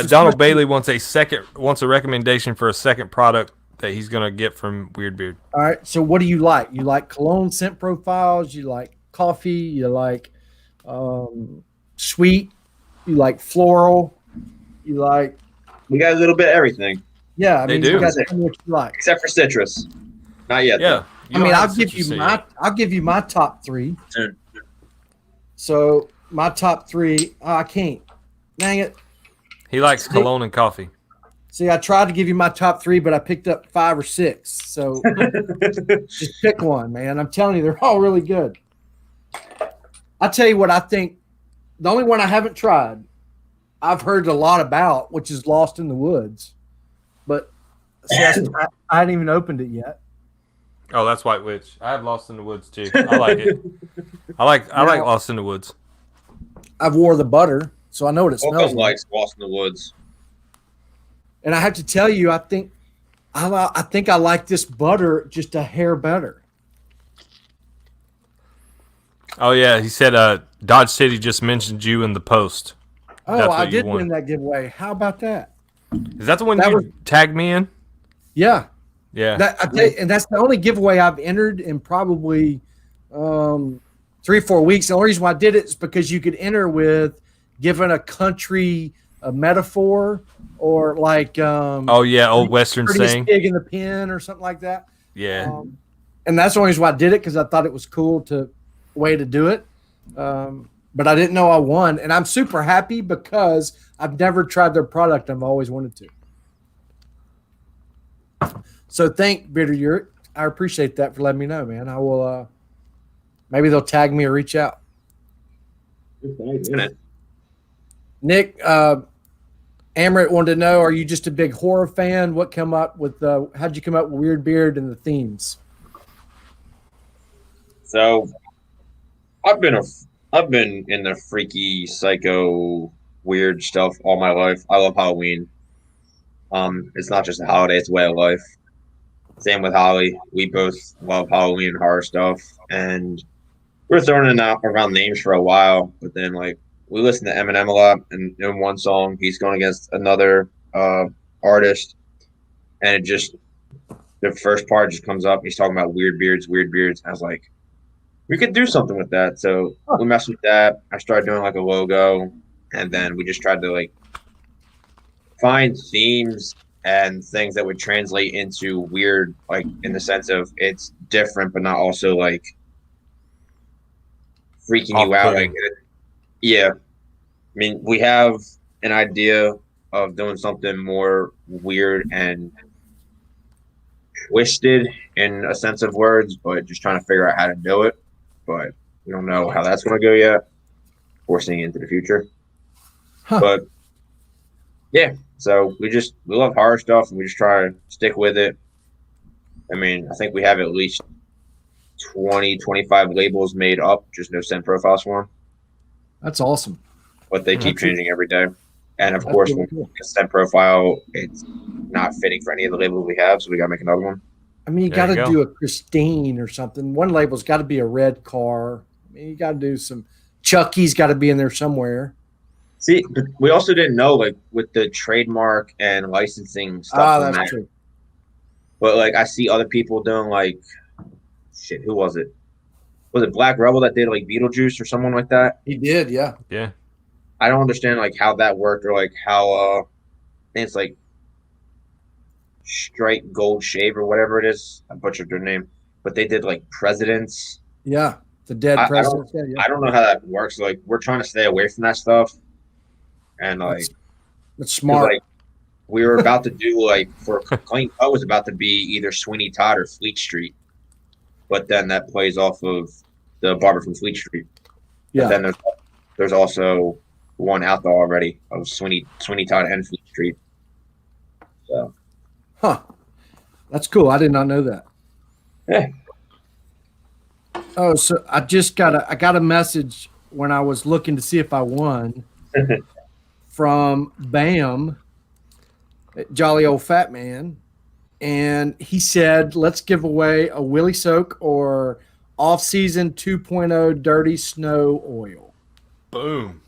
Donald Bailey wants a recommendation for a second product that he's gonna get from Weird Beard. All right. So what do you like? You like cologne scent profiles? You like coffee? You like sweet? You like floral? You like? We got a little bit of everything. Yeah, I mean, do. you guys tell me what you like. Except for citrus. Not yet. Yeah. I'll give you my top 3. Sure. So my top 3. Oh, I can't. Dang it. He likes cologne and coffee. See, I tried to give you my top 3, but I picked up 5 or 6. So just pick one, man. I'm telling you, they're all really good. I'll tell you what I think. The only one I haven't tried, I've heard a lot about, which is Lost in the Woods. But see, I hadn't even opened it yet. Oh, that's White Witch. I have Lost in the Woods too. I like it. I like Lost in the Woods. I've wore the butter, so I know what it smells like. Likes Lost in the Woods. And I have to tell you, I think I like this butter just a hair better. Oh yeah, he said Dodge City just mentioned you in the post. Oh, I did win that giveaway. How about that? Is that the one you tagged me in? Yeah. Yeah. And that's the only giveaway I've entered in probably 3 or 4 weeks. The only reason why I did it is because you could enter with given a country a metaphor or like old Western saying pig in the pen or something like that. Yeah. And that's the only reason why I did it, because I thought it was cool way to do it. But I didn't know I won, and I'm super happy because I've never tried their product. I've always wanted to. So thank Bearded. I appreciate that for letting me know, man. I will. Maybe they'll tag me or reach out. Nick, Amaret wanted to know: are you just a big horror fan? What come up with? How'd you come up with Weird Beard and the themes? So, I've been in the freaky, psycho, weird stuff all my life. I love Halloween. It's not just a holiday; it's a way of life. Same with Holly. We both love Halloween and horror stuff, and we're throwing around names for a while. But then, like, we listen to Eminem a lot, and in one song, he's going against another artist, and it just the first part just comes up. He's talking about weird beards. I was like, we could do something with that. So we messed with that. I started doing like a logo, and then we just tried to like find themes and things that would translate into weird, like in the sense of it's different, but not also like freaking you out. Like, yeah. I mean, we have an idea of doing something more weird and twisted in a sense of words, but just trying to figure out how to do it. But we don't know how that's going to go yet. Forcing into the future. But yeah, so we love horror stuff, and we just try to stick with it. I mean, I think we have at least 20, 25 labels made up, just no scent profiles for them. That's awesome. But they keep changing every day. And of course, when we get a scent profile, it's not fitting for any of the labels we have, so we got to make another one. I mean, you got to do a Christine or something. One label's got to be a red car. I mean, you got to do some Chucky's got to be in there somewhere. See, but we also didn't know, like, with the trademark and licensing stuff. That's true. But, like, I see other people doing, like, shit, who was it? Was it Black Rebel that did, like, Beetlejuice or someone like that? He did, yeah. Yeah. I don't understand, like, how that worked or, like, how, I think it's, like, Straight Gold Shave or whatever it is. I butchered their name. But they did, like, Presidents. Yeah, the dead presidents. I don't know how that works. Like, we're trying to stay away from that stuff. And, like, that's smart. Like, we were about to do, like, for Clean Cut was about to be either Sweeney Todd or Fleet Street. But then that plays off of the barber from Fleet Street. Yeah. But then there's also one out there already of Sweeney Todd and Fleet Street. So. That's cool. I did not know that. Yeah. Oh, so I got a message when I was looking to see if I won from Bam, Jolly Old Fat Man. And he said, let's give away a Willie Soak or off-season 2.0 Dirty Snow Oil. Boom.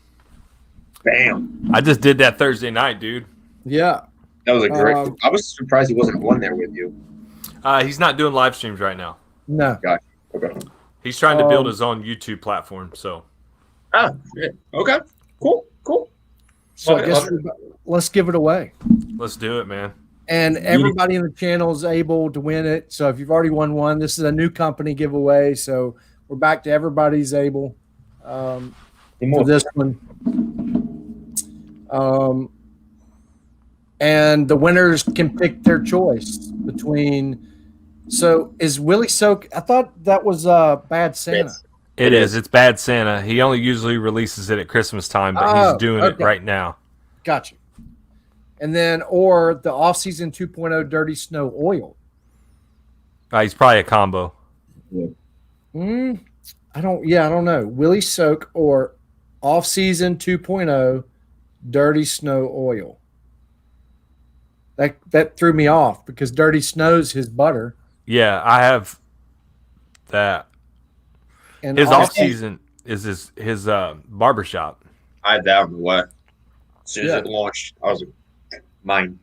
Bam. I just did that Thursday night, dude. Yeah. That was a great I was surprised he wasn't on there with you. He's not doing live streams right now. No. Gotcha. Okay. He's trying to build his own YouTube platform, so. Shit. Okay. Cool. So I guess let's give it away. Let's do it, man. And everybody in the channel is able to win it. So if you've already won one, this is a new company giveaway. So we're back to everybody's able for this one. And the winners can pick their choice between. So is Willie Soak? I thought that was Bad Santa. It is. It's Bad Santa. He only usually releases it at Christmas time, but he's doing it right now. Gotcha. And then, or the off-season 2.0 Dirty Snow Oil. He's probably a combo. Yeah. I don't know. Willie Soak or off-season 2.0 Dirty Snow Oil. That threw me off because Dirty Snow's his butter. Yeah, I have that. And his off-season is his barbershop. I had that on the way. As soon as it launched, I was like, mine.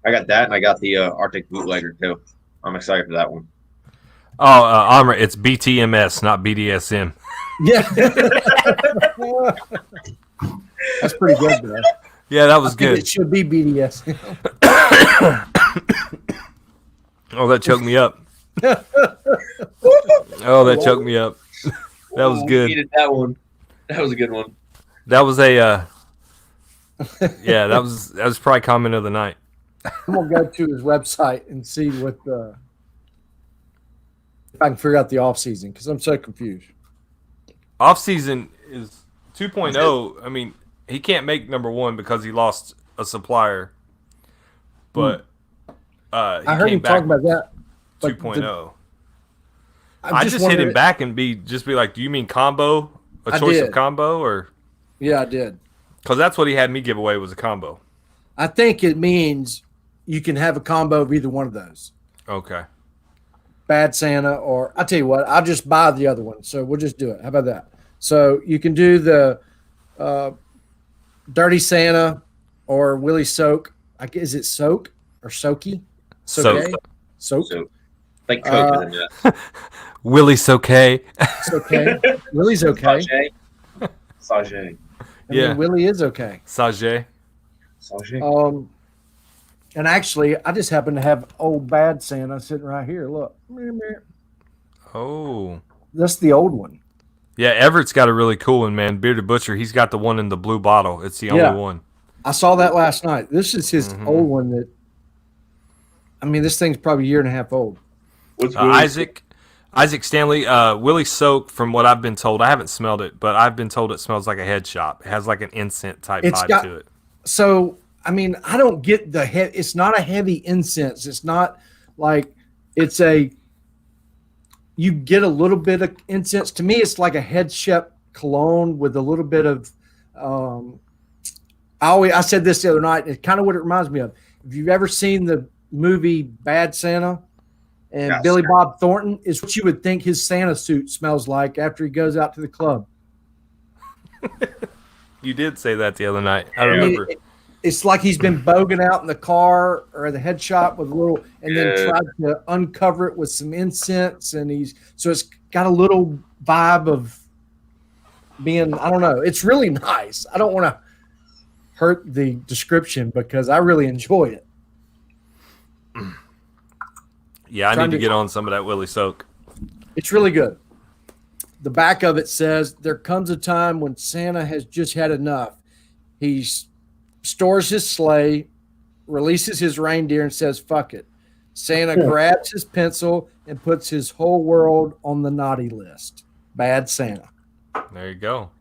I got that, and I got the Arctic Bootlegger, too. I'm excited for that one. Oh, Armor, it's BTMS, not BDSM. Yeah. That's pretty good, bro. Yeah, that was good. It should be BDS. Oh, that choked me up. Oh, that choked me up. That was good. Needed that one. That was a good one. That was a that was probably comment of the night. I'm gonna go to his website and see what if I can figure out the off season because I'm so confused. Off season is 2.0. I mean, he can't make number 1 because he lost a supplier. But I heard him talking about that. 2.0. I just hit him back and be like, "Do you mean combo? A choice of combo, or?" Yeah, I did. Because that's what he had me give away was a combo. I think it means you can have a combo of either one of those. Okay. Bad Santa, or I'll tell you what, I'll just buy the other one. So we'll just do it. How about that? So you can do the Dirty Santa or Willie Soak. Is it Soak or Soaky? Soak. Soak. Like Coke. Willie's okay. It's okay. Willie's okay. Sage. Yeah. Willie is okay. Sage. And actually, I just happen to have old Bad Santa sitting right here. Look. Oh. That's the old one. Yeah, Everett's got a really cool one, man. Bearded Butcher, he's got the one in the blue bottle. It's the only one. I saw that last night. This is his old one that, I mean, this thing's probably a year and a half old. Isaac Stanley, Willie Soak, from what I've been told, I haven't smelled it, but I've been told it smells like a head shop. It has like an incense type vibe to it. So, I mean, I don't get it's not a heavy incense. It's not like you get a little bit of incense. To me, it's like a head shop cologne with a little bit of, I said this the other night. It's kind of what it reminds me of. If you've ever seen the movie Bad Santa, and Billy Bob Thornton, is what you would think his Santa suit smells like after he goes out to the club. You did say that the other night. I remember. It's like he's been bogging out in the car or the head shop with a little, and then tried to uncover it with some incense. And so it's got a little vibe of being, I don't know. It's really nice. I don't want to hurt the description because I really enjoy it. Yeah, I need to get on some of that Willie Soak. It's really good. The back of it says, there comes a time when Santa has just had enough. He stores his sleigh, releases his reindeer, and says, fuck it. Santa grabs his pencil and puts his whole world on the naughty list. Bad Santa. There you go.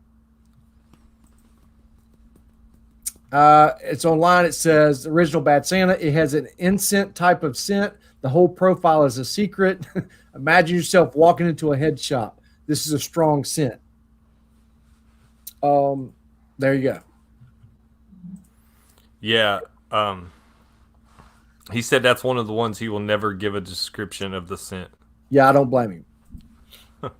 It's online. It says, the original Bad Santa. It has an incense type of scent. The whole profile is a secret. Imagine yourself walking into a head shop. This is a strong scent. There you go. Yeah. He said that's one of the ones he will never give a description of the scent. Yeah, I don't blame him.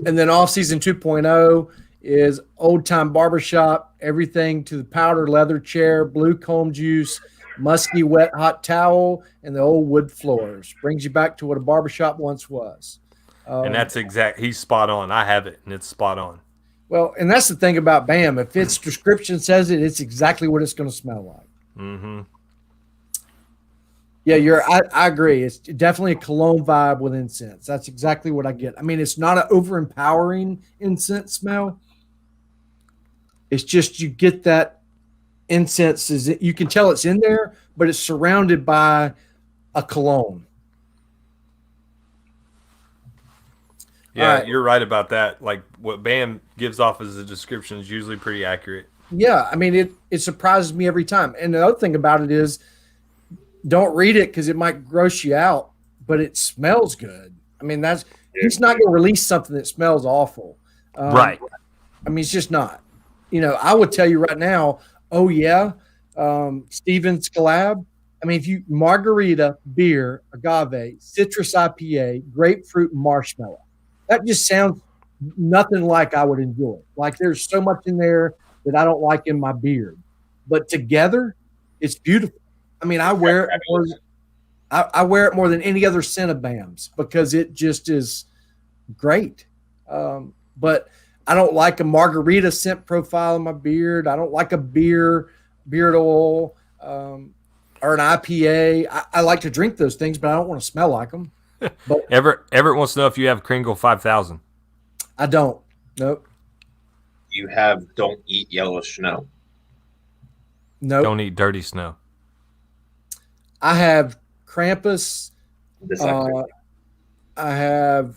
And then off season 2.0 is old time barbershop, everything to the powder leather chair, blue comb juice, musky wet hot towel, and the old wood floors. Brings you back to what a barbershop once was. And that's he's spot on. I have it, and it's spot on. Well, and that's the thing about BAM. If its description says it, it's exactly what it's going to smell like. Mm-hmm. Yeah, I agree. It's definitely a cologne vibe with incense. That's exactly what I get. I mean, it's not an over-empowering incense smell. It's just you get that incense. You can tell it's in there, but it's surrounded by a cologne. Yeah, You're right about that. Like what BAM gives off as a description is usually pretty accurate. Yeah, I mean, it surprises me every time. And the other thing about it is, don't read it because it might gross you out, but it smells good. I mean, he's not going to release something that smells awful. Right. I mean, it's just not. You know, I would tell you right now, oh, yeah, Steven's collab. I mean, if you margarita, beer, agave, citrus IPA, grapefruit, and marshmallow, that just sounds nothing like I would enjoy. Like there's so much in there that I don't like in my beard. But together, it's beautiful. I mean, I wear it more than any other scent of BAM's because it just is great. But I don't like a margarita scent profile in my beard. I don't like a beard oil, or an IPA. I like to drink those things, but I don't want to smell like them. But Everett wants to know if you have Kringle 5000. I don't. Nope. You have don't eat yellow snow. Nope. Don't eat dirty snow. I have Krampus. Dissector. I have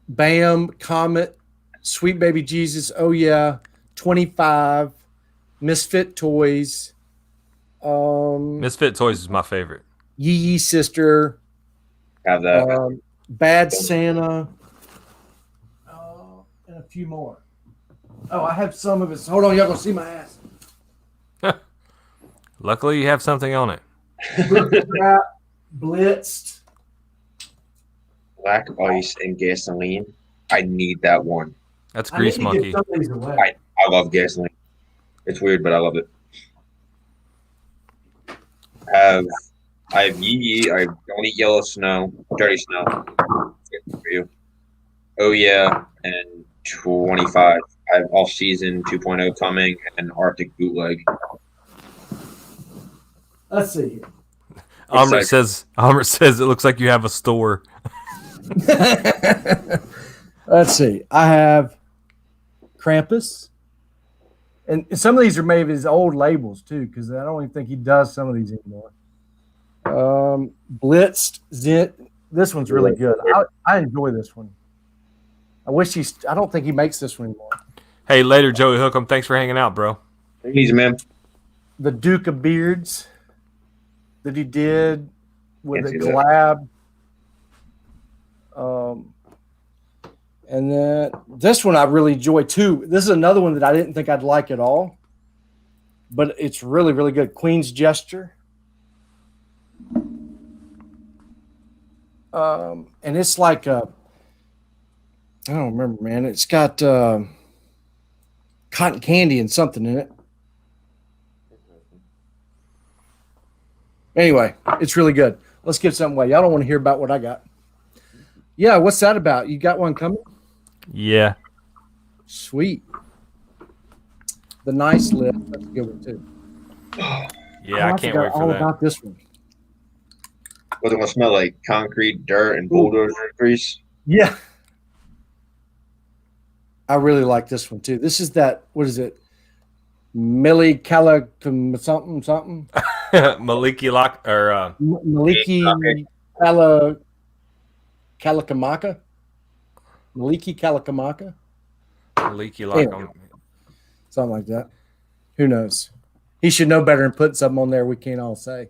Bam, Comet, Sweet Baby Jesus. Oh yeah, 25. Misfit Toys. Misfit Toys is my favorite. Yee Yee Sister. Have that. Bad Santa. And a few more. Oh, I have some of it. Hold on, y'all gonna see my ass. Luckily, you have something on it. Blitzed. Black ice and gasoline. I need that one. That's Grease Monkey. I love gasoline. It's weird, but I love it. I have Yee Yee. I don't eat yellow snow, dirty snow. Good for you. Oh yeah, and 25. I have off season 2.0 coming and Arctic bootleg. Let's see here. Amrit says it looks like you have a store. Let's see. I have Krampus. And some of these are maybe his old labels too, because I don't even think he does some of these anymore. Blitzed Zint. This one's really good. I enjoy this one. I don't think he makes this one anymore. Hey, later, Joey Hookham. Thanks for hanging out, bro. Easy, man. The Duke of Beards that he did with a collab. And then this one I really enjoy too. This is another one that I didn't think I'd like at all, but it's really, really good. Queen's Gesture. And it's like I don't remember, man. It's got cotton candy and something in it. Anyway, it's really good. Let's give something away. Y'all don't want to hear about what I got. Yeah, what's that about? You got one coming? Yeah. Sweet. The nice lip. That's a good one too. Yeah, I can't wait for all that. about this one. What's it gonna smell like? Concrete, dirt, and bulldozer grease. Yeah. I really like this one too. This is that. What is it? Millie something something. Maliki Lock or Maliki Kalakamaka. Maliki Kalakamaka. Maliki Lock. Anyway, something like that. Who knows? He should know better than putting something on there we can't all say.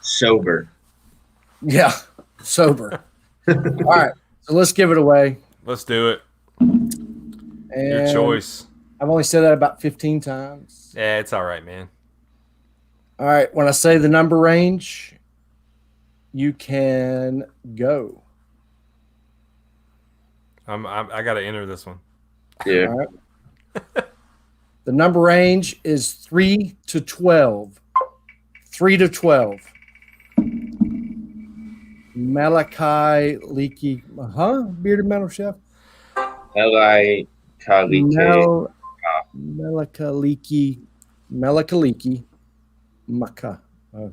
Sober. Yeah, sober. All right, so let's give it away. Let's do it. And Your choice. I've only said that about 15 times. Yeah, it's all right, man. All right, when I say the number range, you can go. I got to enter this one. Yeah. All right. The number range is 3 to 12. 3 to 12. Malachi Leaky. Bearded Metal Chef. Malachi Leaky. Maka.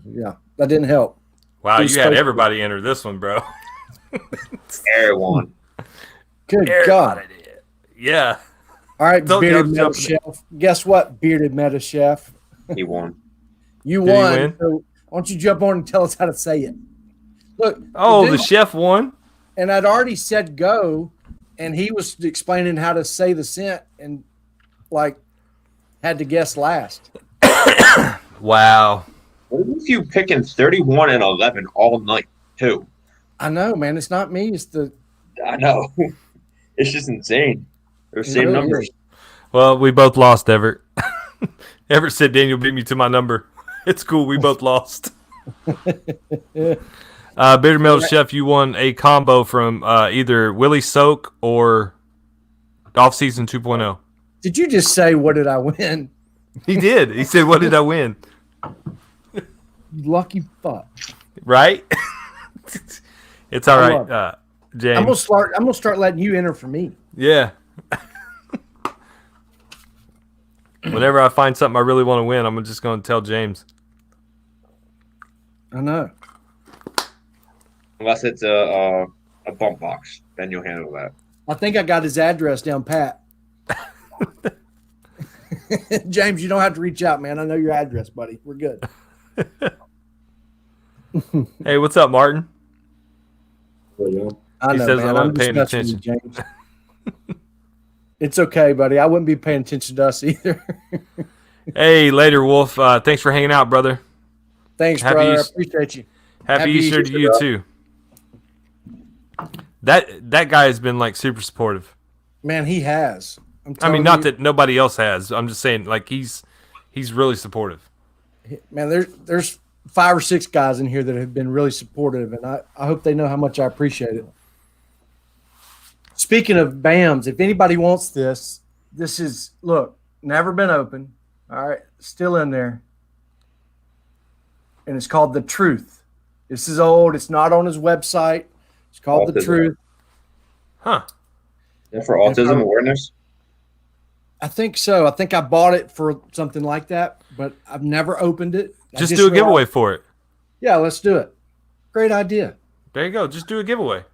Yeah, that didn't help. Wow, you had everybody enter this one, bro. Everyone. Good God. Did. Yeah. All right, Bearded Metal jumping Chef. Guess what, Bearded Metal Chef? He won. You Did he won. win? So why don't you jump on and tell us how to say it? Look. Oh, the chef won? And I'd already said go, and he was explaining how to say the scent and, had to guess last. Wow. What if you picking 31 and 11 all night, too? I know, man. It's not me. It's the... I know. It's just insane. They're the same really numbers. is. Well, we both lost, Everett. Everett said Daniel beat me to my number. It's cool. We both lost. Bearded Metal Chef, you won a combo from either Willie Soak or Off Season 2.0. Did you just say, what did I win? He did. He said, what did I win? Lucky fuck. Right? It's all right, James. I'm gonna start letting you enter for me. Yeah. Whenever I find something I really want to win, I'm just going to tell James. I know. Unless it's a bump box, then you'll handle that. I think I got his address down pat. James, you don't have to reach out, man. I know your address, buddy. We're good. Hey, what's up, Martin? I He know, says man. I I'm wasn't just paying messing with you, attention. James. It's okay, buddy. I wouldn't be paying attention to us either. Hey, later, Wolf. Thanks for hanging out, brother. Thanks, Happy brother. I Easter. appreciate you. Happy Easter to you too. That guy has been like super supportive. Man, he has. I mean, not that nobody else has. I'm just saying, like he's really supportive. Man, there's 5 or 6 guys in here that have been really supportive, and I hope they know how much I appreciate it. Speaking of BAMs, if anybody wants this is, look, never been open. All right, still in there. And it's called The Truth. This is old. It's not on his website. It's called The Truth. Huh. Yeah, for autism awareness? I think so. I think I bought it for something like that, but I've never opened it. Just do a giveaway for it. Yeah, let's do it. Great idea. There you go. Just do a giveaway.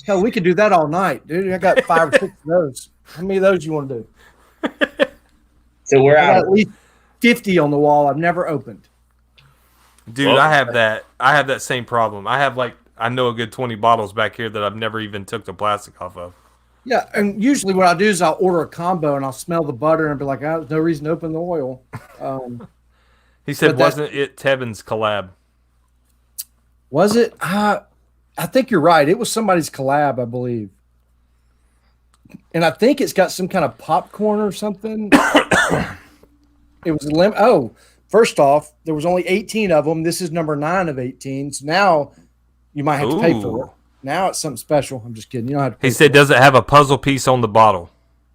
Hell, we could do that all night, dude. I got 5 or 6 of those. How many of those you want to do? So we're I got out. at least 50 on the wall I've never opened. Dude, well, I have that same problem. I know a good 20 bottles back here that I've never even took the plastic off of. Yeah, and usually what I do is I'll order a combo and I'll smell the butter and be like, oh, there's no reason to open the oil. He said, wasn't it Tevin's collab? Was it? I think you're right. It was somebody's collab, I believe. And I think it's got some kind of popcorn or something. It was first off, there was only 18 of them. This is number 9 of 18. So now you might have to pay for it. Now it's something special. I'm just kidding. You don't have to pay. He said, does it have a puzzle piece on the bottle?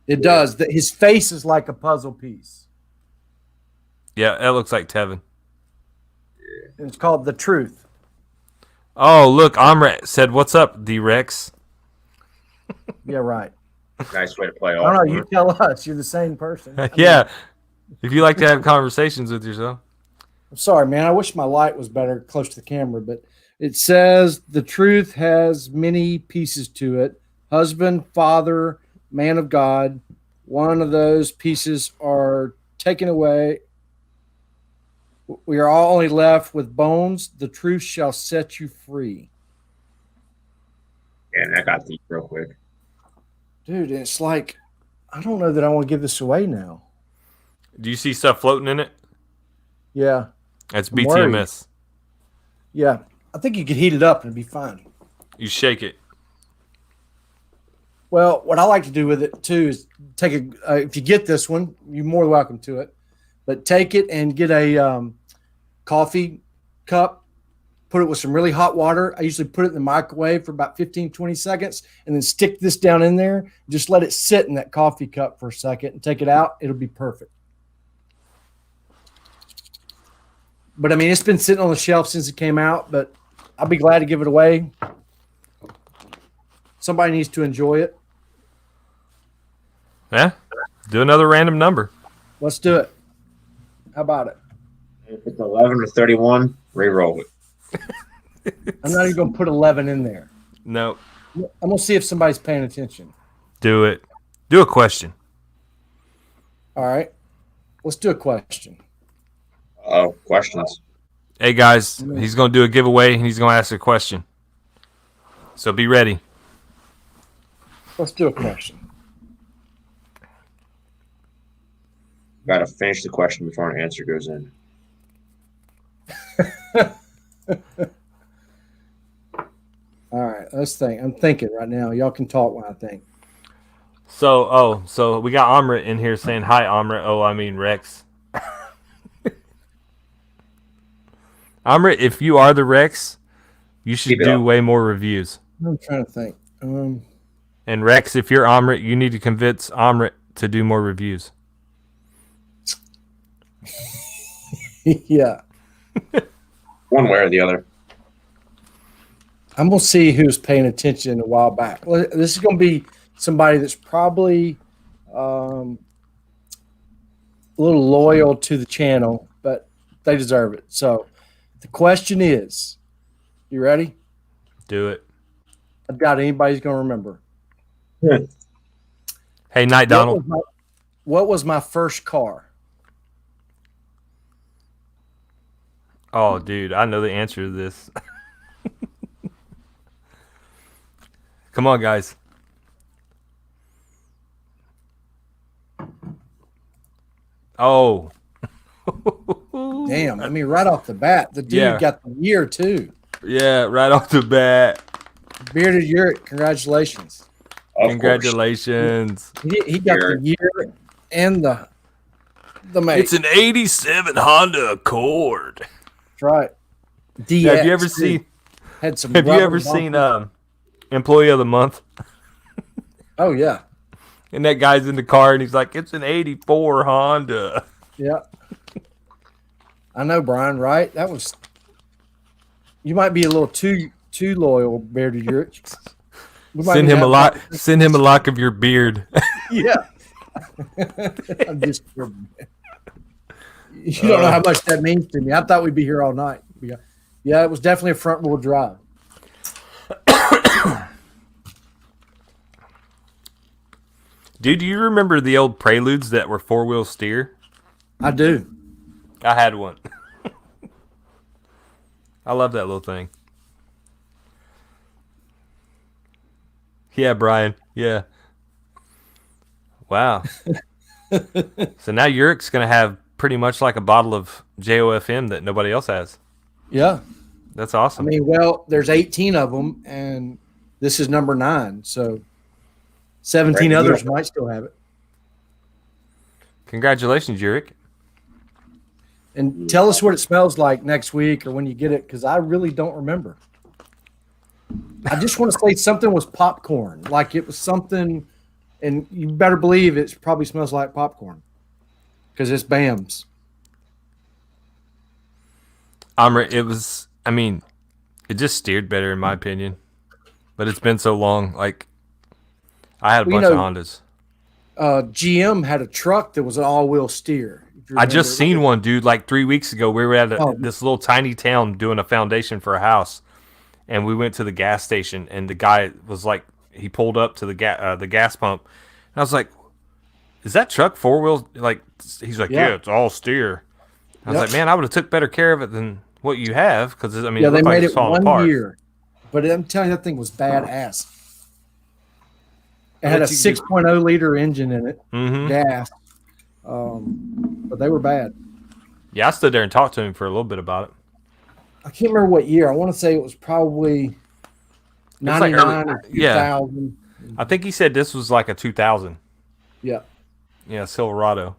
It does. His face is like a puzzle piece. Yeah, that looks like Tevin. It's called The Truth. Oh, look, Amrit said, what's up, D-Rex? Yeah, right. Nice way to play off. I don't know. You tell us. You're the same person. Yeah. If you like to have conversations with yourself. I'm sorry, man. I wish my light was better close to the camera, but it says The Truth has many pieces to it. Husband, father, man of God. One of those pieces are taken away. We are all only left with bones. The truth shall set you free. And that got deep real quick. Dude, it's like, I don't know that I want to give this away now. Do you see stuff floating in it? Yeah. That's I'm BTMS. worried. Yeah. I think you could heat it up and it'd be fine. You shake it. Well, what I like to do with it too is take if you get this one, you're more than welcome to it, but take it and get a coffee cup, put it with some really hot water. I usually put it in the microwave for about 15, 20 seconds and then stick this down in there. Just let it sit in that coffee cup for a second and take it out. It'll be perfect. But I mean, it's been sitting on the shelf since it came out, but I'll be glad to give it away. Somebody needs to enjoy it. Yeah. Do another random number. Let's do it. How about it? If it's 11 or 31, re-roll it. I'm not even going to put 11 in there. No. I'm going to see if somebody's paying attention. Do it. Do a question. All right. Let's do a question. Oh, questions. Hey, guys, he's going to do a giveaway, and he's going to ask a question. So be ready. Let's do a question. Got to finish the question before an answer goes in. All right. Let's think. I'm thinking right now. Y'all can talk when I think. So we got Amrit in here saying, hi, Amrit. Oh, I mean, Rex. Amrit, if you are the Rex, you should do way more reviews. I'm trying to think. And Rex, if you're Amrit, you need to convince Amrit to do more reviews. Yeah. One way or the other. I'm going to see who's paying attention a while back. This is going to be somebody that's probably a little loyal to the channel, but they deserve it. So the question is, you ready? Do it. I doubt anybody's going to remember. Yeah. Hey, Night Donald. What was my first car? Oh, dude, I know the answer to this. Come on, guys. Oh. Damn, I mean, right off the bat, the dude Yeah. got the year too. Yeah, right off the bat. Bearded Uric, congratulations. Of Congratulations. He got the year and the make. It's an 87 Honda Accord. That's right. DX, Yeah, have you ever too. seen Had some Have you rubber ever bumpers. seen Employee of the Month? Oh yeah. And that guy's in the car and he's like, "It's an 84 Honda." Yeah. I know, Brian, right? That was you might be a little too loyal, Bearded Uric. Send him a lock of your beard. Yeah. I'm just you don't know how much that means to me. I thought we'd be here all night. Yeah, it was definitely a front wheel drive. Dude, do you remember the old Preludes that were 4-wheel steer? I do. I had one. I love that little thing. Yeah, Brian. Yeah. Wow. So now Uric's going to have pretty much like a bottle of JOFM that nobody else has. Yeah. That's awesome. I mean, well, there's 18 of them, and this is number 9. So 17 others might still have it. Congratulations, Uric. And tell us what it smells like next week or when you get it, because I really don't remember. I just want to say something was popcorn, like it was something, and you better believe it probably smells like popcorn because it's BAM's. It just steered better in my opinion, but it's been so long. Like, I had a bunch of Hondas. GM had a truck that was an all-wheel steer. I just seen one, dude, like 3 weeks ago. We were at this little tiny town doing a foundation for a house, and we went to the gas station, and the guy was like, he pulled up to the gas pump, and I was like, "Is that truck 4-wheel?" Like, he's like, "Yeah, it's all steer." I was like, "Man, I would have took better care of it than what you have," because I mean, they made it it 1 year, but I'm telling you, that thing was badass. It had a 6.0 liter engine in it, gas. But they were bad. Yeah, I stood there and talked to him for a little bit about it. I can't remember what year. I want to say it was probably 99 or 2000. Yeah. I think he said this was like a 2000. Yeah. Yeah, Silverado.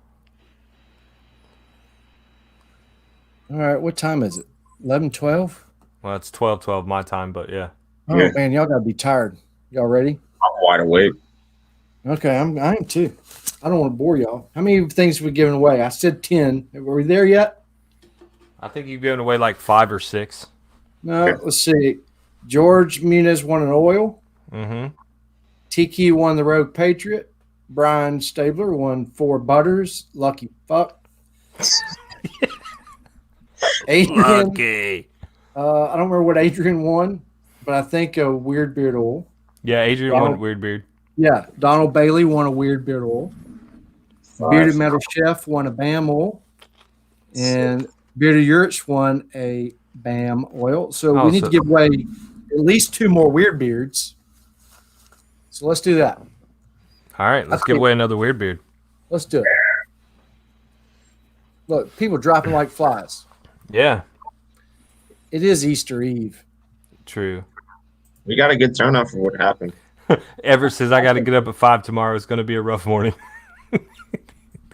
All right, what time is it? 11:12? Well, it's 12:12 my time, but yeah. Oh, man, y'all got to be tired. Y'all ready? I'm wide awake. Okay, I am too. I don't want to bore y'all. How many things have we given away? I said 10. Were we there yet? I think you've given away like 5 or 6. No, let's see. George Muniz won an oil. TQ won the Rogue Patriot. Brian Stabler won 4 butters. Lucky fuck. Adrian. Lucky. I don't remember what Adrian won, but I think a Weird Beard oil. Yeah, Adrian won Weird Beard. Yeah, Donald Bailey won a Weird Beard oil. Bearded Metal Chef won a BAM oil. And Bearded Uric won a BAM oil. So we need to give away at least 2 more Weird Beards. So let's do that. All right, let's give away another Weird Beard. Let's do it. Look, people dropping like flies. Yeah. It is Easter Eve. True. We got a good turnout for what happened. Everett says I got to get up at 5 tomorrow. It's going to be a rough morning.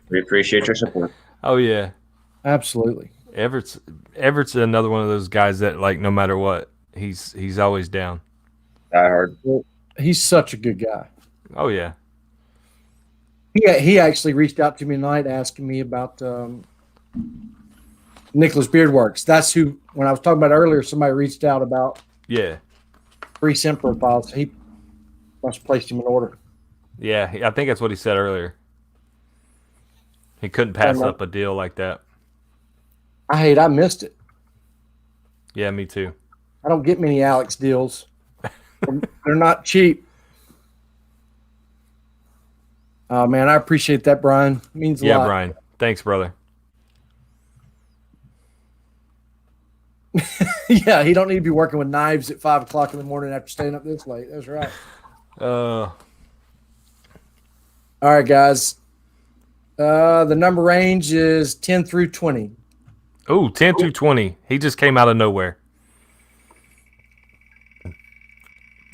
We appreciate your support. Oh yeah, absolutely. Everett's another one of those guys that, like, no matter what, he's always down. Die hard. Well, he's such a good guy. Oh yeah. He actually reached out to me tonight asking me about Nicholas Beardworks. That's who, when I was talking about earlier, somebody reached out about free scent profiles. He must have placed him in order. Yeah, I think that's what he said earlier. He couldn't pass up a deal like that. I missed it. Yeah, me too. I don't get many Alex deals. They're not cheap. Oh, man, I appreciate that, Brian. It means a lot. Yeah, Brian. Thanks, brother. Yeah, he don't need to be working with knives at 5 o'clock in the morning after staying up this late. That's right. All right, guys. The number range is 10 through 20. Oh, 10 through 20. He just came out of nowhere.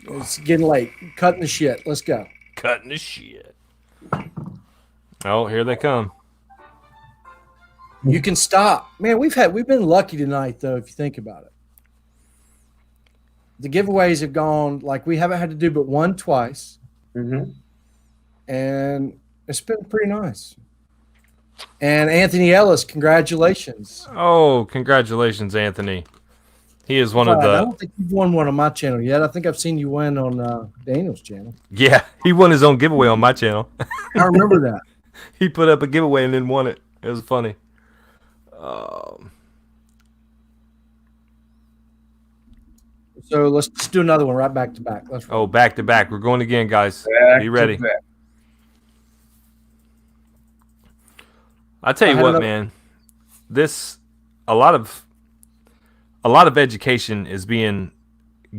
It's getting late. Cutting the shit. Let's go. Cutting the shit. Oh, here they come. You can stop. Man, we've been lucky tonight, though, if you think about it. The giveaways have gone, like, we haven't had to do but one twice. Mm-hmm. And it's been pretty nice. And Anthony Ellis, congratulations. Oh, congratulations, Anthony. He is one of the... I don't think you've won one on my channel yet. I think I've seen you win on Daniel's channel. Yeah, he won his own giveaway on my channel. I remember that. He put up a giveaway and then won it. It was funny. So let's just do another one right back to back. Let's roll. Oh, back to back. We're going again, guys. Be ready. I tell you what, man. A lot of education is being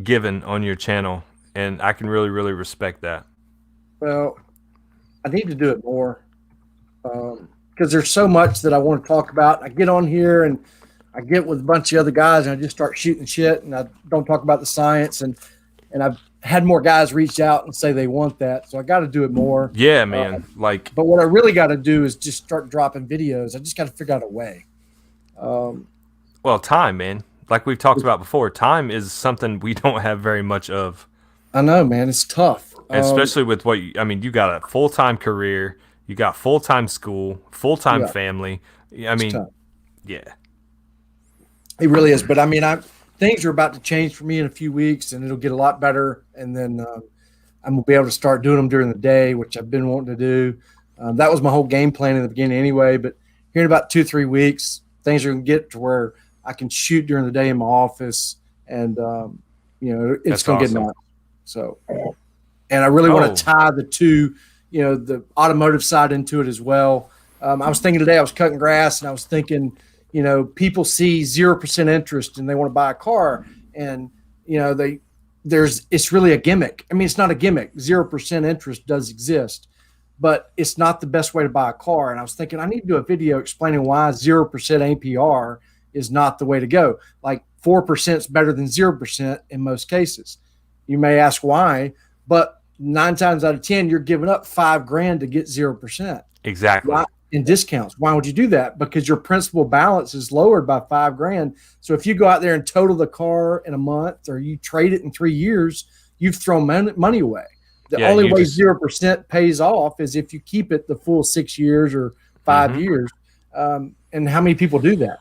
given on your channel, and I can really, really respect that. Well, I need to do it more because there's so much that I want to talk about. I get on here and I get with a bunch of other guys and I just start shooting shit, and I don't talk about the science. And I've had more guys reach out and say they want that, so I got to do it more. Yeah, man. But what I really got to do is just start dropping videos. I just got to figure out a way. Well, time, man. Like we've talked about before, time is something we don't have very much of. I know, man. It's tough. Especially with what you got a full-time career, you got full-time school, full-time family. I mean, yeah. It really is. But I mean, things are about to change for me in a few weeks, and it'll get a lot better. And then I'm going to be able to start doing them during the day, which I've been wanting to do. That was my whole game plan in the beginning anyway. But here in about 2-3 weeks, things are going to get to where I can shoot during the day in my office, and it's going to get nuts. So, and I really want to tie the two, the automotive side into it as well. I was thinking today, I was cutting grass, and I was thinking, people see 0% interest and they want to buy a car, and it's really a gimmick. I mean, it's not a gimmick. 0% interest does exist, but it's not the best way to buy a car. And I was thinking I need to do a video explaining why 0% APR is not the way to go. Like 4% is better than 0% in most cases. You may ask why, but 9 times out of 10, you're giving up $5,000 to get 0%. Exactly. Why? In discounts. Why would you do that? Because your principal balance is lowered by $5,000. So if you go out there and total the car in a month, or you trade it in 3 years, you've thrown money away. The only way 0% pays off is if you keep it the full 6 years or 5 years. And how many people do that?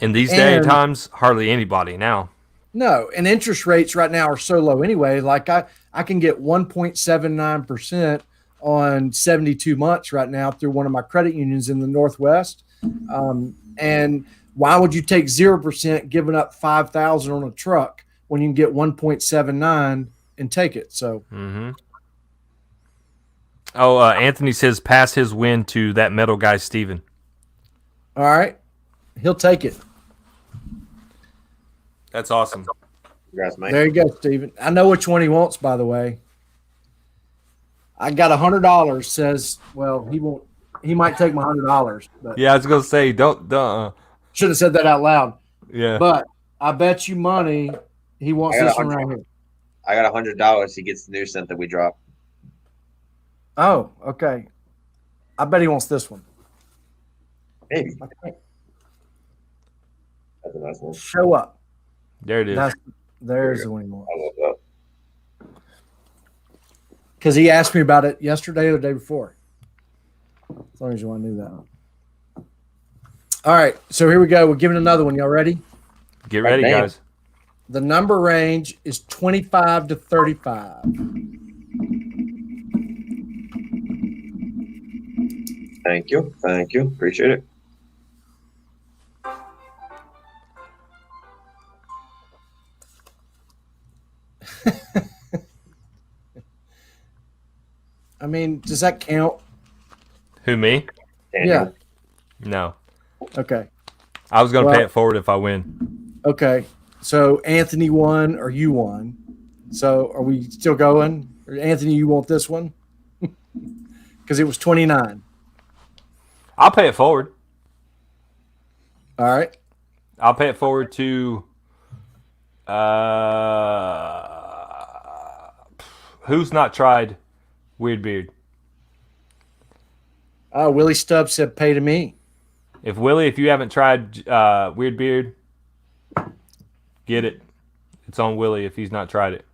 In these day and times, hardly anybody now. No, and interest rates right now are so low anyway. Like I can get 1.79% on 72 months right now through one of my credit unions in the Northwest. And why would you take 0%, giving up $5,000 on a truck when you can get 1.79 and take it? So. Anthony says pass his win to that metal guy, Steven. All right. He'll take it. That's awesome. Congrats, mate. There you go, Steven. I know which one he wants, by the way. I got $100. Says, well, he won't. He might take my $100. But yeah, I was gonna say, don't. Should have said that out loud. Yeah. But I bet you money he wants this one right here. I got $100. He gets the new scent that we dropped. Oh, okay. I bet he wants this one. Maybe. Okay. That's a nice one. Show up. There it is. There's the one he wants. I love that. Because he asked me about it yesterday or the day before. As long as you want to do that. All right, so here we go. We're giving another one. Y'all ready? Get ready, guys. The number range is 25 to 35. Thank you. Thank you. Appreciate it. I mean, does that count? Who, me? Yeah. No. Okay. I was going to pay it forward if I win. Okay. So Anthony won or you won. So are we still going? Or Anthony, you want this one? Because it was 29. I'll pay it forward. All right. I'll pay it forward to who's not tried Weird Beard? Willie Stubbs said pay to me. If you haven't tried Weird Beard, get it. It's on Willie if he's not tried it.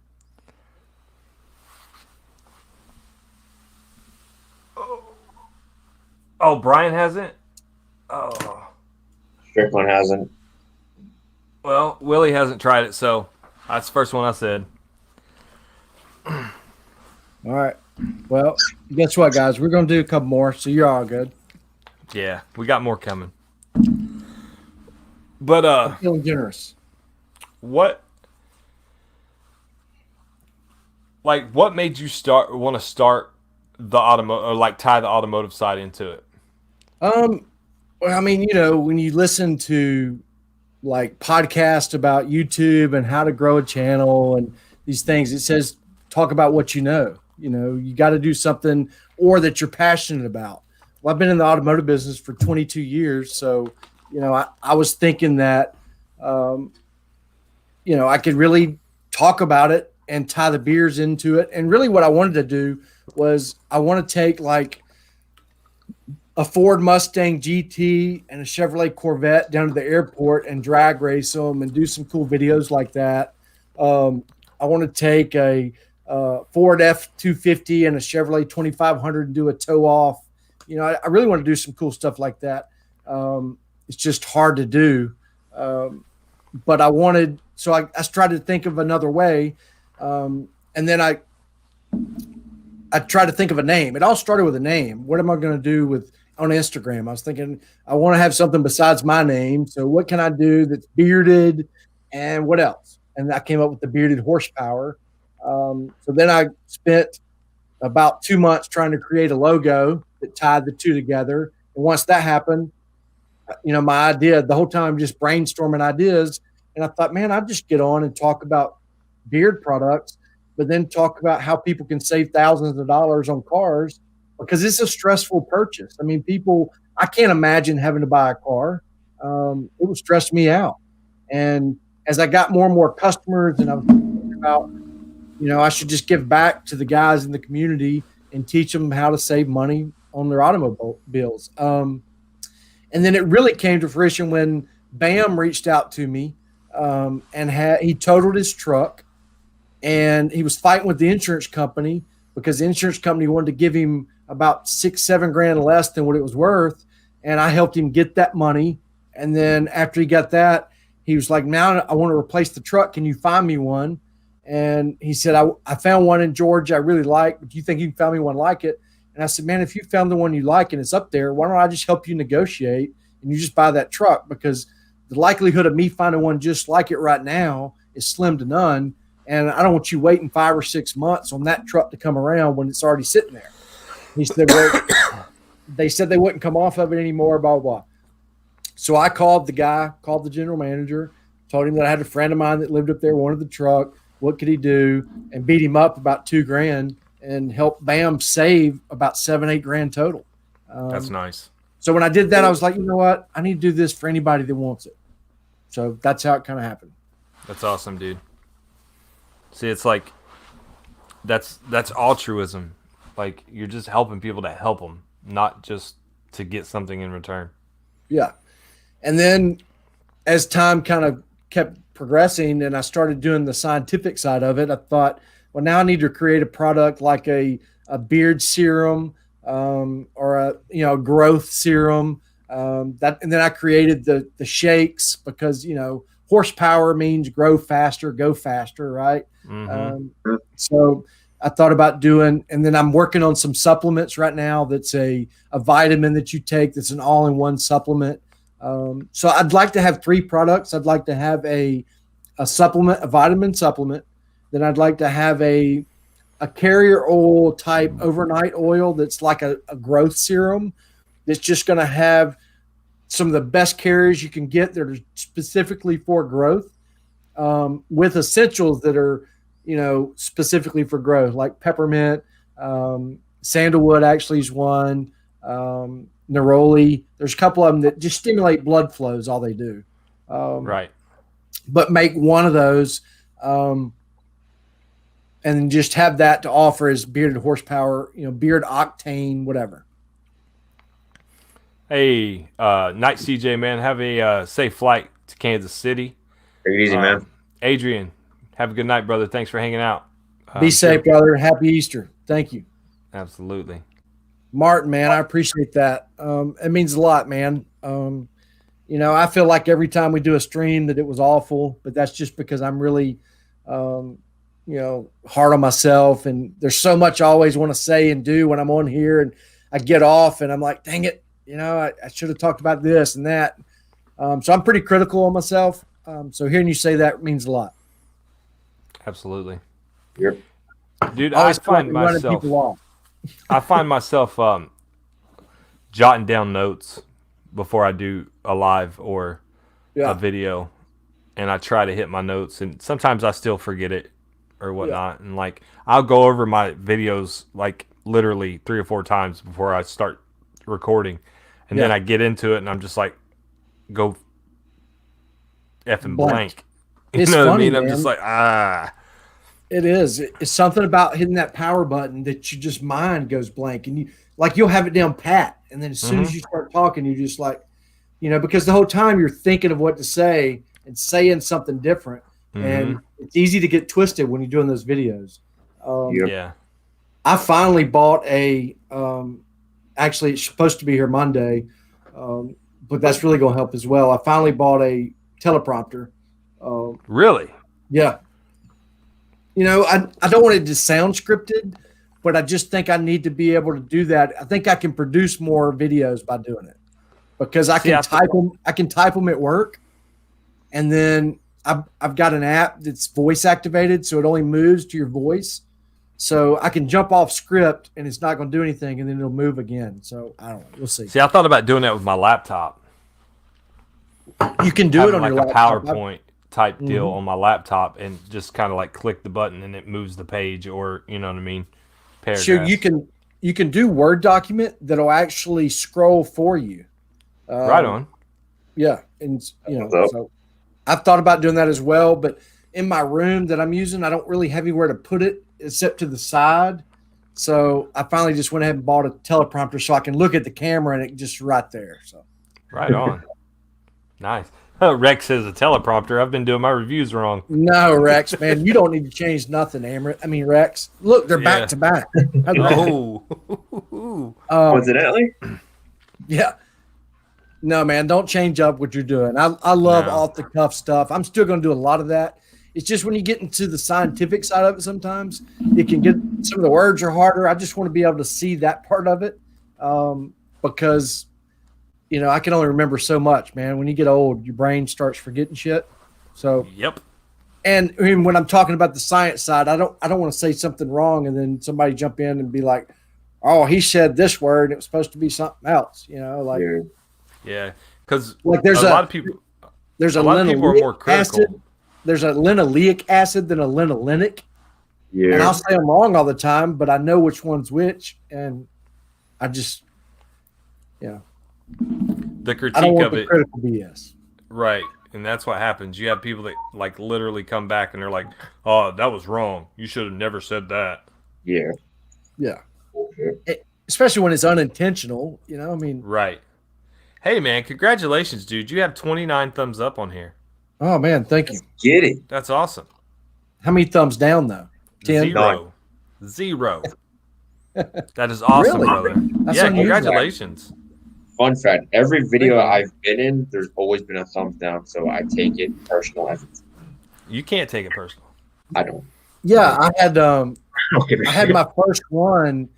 Oh, Brian hasn't? Oh. Strickland hasn't. Well, Willie hasn't tried it, so that's the first one I said. All right. Well, guess what, guys? We're going to do a couple more, so you're all good. Yeah, we got more coming. But I'm feeling generous. What made you want to start the automotive, or like tie the automotive side into it? Well, I mean, when you listen to like podcasts about YouTube and how to grow a channel and these things, it says talk about what you know. You got to do something or that you're passionate about. Well, I've been in the automotive business for 22 years, so I was thinking that I could really talk about it and tie the beers into it. And really, what I wanted to do was I want to take like a Ford Mustang GT and a Chevrolet Corvette down to the airport and drag race them and do some cool videos like that. I want to take a Ford F-250 and a Chevrolet 2500 and do a tow off. I really want to do some cool stuff like that. It's just hard to do. But I wanted, so I tried to think of another way. And then I tried to think of a name. It all started with a name. What am I going to do on Instagram? I was thinking I want to have something besides my name. So what can I do that's bearded and what else? And I came up with the Bearded Horsepower. So then I spent about 2 months trying to create a logo that tied the two together. And once that happened, my idea, the whole time just brainstorming ideas. And I thought, man, I'd just get on and talk about beard products, but then talk about how people can save thousands of dollars on cars because it's a stressful purchase. I mean, I can't imagine having to buy a car. It would stress me out. And as I got more and more customers and I was thinking about, I should just give back to the guys in the community and teach them how to save money on their automobiles. And then it really came to fruition when Bam reached out to me and he totaled his truck and he was fighting with the insurance company because the insurance company wanted to give him about $6-7 less than what it was worth. And I helped him get that money. And then after he got that, he was like, now I want to replace the truck. Can you find me one? And he said, I found one in Georgia I really like, but do you think you can find me one like it? And I said, man, if you found the one you like and it's up there, why don't I just help you negotiate and you just buy that truck? Because the likelihood of me finding one just like it right now is slim to none. And I don't want you waiting 5 or 6 months on that truck to come around when it's already sitting there. He said, well, they said they wouldn't come off of it anymore, blah, blah, blah. So I called the general manager, told him that I had a friend of mine that lived up there, wanted the truck. What could he do? And beat him up about $2,000 and helped Bam save about $7-8 total. That's nice. So when I did that, I was like, you know what? I need to do this for anybody that wants it. So that's how it kind of happened. That's awesome, dude. See, it's like that's altruism. Like you're just helping people to help them, not just to get something in return. Yeah. And then as time kind of kept progressing and I started doing the scientific side of it, I thought, well, now I need to create a product like a beard serum or a growth serum. And then I created the shakes because horsepower means grow faster, go faster, right? Mm-hmm. So I thought about doing, and then I'm working on some supplements right now. That's a vitamin that you take. That's an all-in-one supplement. So I'd like to have 3 products. I'd like to have a supplement, a vitamin supplement. Then I'd like to have a carrier oil type overnight oil that's like a growth serum that's just going to have some of the best carriers you can get that are specifically for growth, with essentials that are, specifically for growth, like peppermint, sandalwood actually is one, neroli. There's a couple of them that just stimulate blood flow is all they do. Right. But make one of those, and just have that to offer as bearded horsepower, beard octane, whatever. Hey, Night CJ, man, have a safe flight to Kansas City. Take it easy, man. Adrian, have a good night, brother. Thanks for hanging out. Be safe, brother. Happy Easter. Thank you. Absolutely. Martin, man, I appreciate that. It means a lot, man. I feel like every time we do a stream that it was awful, but that's just because I'm really, hard on myself. And there's so much I always want to say and do when I'm on here, and I get off and I'm like, dang it. I should have talked about this and that. So I'm pretty critical on myself. So hearing you say that means a lot. Absolutely. Yep. Dude, I find myself jotting down notes before I do a live or a video, and I try to hit my notes, and sometimes I still forget it or whatnot. And like, I'll go over my videos like literally 3 or 4 times before I start recording. And then I get into it, and I'm just like, go effing blank. You know what I mean? I'm just like, It is. It's something about hitting that power button that you just mind goes blank, and you'll have it down pat, and then as soon as you start talking, you're just like, because the whole time you're thinking of what to say and saying something different, and it's easy to get twisted when you're doing those videos. I finally bought a. Actually, it's supposed to be here Monday, but that's really going to help as well. I finally bought a teleprompter. Really? Yeah. I don't want it to sound scripted, but I just think I need to be able to do that. I think I can produce more videos by doing it because I can type them. I can type them at work, and then I've got an app that's voice activated, so it only moves to your voice. So I can jump off script and it's not going to do anything, and then it'll move again. So I don't know. We'll see. See, I thought about doing that with my laptop. You can do it on your laptop. A PowerPoint type deal on my laptop, and just kind of like click the button and it moves the page, or you know what I mean? Paragraphs. Sure, you can do Word document that'll actually scroll for you. Right on. Yeah, and so I've thought about doing that as well, but in my room that I'm using, I don't really have anywhere to put it except to the side. So I finally just went ahead and bought a teleprompter so I can look at the camera and it just right there. So right on. Nice. Rex says a teleprompter. I've been doing my reviews wrong. No, Rex, man, you don't need to change nothing, Rex. Look, they're back to back. Oh. Coincidentally? Yeah. No, man, don't change up what you're doing. I love off the cuff stuff. I'm still going to do a lot of that. It's just when you get into the scientific side of it, sometimes it can get, some of the words are harder. I just want to be able to see that part of it, because, I can only remember so much, man. When you get old, your brain starts forgetting shit. So, yep. And when I'm talking about the science side, I don't want to say something wrong and then somebody jump in and be like, "Oh, he said this word and it was supposed to be something else." Yeah, because like there's a lot of people. There's a lot of people are more critical. Acid. There's a linoleic acid than a linolenic. Yeah. And I'll say I'm wrong all the time, but I know which one's which, and I just, the critique I don't want of the it, critical BS. Right, and that's what happens. You have people that like literally come back and they're like, "Oh, that was wrong. You should have never said that." Yeah. Especially when it's unintentional, Right. Hey, man, congratulations, dude. You have 29 thumbs up on here. Oh, man, thank you. Get it. That's awesome. How many thumbs down, though? 10? Zero. That is awesome, Really? brother. That's yeah, unusual. congratulations. Fun fact, every video I've been in, there's always been a thumbs down, so I take it personal. You can't take it personal. I don't. Yeah, I had my first one.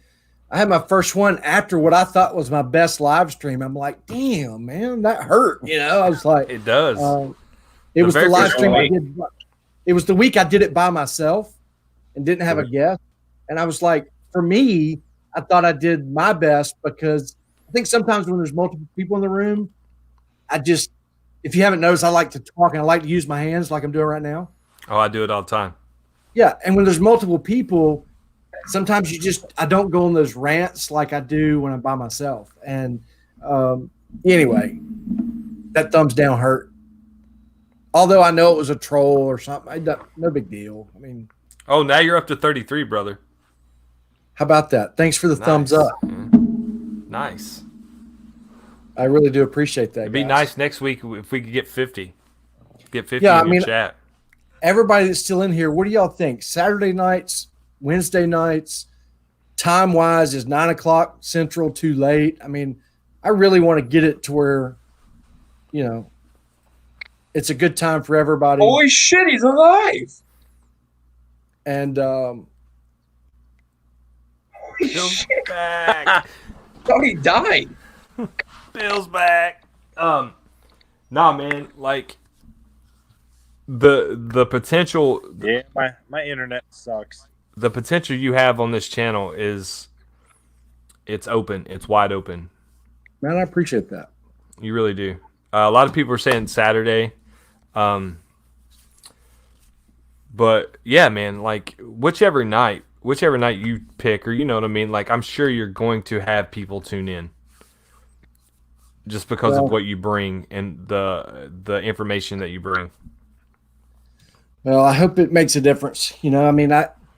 I had my first one after what I thought was my best live stream. I'm like, damn, man, that hurt. I was like, it does. It was the live first stream I week. did. It was the week I did it by myself and didn't have a guest. And I was like, for me, I thought I did my best because I think sometimes when there's multiple people in the room, if you haven't noticed, I like to talk and I like to use my hands like I'm doing right now. Oh, I do it all the time. Yeah. And when there's multiple people, sometimes I don't go on those rants like I do when I'm by myself. And anyway, that thumbs down hurt. Although I know it was a troll or something, no big deal. I mean, oh, now you're up to 33, brother. How about that? Thanks for the thumbs up. Nice. I really do appreciate that. It'd be nice next week if we could get 50. Get 50 in your chat. Everybody that's still in here, what do y'all think? Saturday nights, Wednesday nights, time-wise, is 9 o'clock Central too late? I mean, I really want to get it to where, it's a good time for everybody. Holy shit, he's alive! And Bill's back. Oh, he died. Bill's back. Nah, man. Like the potential. Yeah, my internet sucks. The potential you have on this channel it's open. It's wide open. Man, I appreciate that. You really do. A lot of people are saying Saturday. But yeah, man, like whichever night you pick, or you know what I mean, like I'm sure you're going to have people tune in just because of what you bring and the information that you bring. Well, I hope it makes a difference. I mean,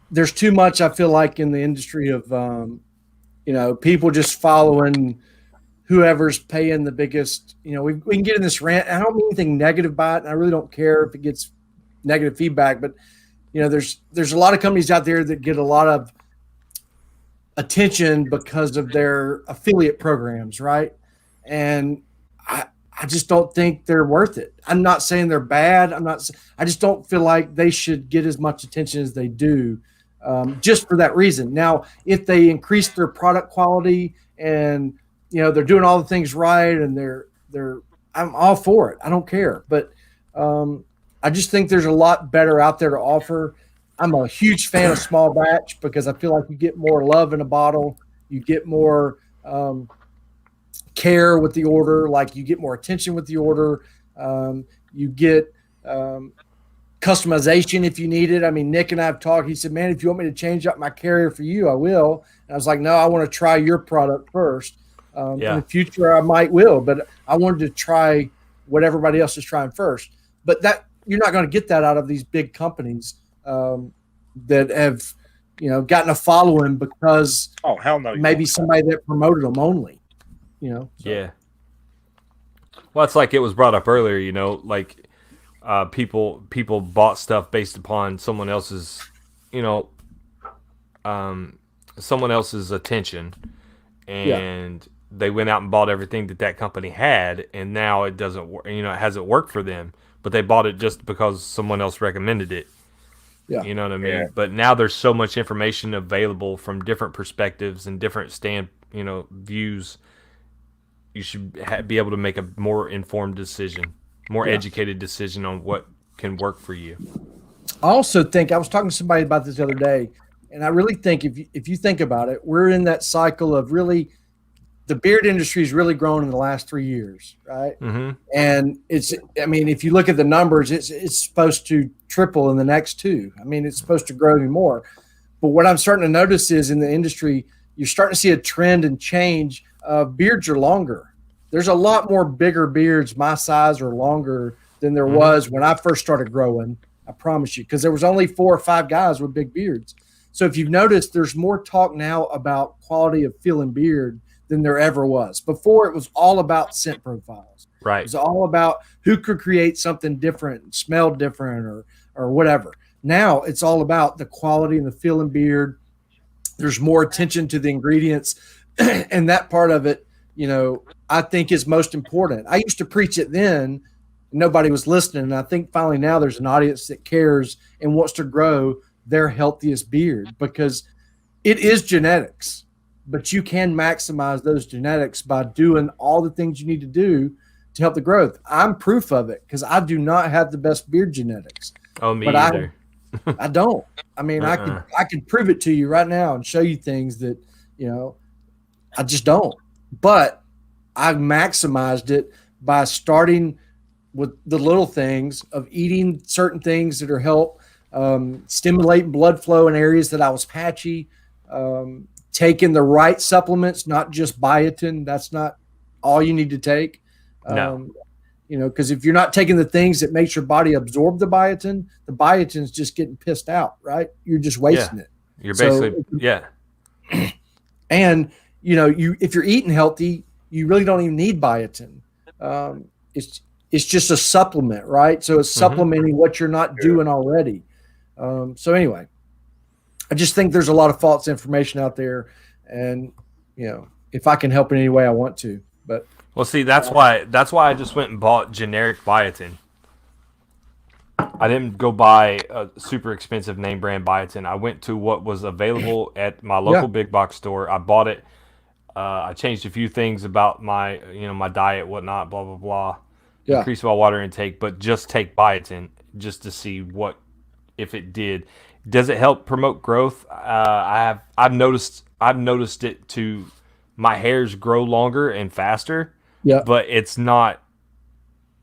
there's too much, I feel like, in the industry of people just following whoever's paying the biggest. We can get in this rant. I don't mean anything negative by it, and I really don't care if it gets negative feedback, but there's a lot of companies out there that get a lot of attention because of their affiliate programs, right? And I just don't think they're worth it. I'm not saying they're bad. I just don't feel like they should get as much attention as they do, just for that reason. Now, if they increase their product quality and they're doing all the things right, and I'm all for it. I don't care, but I just think there's a lot better out there to offer. I'm a huge fan of small batch because I feel like you get more love in a bottle. You get more care with the order. Like you get more attention with the order. You get customization if you need it. I mean, Nick and I have talked. He said, man, if you want me to change up my carrier for you, I will. And I was like, no, I want to try your product first. In the future, I will, but I wanted to try what everybody else is trying first. But that you're not going to get that out of these big companies that have, gotten a following because hell no, maybe somebody that promoted them only, So. Yeah. Well, it's like it was brought up earlier, like people bought stuff based upon someone else's, someone else's attention, and they went out and bought everything that company had, and now it doesn't work. It hasn't worked for them, but they bought it just because someone else recommended it. Yeah, you know what I mean. Yeah. But now there's so much information available from different perspectives and different views. You should be able to make a more informed decision, more educated decision on what can work for you. I also think I was talking to somebody about this the other day, and I really think if you think about it, we're in that cycle of really. The beard industry has really grown in the last 3 years, right? Mm-hmm. And if you look at the numbers, it's supposed to triple in the next 2. I mean, it's supposed to grow even more. But what I'm starting to notice is in the industry, you're starting to see a trend and change. Beards are longer. There's a lot more bigger beards my size or longer than there was when I first started growing. I promise you, because there was only 4 or 5 guys with big beards. So if you've noticed, there's more talk now about quality of feel and beard than there ever was. Before, it was all about scent profiles. Right. It was all about who could create something different, smell different, or whatever. Now it's all about the quality and the feel and beard. There's more attention to the ingredients, and that part of it, I think is most important. I used to preach it then, nobody was listening, and I think finally now there's an audience that cares and wants to grow their healthiest beard because it is genetics. But you can maximize those genetics by doing all the things you need to do to help the growth. I'm proof of it because I do not have the best beard genetics. Oh, me either. I don't. I mean, I can prove it to you right now and show you things that, I just don't. But I maximized it by starting with the little things of eating certain things that are help stimulating blood flow in areas that I was patchy, taking the right supplements, not just biotin. That's not all you need to take. No. You know, because if you're not taking the things that makes your body absorb the biotin's just getting pissed out, right? You're just wasting it. You're basically, And, you know, if you're eating healthy, you really don't even need biotin. It's just a supplement, right? So it's supplementing what you're not doing already. So anyway, I just think there's a lot of false information out there, and you know, if I can help in any way, I want to. But well, see, that's why I just went and bought generic biotin. I didn't go buy a super expensive name brand biotin. I went to what was available at my local big box store. I bought it. I changed a few things about my diet, whatnot, blah blah blah. Yeah. Increase my water intake, but just take biotin just to see what if it did. Does it help promote growth? I've noticed it to my hairs grow longer and faster. Yeah. But it's not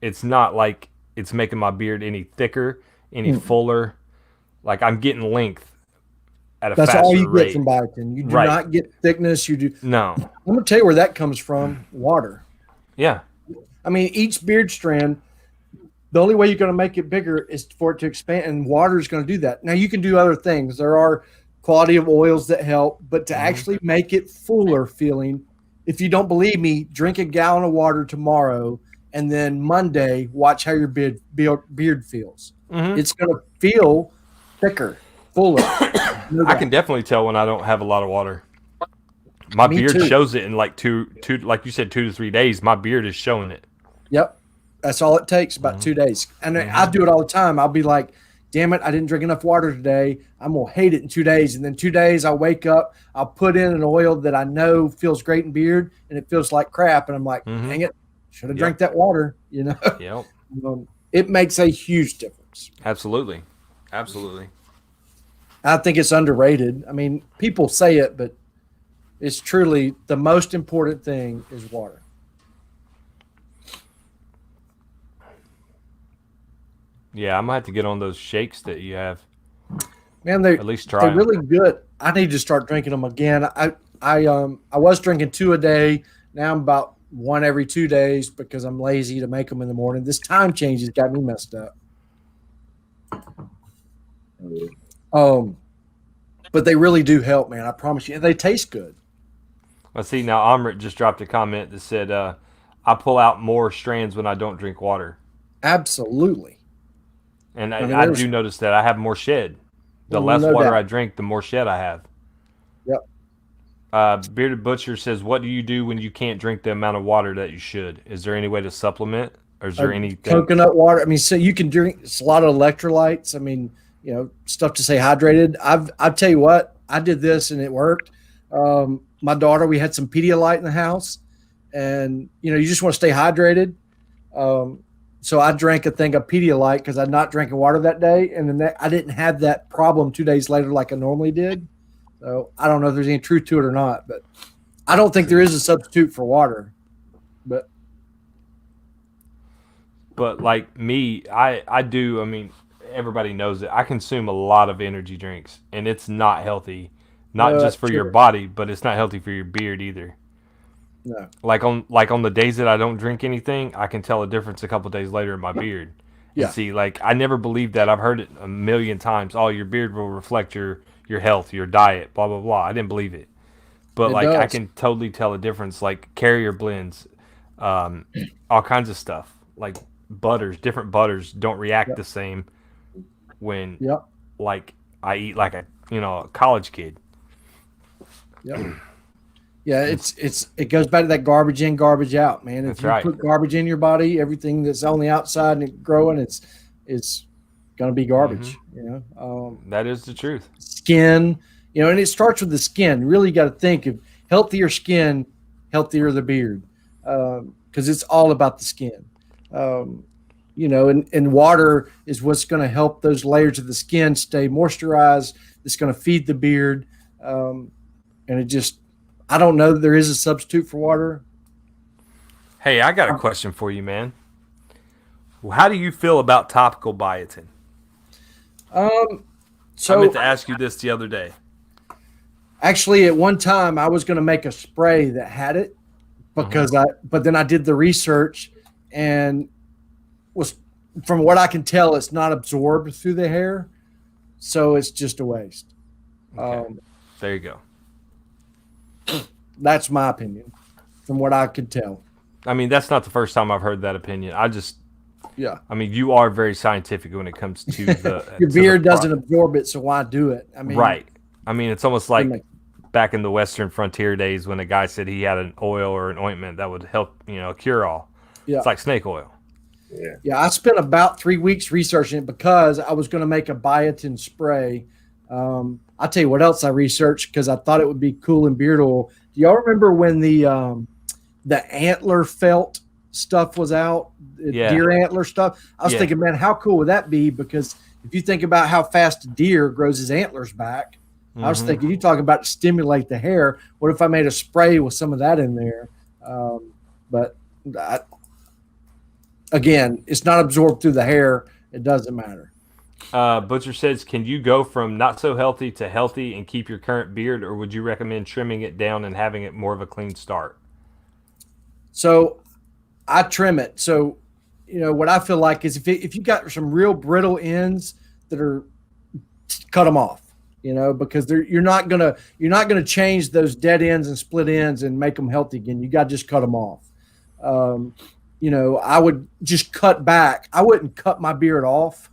like it's making my beard any thicker, any fuller. Like I'm getting length at a faster rate. That's all you get from biotin. You do not get thickness. You do. No. I'm going to tell you where that comes from. Water. Yeah. I mean, each beard strand, the only way you're going to make it bigger is for it to expand, and water is going to do that. Now, you can do other things. There are quality of oils that help, but to actually make it fuller feeling, if you don't believe me, drink a gallon of water tomorrow, and then Monday, watch how your beard feels. It's going to feel thicker, fuller. I can definitely tell when I don't have a lot of water. My beard shows it in like two, like you said, 2 to 3 days. My beard is showing it. Yep. That's all it takes, about 2 days. And I do it all the time. I'll be like, damn it, I didn't drink enough water today. I'm going to hate it in 2 days. And then 2 days, I'll wake up, I'll put in an oil that I know feels great in beard, and it feels like crap. And I'm like, dang it, should have drank that water, you know? Yep. It makes a huge difference. Absolutely. Absolutely. I think it's underrated. I mean, people say it, but it's truly the most important thing is water. Yeah, I might have to get on those shakes that you have. Man, they're at least try. They're really good. I need to start drinking them again. I was drinking 2 a day. Now I'm about 1 every 2 days because I'm lazy to make them in the morning. This time change has got me messed up. But they really do help, man. I promise you. And they taste good. I see now. Amrit just dropped a comment that said, "I pull out more strands when I don't drink water." Absolutely. And I do notice that I have more shed. The less water I drink, the more shed I have. Yep. Bearded Butcher says, "What do you do when you can't drink the amount of water that you should? Is there any way to supplement, or is there anything?" Coconut water. I mean, so you can drink. It's a lot of electrolytes. I mean, you know, stuff to stay hydrated. I'll tell you what. I did this and it worked. My daughter, we had some Pedialyte in the house, and you know, you just want to stay hydrated. So I drank a thing of Pedialyte because I'd not drinking water that day, and then I didn't have that problem 2 days later like I normally did. So I don't know if there's any truth to it or not, but I don't think there is a substitute for water. But like me, I do. I mean, everybody knows it. I consume a lot of energy drinks, and it's not healthy. Not just for your body, but it's not healthy for your beard either. No. Like on the days that I don't drink anything, I can tell a difference a couple days later in my beard. Yeah. And see, like I never believed that. I've heard it a million times. Oh, your beard will reflect your health, your diet, blah blah blah. I didn't believe it. But like I can totally tell a difference. Like carrier blends, all kinds of stuff. Like butters, different butters don't react the same when like I eat like a college kid. Yep. Yeah, it goes back to that garbage in, garbage out, man. If you put garbage in your body, everything that's on the outside and it growing, it's gonna be garbage. You know, that is the truth. Skin, you know, and it starts with the skin. You really got to think of healthier skin, healthier the beard, because it's all about the skin. You know, and water is what's going to help those layers of the skin stay moisturized. It's going to feed the beard, and it just. I don't know that there is a substitute for water. Hey, I got a question for you, man. How do you feel about topical biotin? So I meant to ask you this the other day. actually, at one time, I was going to make a spray that had it because but then I did the research and was, from what I can tell, it's not absorbed through the hair, so it's just a waste. Okay. There you go. That's my opinion, from what I could tell. I mean, that's not the first time I've heard that opinion. I mean, you are very scientific when it comes to the your beard doesn't absorb it, so why do it? I mean, right. I mean, it's almost like back in the Western frontier days when a guy said he had an oil or an ointment that would help, cure all. Yeah. It's like snake oil. Yeah, I spent about 3 weeks researching it because I was going to make a biotin spray. I'll tell you what else I researched because I thought it would be cool in beard oil. Do y'all remember when the antler felt stuff was out? Deer antler stuff? I was thinking, man, how cool would that be? Because if you think about how fast a deer grows his antlers back, I was thinking, you talk about to stimulate the hair. What if I made a spray with some of that in there? But again, it's not absorbed through the hair. It doesn't matter. Butcher says, can you go from not so healthy to healthy and keep your current beard, or would you recommend trimming it down and having it more of a clean start? So I trim it. So, what I feel like is if you got some real brittle ends that are, cut them off, because you're not gonna change those dead ends and split ends and make them healthy again. You got to just cut them off. I would just cut back. I wouldn't cut my beard off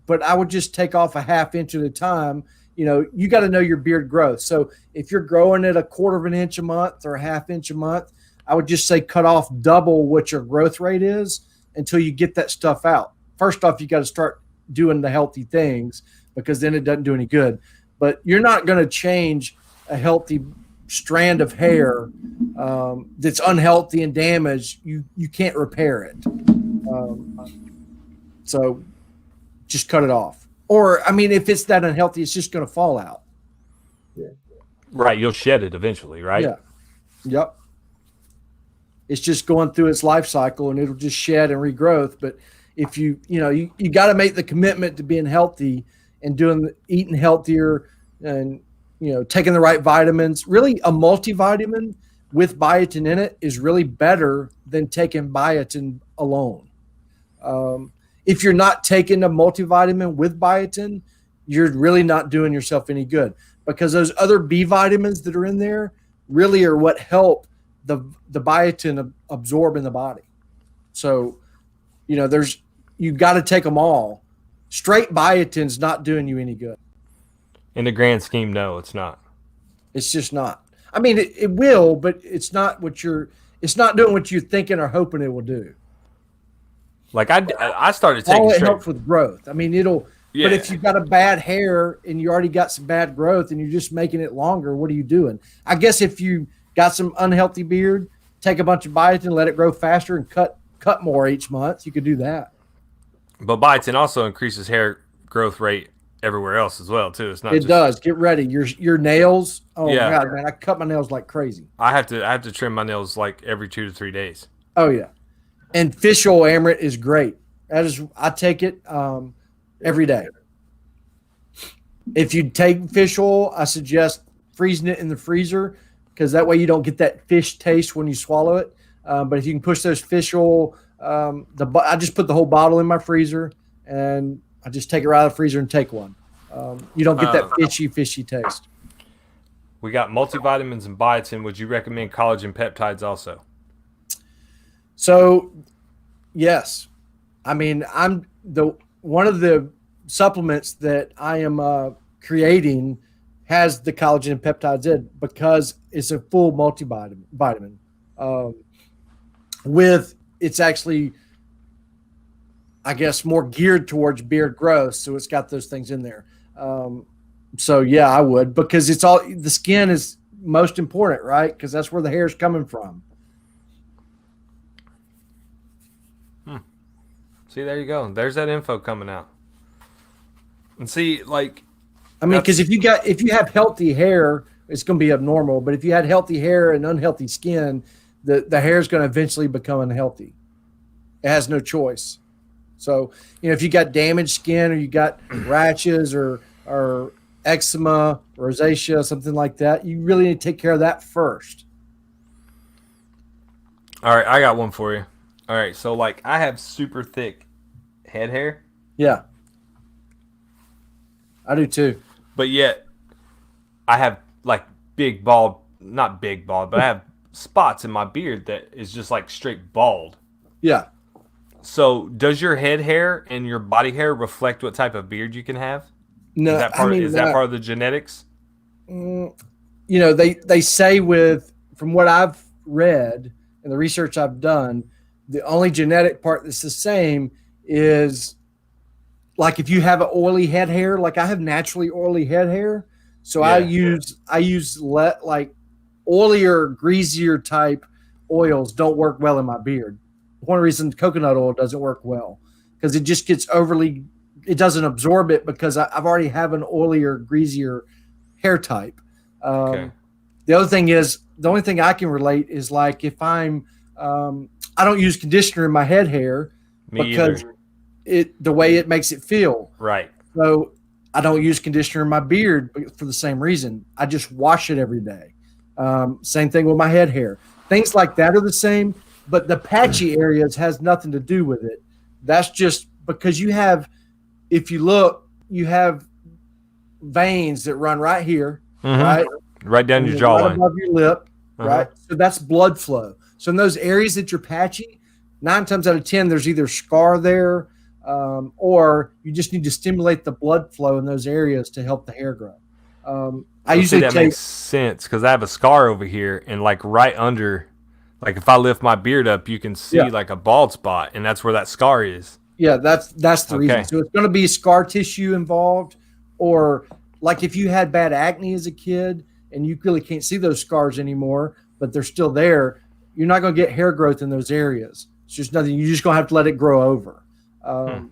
but I would just take off a ½ inch at a time. You got to know your beard growth. So if you're growing at 1/4 inch a month or a ½ inch a month, I would just say cut off double what your growth rate is until you get that stuff out. First off, you got to start doing the healthy things because then it doesn't do any good. But you're not going to change a healthy strand of hair that's unhealthy and damaged. You can't repair it. So just cut it off. Or, I mean, if it's that unhealthy, it's just going to fall out. Right. You'll shed it eventually, right? Yeah. Yep. It's just going through its life cycle and it'll just shed and regrowth. But if you got to make the commitment to being healthy and eating healthier and, taking the right vitamins. Really, a multivitamin with biotin in it is really better than taking biotin alone. If you're not taking a multivitamin with biotin, you're really not doing yourself any good because those other B vitamins that are in there really are what help the biotin absorb in the body. So, you got to take them all. Straight biotin's not doing you any good. In the grand scheme, no, it's not. It's just not. I mean, it will, but it's not doing what you're thinking or hoping it will do. Like I started taking it helps with growth. I mean, but if you've got a bad hair and you already got some bad growth and you're just making it longer, what are you doing? I guess if you got some unhealthy beard, take a bunch of biotin, let it grow faster and cut more each month. You could do that. But biotin also increases hair growth rate everywhere else as well too. It's not. It does. Get ready. Your nails. Oh yeah. God, man! I cut my nails like crazy. I have to trim my nails like every 2 to 3 days. Oh yeah, and fish oil Amaret is great. I take it every day. If you take fish oil, I suggest freezing it in the freezer because that way you don't get that fish taste when you swallow it. But if you can push those fish oil, I just put the whole bottle in my freezer and I just take it right out of the freezer and take one. You don't get that fishy taste. We got multivitamins and biotin. Would you recommend collagen peptides also? So, yes. I mean, one of the supplements that I am creating has the collagen peptides in because it's a full multivitamin. It's actually, I guess, more geared towards beard growth, so it's got those things in there. So yeah, I would because the skin is most important, right? Because that's where the hair is coming from. See, there you go. There's that info coming out. And see, because if you have healthy hair, it's going to be abnormal. But if you had healthy hair and unhealthy skin, the hair is going to eventually become unhealthy. It has no choice. So, if you got damaged skin or you got rashes or eczema, rosacea, something like that, you really need to take care of that first. All right, I got one for you. All right, so like I have super thick head hair. Yeah. I do too. But yet I have like big bald, not big bald, but I have spots in my beard that is just like straight bald. Yeah. So does your head hair and your body hair reflect what type of beard you can have? No, is that part of the genetics? They say from what I've read and the research I've done, the only genetic part that's the same is like if you have an oily head hair, like I have naturally oily head hair. So I use like oilier, greasier type oils don't work well in my beard. One reason coconut oil doesn't work well because it just gets it doesn't absorb it because I've already have an oilier, greasier hair type. Okay. The other thing is, the only thing I can relate is like if I don't use conditioner in my head hair because the way it makes it feel. Right. So I don't use conditioner in my beard for the same reason. I just wash it every day. Same thing with my head hair. Things like that are the same, but the patchy areas has nothing to do with it. That's just because if you look, you have veins that run right here, right? Right down your jawline. Right above your lip, right? So that's blood flow. So in those areas that you're patchy, 9 times out of 10, there's either scar there or you just need to stimulate the blood flow in those areas to help the hair grow. I usually that makes sense because I have a scar over here and like right under, like if I lift my beard up, you can see like a bald spot, and that's where that scar is. Yeah, that's the reason. So it's going to be scar tissue involved, or like if you had bad acne as a kid and you really can't see those scars anymore, but they're still there, you're not going to get hair growth in those areas. It's just nothing. You're just going to have to let it grow over. But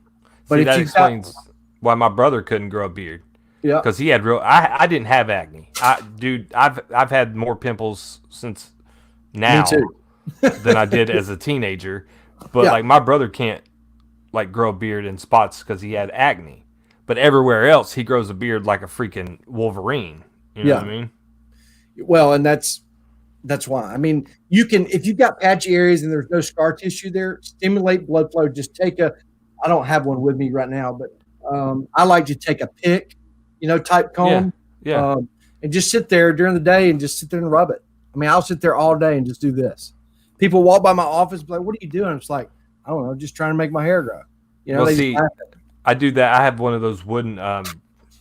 See, that explains why my brother couldn't grow a beard. Yeah, because he had I didn't have acne. I've had more pimples since now than I did as a teenager. But like my brother can't like grow a beard in spots because he had acne. But everywhere else, he grows a beard like a freaking Wolverine. You know what I mean? Well, and that's why. I mean, you can, if you've got patchy areas and there's no scar tissue there, stimulate blood flow. Just take I don't have one with me right now, but I like to take a pick, type comb. Yeah. And just sit there during the day and just sit there and rub it. I mean, I'll sit there all day and just do this. People walk by my office, like, "What are you doing?" It's like, I don't know, just trying to make my hair grow. I do that. I have one of those wooden.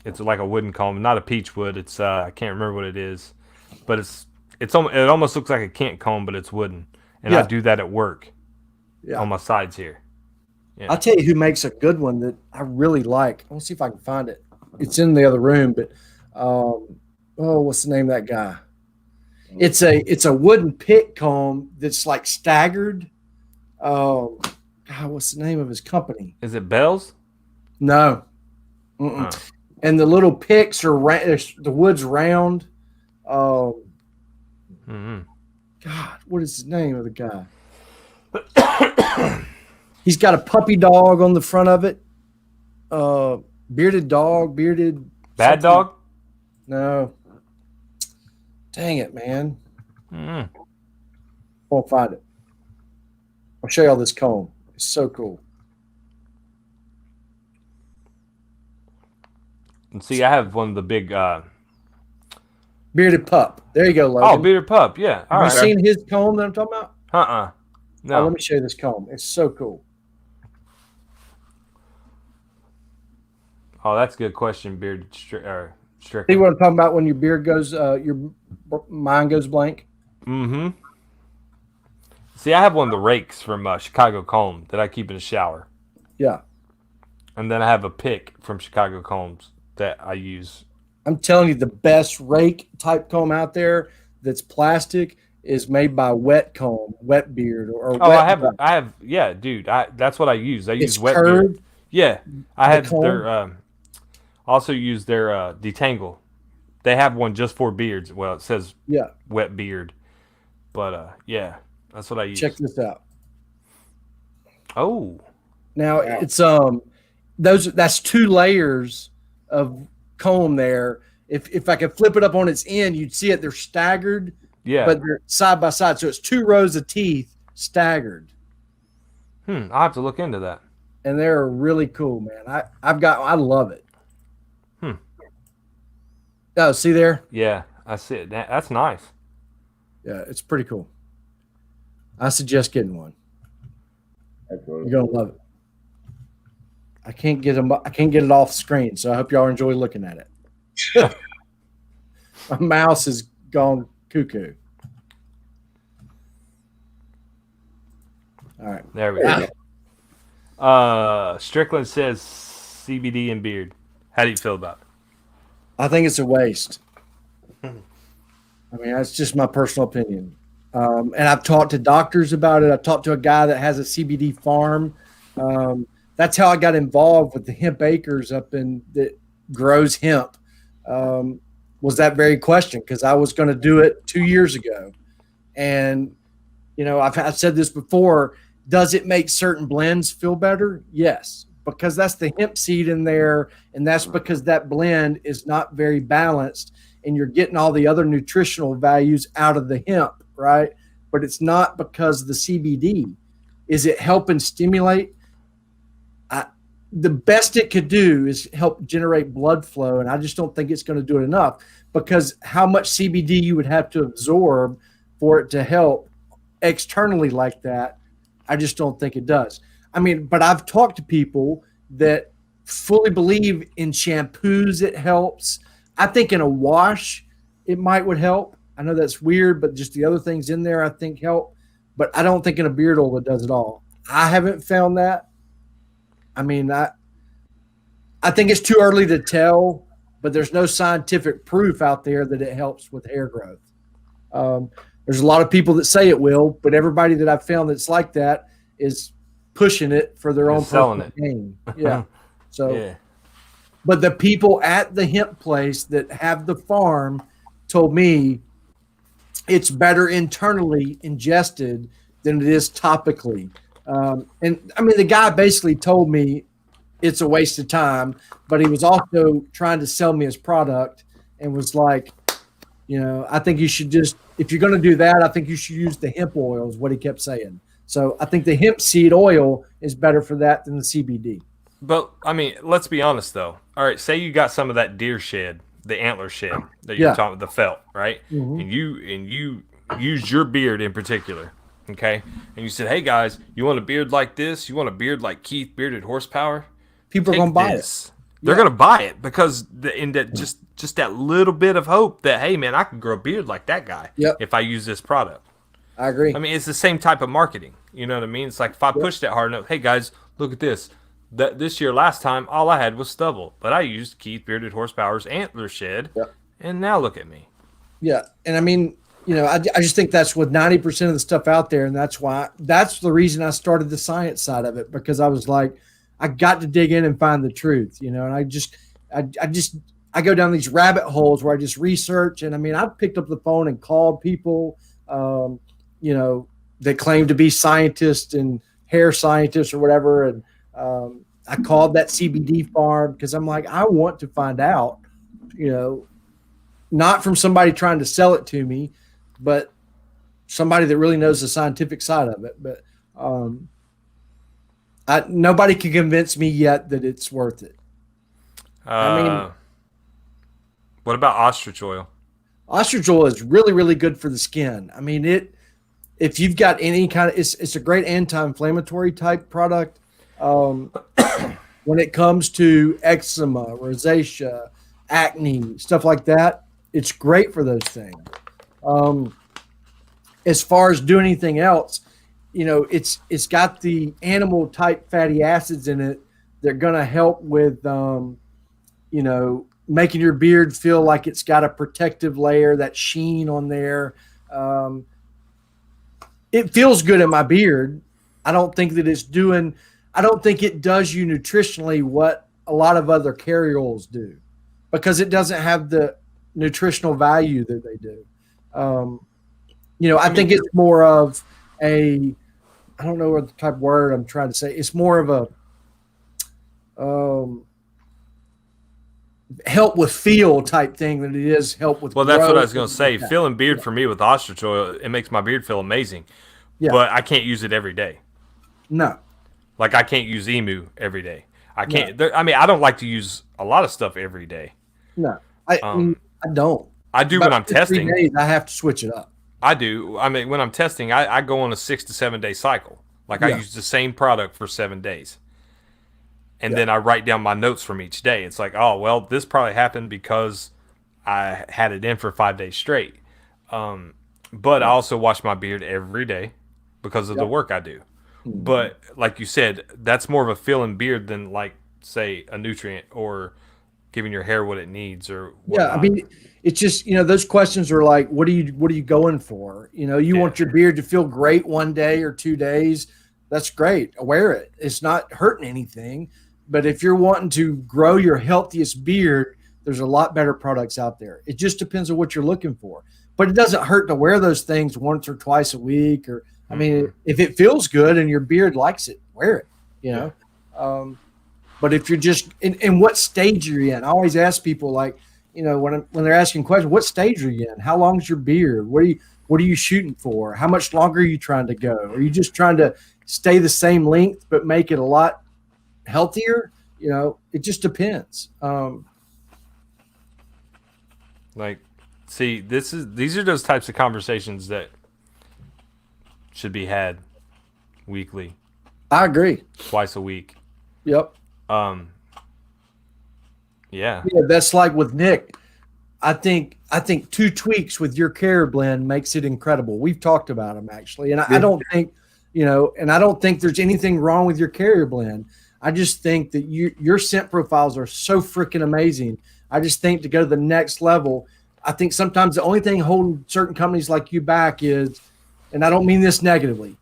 It's like a wooden comb, not a peach wood. It's I can't remember what it is, but it almost looks like a Kent comb, but it's wooden, and I do that at work. On my sides here. Yeah. I'll tell you who makes a good one that I really like. Let's see if I can find it. It's in the other room, but what's the name of that guy? It's a wooden pick comb that's like staggered. God, what's the name of his company? Is it Bell's? No. And the little picks are the wood's round. God, what is the name of the guy? He's got a puppy dog on the front of it. Bearded Bad dog? No. Dang it, man. Won't find it. I'll show you all this comb. It's so cool. And see, I have one of the big Bearded Pup. There you go, Logan. Oh, Bearded Pup, yeah. Have you seen his comb that I'm talking about? No. Oh, let me show you this comb. It's so cool. Oh, that's a good question, Bearded Strickland. See what I'm talking about when your beard goes, your mind goes blank? Mm-hmm. See, I have one of the rakes from Chicago Comb that I keep in the shower. Yeah. And then I have a pick from Chicago Combs that I use. I'm telling you, the best rake type comb out there that's plastic is made by Wet Beard or Wet I have, yeah, dude. That's what I use. I use Wet curved. Beard. Yeah, I have their. Also use their detangle. They have one just for beards. Well, it says Wet Beard, but yeah. That's what I use. Check this out. Oh. Now it's that's 2 layers of comb there. If I could flip it up on its end, you'd see it. They're staggered, but they're side by side. So it's 2 rows of teeth staggered. I'll have to look into that. And they're really cool, man. I love it. Oh, see there? Yeah, I see it. That's nice. Yeah, it's pretty cool. I suggest getting one. That's cool. You're gonna love it. I can't get it off screen, so I hope y'all enjoy looking at it. My mouse has gone cuckoo. All right. There we go. Strickland says CBD and beard. How do you feel about it? I think it's a waste. I mean, that's just my personal opinion. And I've talked to doctors about it. I've talked to a guy that has a CBD farm. That's how I got involved with the hemp acres up in that grows hemp. Was that very question, because I was going to do it 2 years ago. And, you know, I've said this before. Does it make certain blends feel better? Yes, because that's the hemp seed in there. And that's because that blend is not very balanced and you're getting all the other nutritional values out of the hemp, right? But it's not because of the CBD. Is it helping stimulate? The best it could do is help generate blood flow, and I just don't think it's going to do it enough, because how much CBD you would have to absorb for it to help externally like that, I just don't think it does. I mean, but I've talked to people that fully believe in shampoos it helps. I think in a wash it would help. I know that's weird, but just the other things in there I think help. But I don't think in a beard oil it does it all. I haven't found that. I mean, I think it's too early to tell, but there's no scientific proof out there that it helps with hair growth. There's a lot of people that say it will, but everybody that I've found that's like that is pushing it for their own personal gain. Yeah. So, yeah. But the people at the hemp place that have the farm told me it's better internally ingested than it is topically. And I mean, the guy basically told me it's a waste of time, but he was also trying to sell me his product and was like, you know, I think you should just, if you're going to do that, I think you should use the hemp oil is what he kept saying. So I think the hemp seed oil is better for that than the CBD. But I mean, let's be honest though. All right, say you got some of that deer shed, the antler shed that you're talking about, the felt, right? Mm-hmm. And you used your beard in particular. Okay, and you said, "Hey guys, you want a beard like this? You want a beard like Keith Bearded Horsepower?" People are gonna buy it. They're gonna buy it because just that little bit of hope that, hey man, I can grow a beard like that guy if I use this product. I agree. I mean, it's the same type of marketing. You know what I mean? It's like if I pushed it hard enough, hey guys, look at this. This year, last time, all I had was stubble, but I used Keith Bearded Horsepower's antler shed, and now look at me. Yeah, and I mean, you know, I just think that's with 90% of the stuff out there, and that's the reason I started the science side of it, because I was like, I got to dig in and find the truth, you know, and I go down these rabbit holes where I just research, and I mean, I picked up the phone and called people, you know, that claim to be scientists and hair scientists or whatever, and I called that CBD farm because I'm like, I want to find out, you know, not from somebody trying to sell it to me, but somebody that really knows the scientific side of it. But nobody can convince me yet that it's worth it. I mean, what about ostrich oil? Ostrich oil is really, really good for the skin. I mean, if you've got any kind of, it's a great anti-inflammatory type product. When it comes to eczema, rosacea, acne, stuff like that, it's great for those things. As far as doing anything else, you know, it's got the animal type fatty acids in it. They're going to help with, you know, making your beard feel like it's got a protective layer, that sheen on there. It feels good in my beard. I don't think it does you nutritionally what a lot of other carrier oils do, because it doesn't have the nutritional value that they do. You know, I think it's more of a, I don't know what the type of word I'm trying to say. It's more of a help with feel type thing than it is help with. Well, that's what I was going to say. Feeling beard for me with ostrich oil, it makes my beard feel amazing. Yeah. But I can't use it every day. No. Like I can't use emu every day. I can't. No. I mean, I don't like to use a lot of stuff every day. No, I don't. I do when I'm testing. 3 days, I have to switch it up. I do. I mean, when I'm testing, I go on a 6 to 7 day cycle. Like I use the same product for 7 days. And then I write down my notes from each day. It's like, oh, well, this probably happened because I had it in for 5 days straight. But I also wash my beard every day because of the work I do. Mm-hmm. But like you said, that's more of a feeling beard than like, say, a nutrient or giving your hair what it needs or whatnot. Yeah, I mean, it's just, those questions are like, what are you going for? You want your beard to feel great 1 day or 2 days. That's great. Wear it. It's not hurting anything. But if you're wanting to grow your healthiest beard, there's a lot better products out there. It just depends on what you're looking for. But it doesn't hurt to wear those things once or twice a week. Or, I mean, if it feels good and your beard likes it, wear it, But if you're just in what stage are you in? I always ask people, like, when they're asking questions, what stage are you in? How long's your beard? What are you shooting for? How much longer are you trying to go? Are you just trying to stay the same length but make it a lot healthier? It just depends. These are those types of conversations that should be had weekly. I agree. Twice a week. Yep. Yeah, that's like with Nick. I think 2 tweaks with your carrier blend makes it incredible. We've talked about them actually, and I don't think, and I don't think there's anything wrong with your carrier blend. I just think that your scent profiles are so freaking amazing. I just think to go to the next level, I think sometimes the only thing holding certain companies like you back is, and I don't mean this negatively,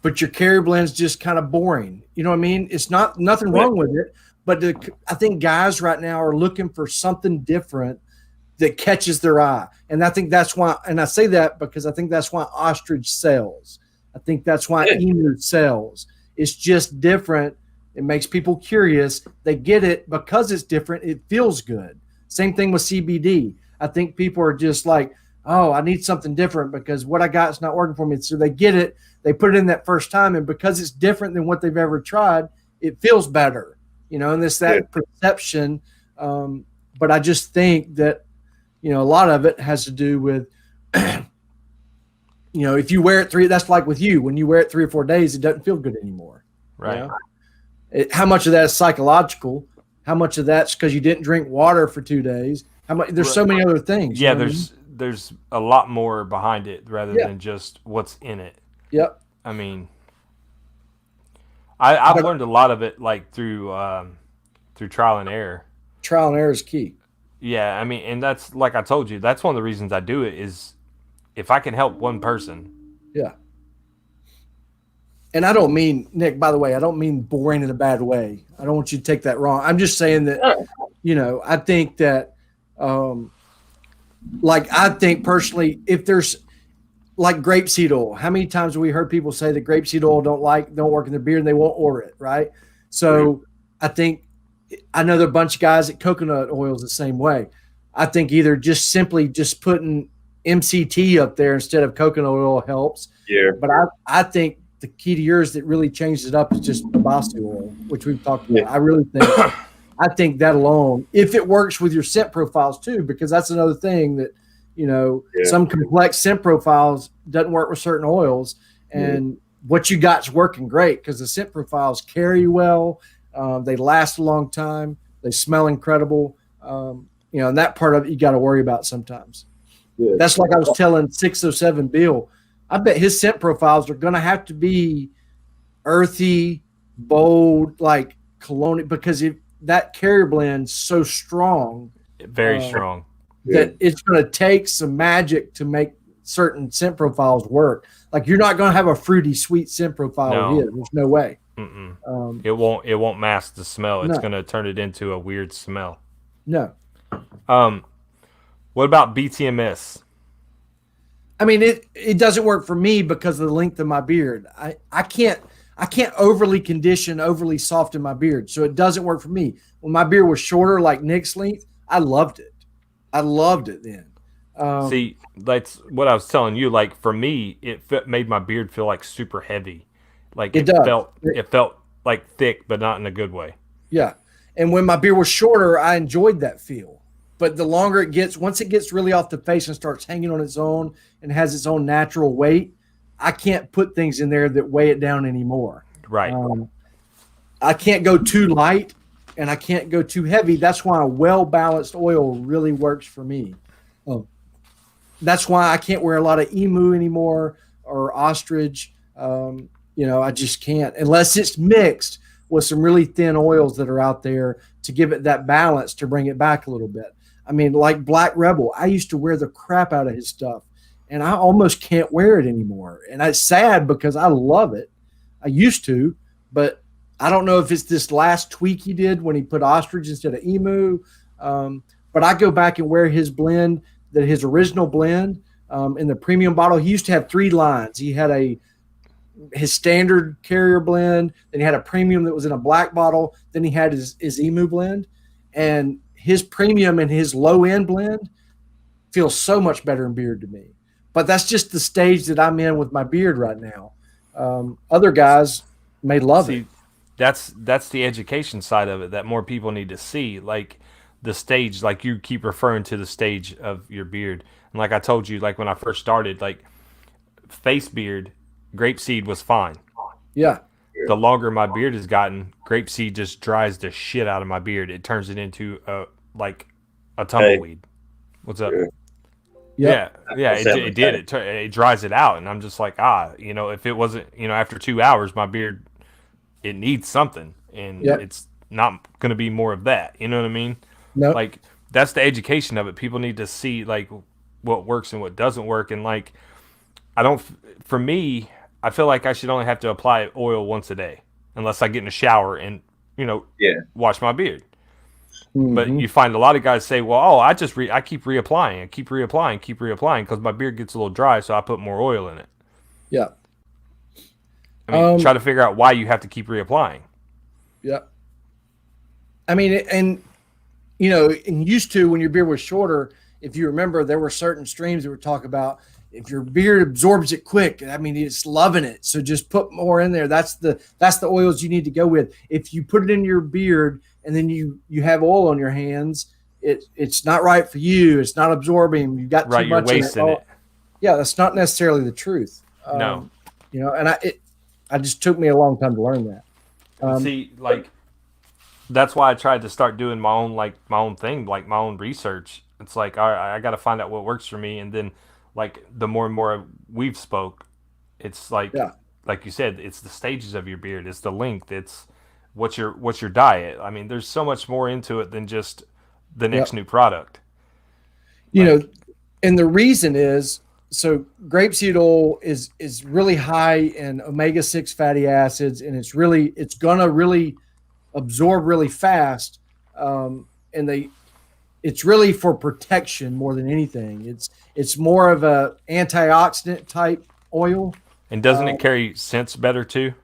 but your carrier blend's just kind of boring. You know what I mean? It's nothing wrong with it, but I think guys right now are looking for something different that catches their eye. And I think that's why, and I say that because I think that's why ostrich sells. I think that's why emu sells. It's just different. It makes people curious. They get it because it's different. It feels good. Same thing with CBD. I think people are just like, oh, I need something different because what I got is not working for me. So they get it. They put it in that first time. And because it's different than what they've ever tried, it feels better, and it's that perception. But I just think that, a lot of it has to do with, if you wear it that's like with you, when you wear it 3 or 4 days, it doesn't feel good anymore. Right. How much of that is psychological? How much of that's because you didn't drink water for 2 days? How much? There's so many other things. Yeah, there's a lot more behind it rather than just what's in it. Yep. I mean, I've learned a lot of it like through trial and error. Trial and error is key. Yeah, I mean, and that's like I told you, that's one of the reasons I do it is if I can help one person. Yeah. And I don't mean, Nick, by the way, I don't mean boring in a bad way. I don't want you to take that wrong. I'm just saying that, I think that, I think personally, if there's like grapeseed oil, how many times have we heard people say that grapeseed oil don't work in their beard and they won't order it, right? So I know there are a bunch of guys that coconut oil is the same way. I think either just simply just putting MCT up there instead of coconut oil helps. Yeah. But I think the key to yours that really changes it up is just Tabasco oil, which we've talked about. Yeah. I think that alone, if it works with your scent profiles too, because that's another thing that, some complex scent profiles doesn't work with certain oils, and what you got's working great because the scent profiles carry well, they last a long time, they smell incredible, and that part of it you got to worry about sometimes. Yeah. That's like I was telling 607 Bill. I bet his scent profiles are going to have to be earthy, bold, like cologne, because that carrier blend's so strong. Very strong. That it's going to take some magic to make certain scent profiles work. Like you're not going to have a fruity, sweet scent profile with it. There's no way. It won't mask the smell. It's going to turn it into a weird smell. No. What about BTMS? I mean, it doesn't work for me because of the length of my beard. I can't overly condition, overly soften my beard, so it doesn't work for me. When my beard was shorter, like Nick's length, I loved it. I loved it then. See, that's what I was telling you. Like for me, made my beard feel like super heavy. Like it felt like thick, but not in a good way. Yeah, and when my beard was shorter, I enjoyed that feel. But the longer it gets, once it gets really off the face and starts hanging on its own and has its own natural weight, I can't put things in there that weigh it down anymore. Right. I can't go too light and I can't go too heavy. That's why a well-balanced oil really works for me. That's why I can't wear a lot of emu anymore or ostrich. I just can't unless it's mixed with some really thin oils that are out there to give it that balance to bring it back a little bit. I mean, like Black Rebel, I used to wear the crap out of his stuff, and I almost can't wear it anymore. And it's sad because I love it. I used to, but I don't know if it's this last tweak he did when he put ostrich instead of emu. But I go back and wear his blend, his original blend in the premium bottle. He used to have 3 lines. He had his standard carrier blend, then he had a premium that was in a black bottle, then he had his emu blend, and his premium and his low end blend feels so much better in beard to me. But that's just the stage that I'm in with my beard right now. Other guys may love it. That's the education side of it that more people need to see. Like the stage, like you keep referring to the stage of your beard. And like I told you, like when I first started, like face beard, grapeseed was fine. Yeah. The longer my beard has gotten, grapeseed just dries the shit out of my beard. It turns it into a tumbleweed. Hey. What's up? Yep. Yeah. It did. It dries it out, and I'm just like, if it wasn't, after 2 hours, my beard, it needs something, and it's not going to be more of that. You know what I mean? No. Like that's the education of it. People need to see like what works and what doesn't work, and like for me, I feel like I should only have to apply oil once a day, unless I get in a shower and wash my beard. Mm-hmm. But you find a lot of guys say, well, I keep reapplying. keep reapplying because my beard gets a little dry, so I put more oil in it. Yeah. I mean, try to figure out why you have to keep reapplying. Yeah. I mean, and used to when your beard was shorter, if you remember, there were certain streams that would talk about if your beard absorbs it quick. I mean, it's loving it. So just put more in there. That's the oils you need to go with. If you put it in your beard and then you have oil on your hands, it's not right for you. It's not absorbing. You've got too much. You're wasting it. Yeah, that's not necessarily the truth. No. And I just took me a long time to learn that. See, like that's why I tried to start doing my own thing, like my own research. It's like, all right, I got to find out what works for me, and then like the more and more we've spoke, it's like you said, it's the stages of your beard, it's the length, it's what's your diet. I mean, there's so much more into it than just the next new product. And the reason is, so grapeseed oil is really high in omega-6 fatty acids, and it's gonna really absorb really fast, and it's really for protection more than anything. It's more of a antioxidant type oil. And doesn't it carry scents better too?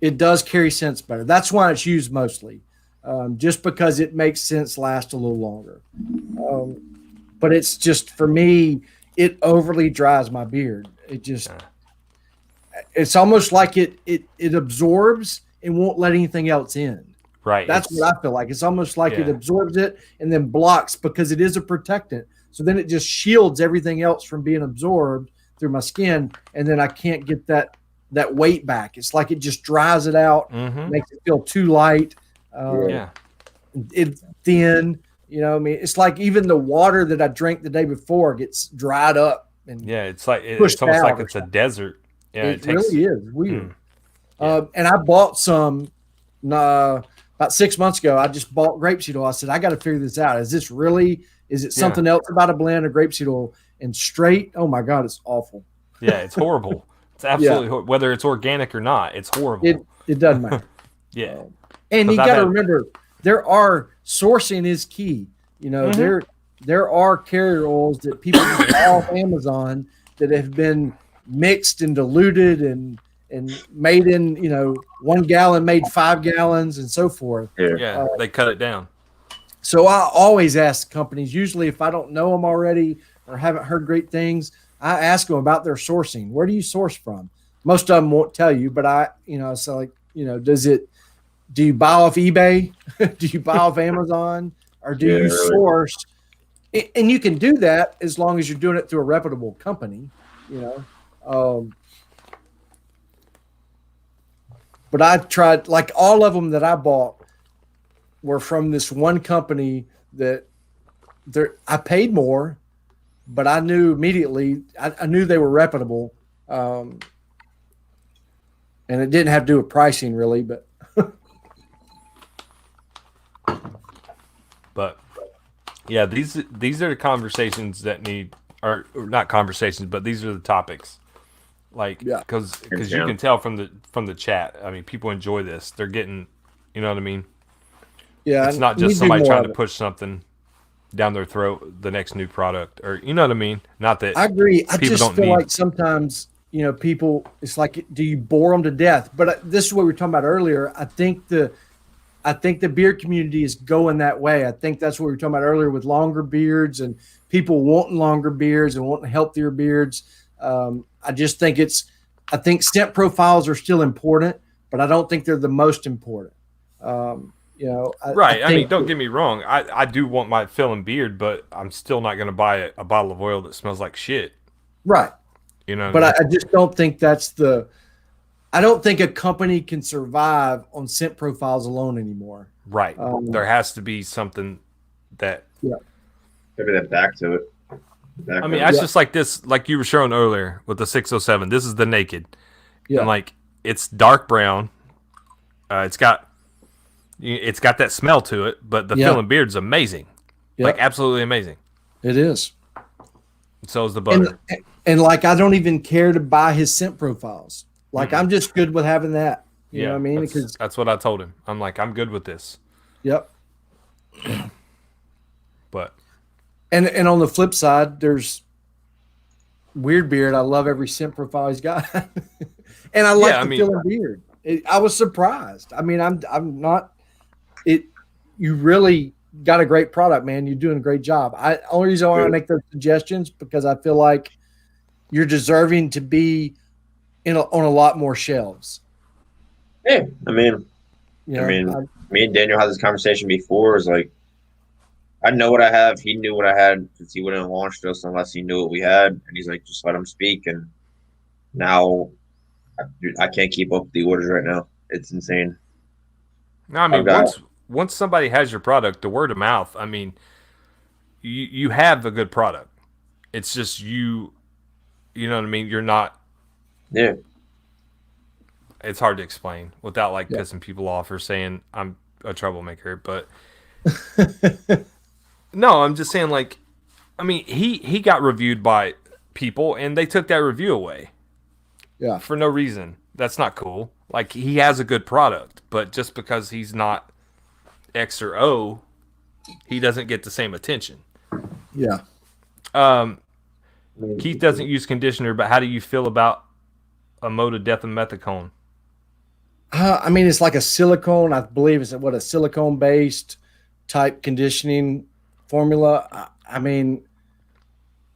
It does carry scents better. That's why it's used mostly, just because it makes scents last a little longer. But it's just, for me, it overly dries my beard. It's almost like it absorbs and won't let anything else in. Right. That's what I feel like. It's almost like it absorbs it and then blocks, because it is a protectant. So then it just shields everything else from being absorbed through my skin, and then I can't get that weight back. It's like it just dries it out, makes it feel too light. It's thin. It's like even the water that I drank the day before gets dried up. And it's like it's almost like it's a desert. Yeah, it really is weird. And I bought some about 6 months ago. I just bought grapeseed oil. I said, I got to figure this out. Is it something else about a blend of grapeseed oil? And straight, oh my God, it's awful. Yeah, it's horrible. It's absolutely horrible. Whether it's organic or not, it's horrible. It doesn't matter. And you got to remember, sourcing is key. There are carrier oils that people buy off Amazon that have been mixed and diluted and made in, 1 gallon made 5 gallons and so forth. Yeah, they cut it down. So I always ask companies, usually if I don't know them already or haven't heard great things, I ask them about their sourcing. Where do you source from? Most of them won't tell you, but so like, do you buy off eBay? Do you buy off Amazon? Or do you source? And you can do that as long as you're doing it through a reputable company, But I tried, like all of them that I bought were from this one company that I paid more, but I knew immediately, I knew they were reputable. And it didn't have to do with pricing really, but. But yeah, these are the conversations that need, or not conversations, but these are the topics. Like, because you can tell from the chat. I mean, people enjoy this. They're getting, you know what I mean? Yeah, it's not just somebody trying to push something down their throat, the next new product, or you know what I mean? Not that I agree. I just feel like sometimes, people, it's like, do you bore them to death? But this is what we were talking about earlier. I think the beard community is going that way. I think that's what we were talking about earlier with longer beards and people wanting longer beards and wanting healthier beards. I just think I think scent profiles are still important, but I don't think they're the most important. Right. I mean, don't get me wrong. I do want my filling beard, but I'm still not going to buy a bottle of oil that smells like shit. Right. But I just don't think I don't think a company can survive on scent profiles alone anymore. Right. There has to be something that. Yeah. Maybe that back to it. I mean, that's just like this, like you were showing earlier with the 607. This is the naked. Yeah. And like, it's dark brown. It's got that smell to it, but the filling beard's amazing. Yep. Like, absolutely amazing. It is. So is the butter. And like, I don't even care to buy his scent profiles. Like, I'm just good with having that. You know what I mean? Because that's what I told him. I'm like, I'm good with this. Yep. But. And on the flip side, there's Weird Beard. I love every scent profile he's got. And I like the filling beard. I was surprised. I mean, I'm not. You really got a great product, man. You're doing a great job. Only reason I want to make those suggestions because I feel like you're deserving to be on a lot more shelves. Yeah, me and Daniel had this conversation before. It's like, I know what I have. He knew what I had because he wouldn't have launched us unless he knew what we had. And he's like, just let him speak. And now I can't keep up with the orders right now. It's insane. No, I mean, once somebody has your product, the word of mouth, I mean, you have a good product. It's just you know what I mean? You're not. Yeah. It's hard to explain without like pissing people off or saying I'm a troublemaker, but no, I'm just saying, like, I mean, he got reviewed by people and they took that review away. Yeah. For no reason. That's not cool. Like, he has a good product, but just because he's not X or O, he doesn't get the same attention. Yeah. Keith doesn't use conditioner, but how do you feel about a mode of dethylmethicone? I mean, it's like a silicone. I believe it's a silicone-based type conditioning formula. I mean,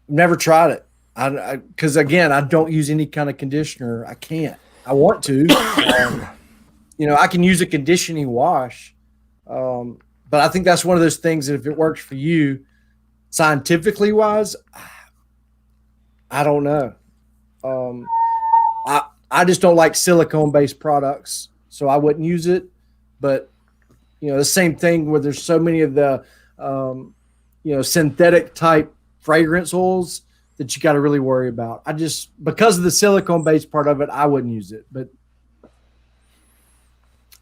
never tried it. Because again, I don't use any kind of conditioner. I can't. I want to. I can use a conditioning wash, but I think that's one of those things that if it works for you, scientifically wise, I don't know. I just don't like silicone-based products, so I wouldn't use it. But the same thing where there's so many of the synthetic type fragrance oils that you got to really worry about. Because of the silicone-based part of it, I wouldn't use it. But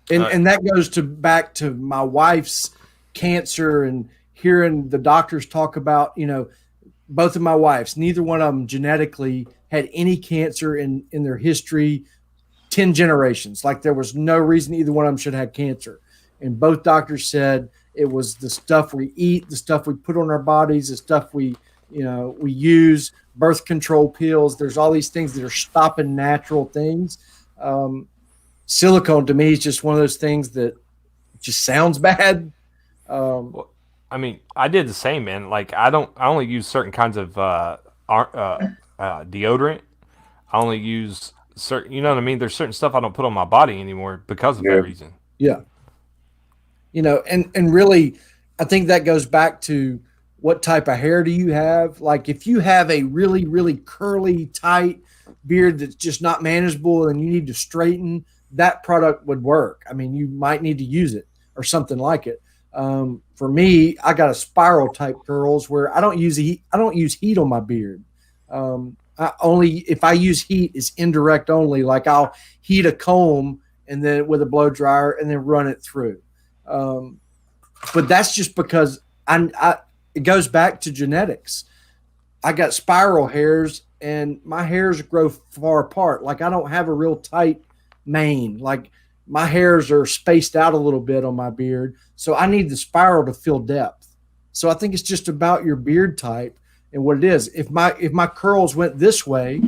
and that goes back to my wife's cancer and hearing the doctors talk about, both of my wives, neither one of them genetically had any cancer in their history, 10 generations. Like, there was no reason either one of them should have cancer. And both doctors said it was the stuff we eat, the stuff we put on our bodies, the stuff we You know, we use birth control pills. There's all these things that are stopping natural things. Silicone to me is just one of those things that just sounds bad. Well, I mean, I did the same, man. Like, I only use certain kinds of deodorant. I only use certain, you know what I mean? There's certain stuff I don't put on my body anymore because of that reason. Yeah. You know, and really, I think that goes back to what type of hair do you have? Like, if you have a really, really curly, tight beard that's just not manageable and you need to straighten, that product would work. I mean, you might need to use it or something like it. For me, I got a spiral type curls where I don't use heat on my beard. If I use heat, it's indirect only. Like, I'll heat a comb and then with a blow dryer and then run it through. But that's just because it goes back to genetics. I got spiral hairs and my hairs grow far apart. Like, I don't have a real tight mane. Like, my hairs are spaced out a little bit on my beard. So I need the spiral to fill depth. So I think it's just about your beard type and what it is. If my curls went this way,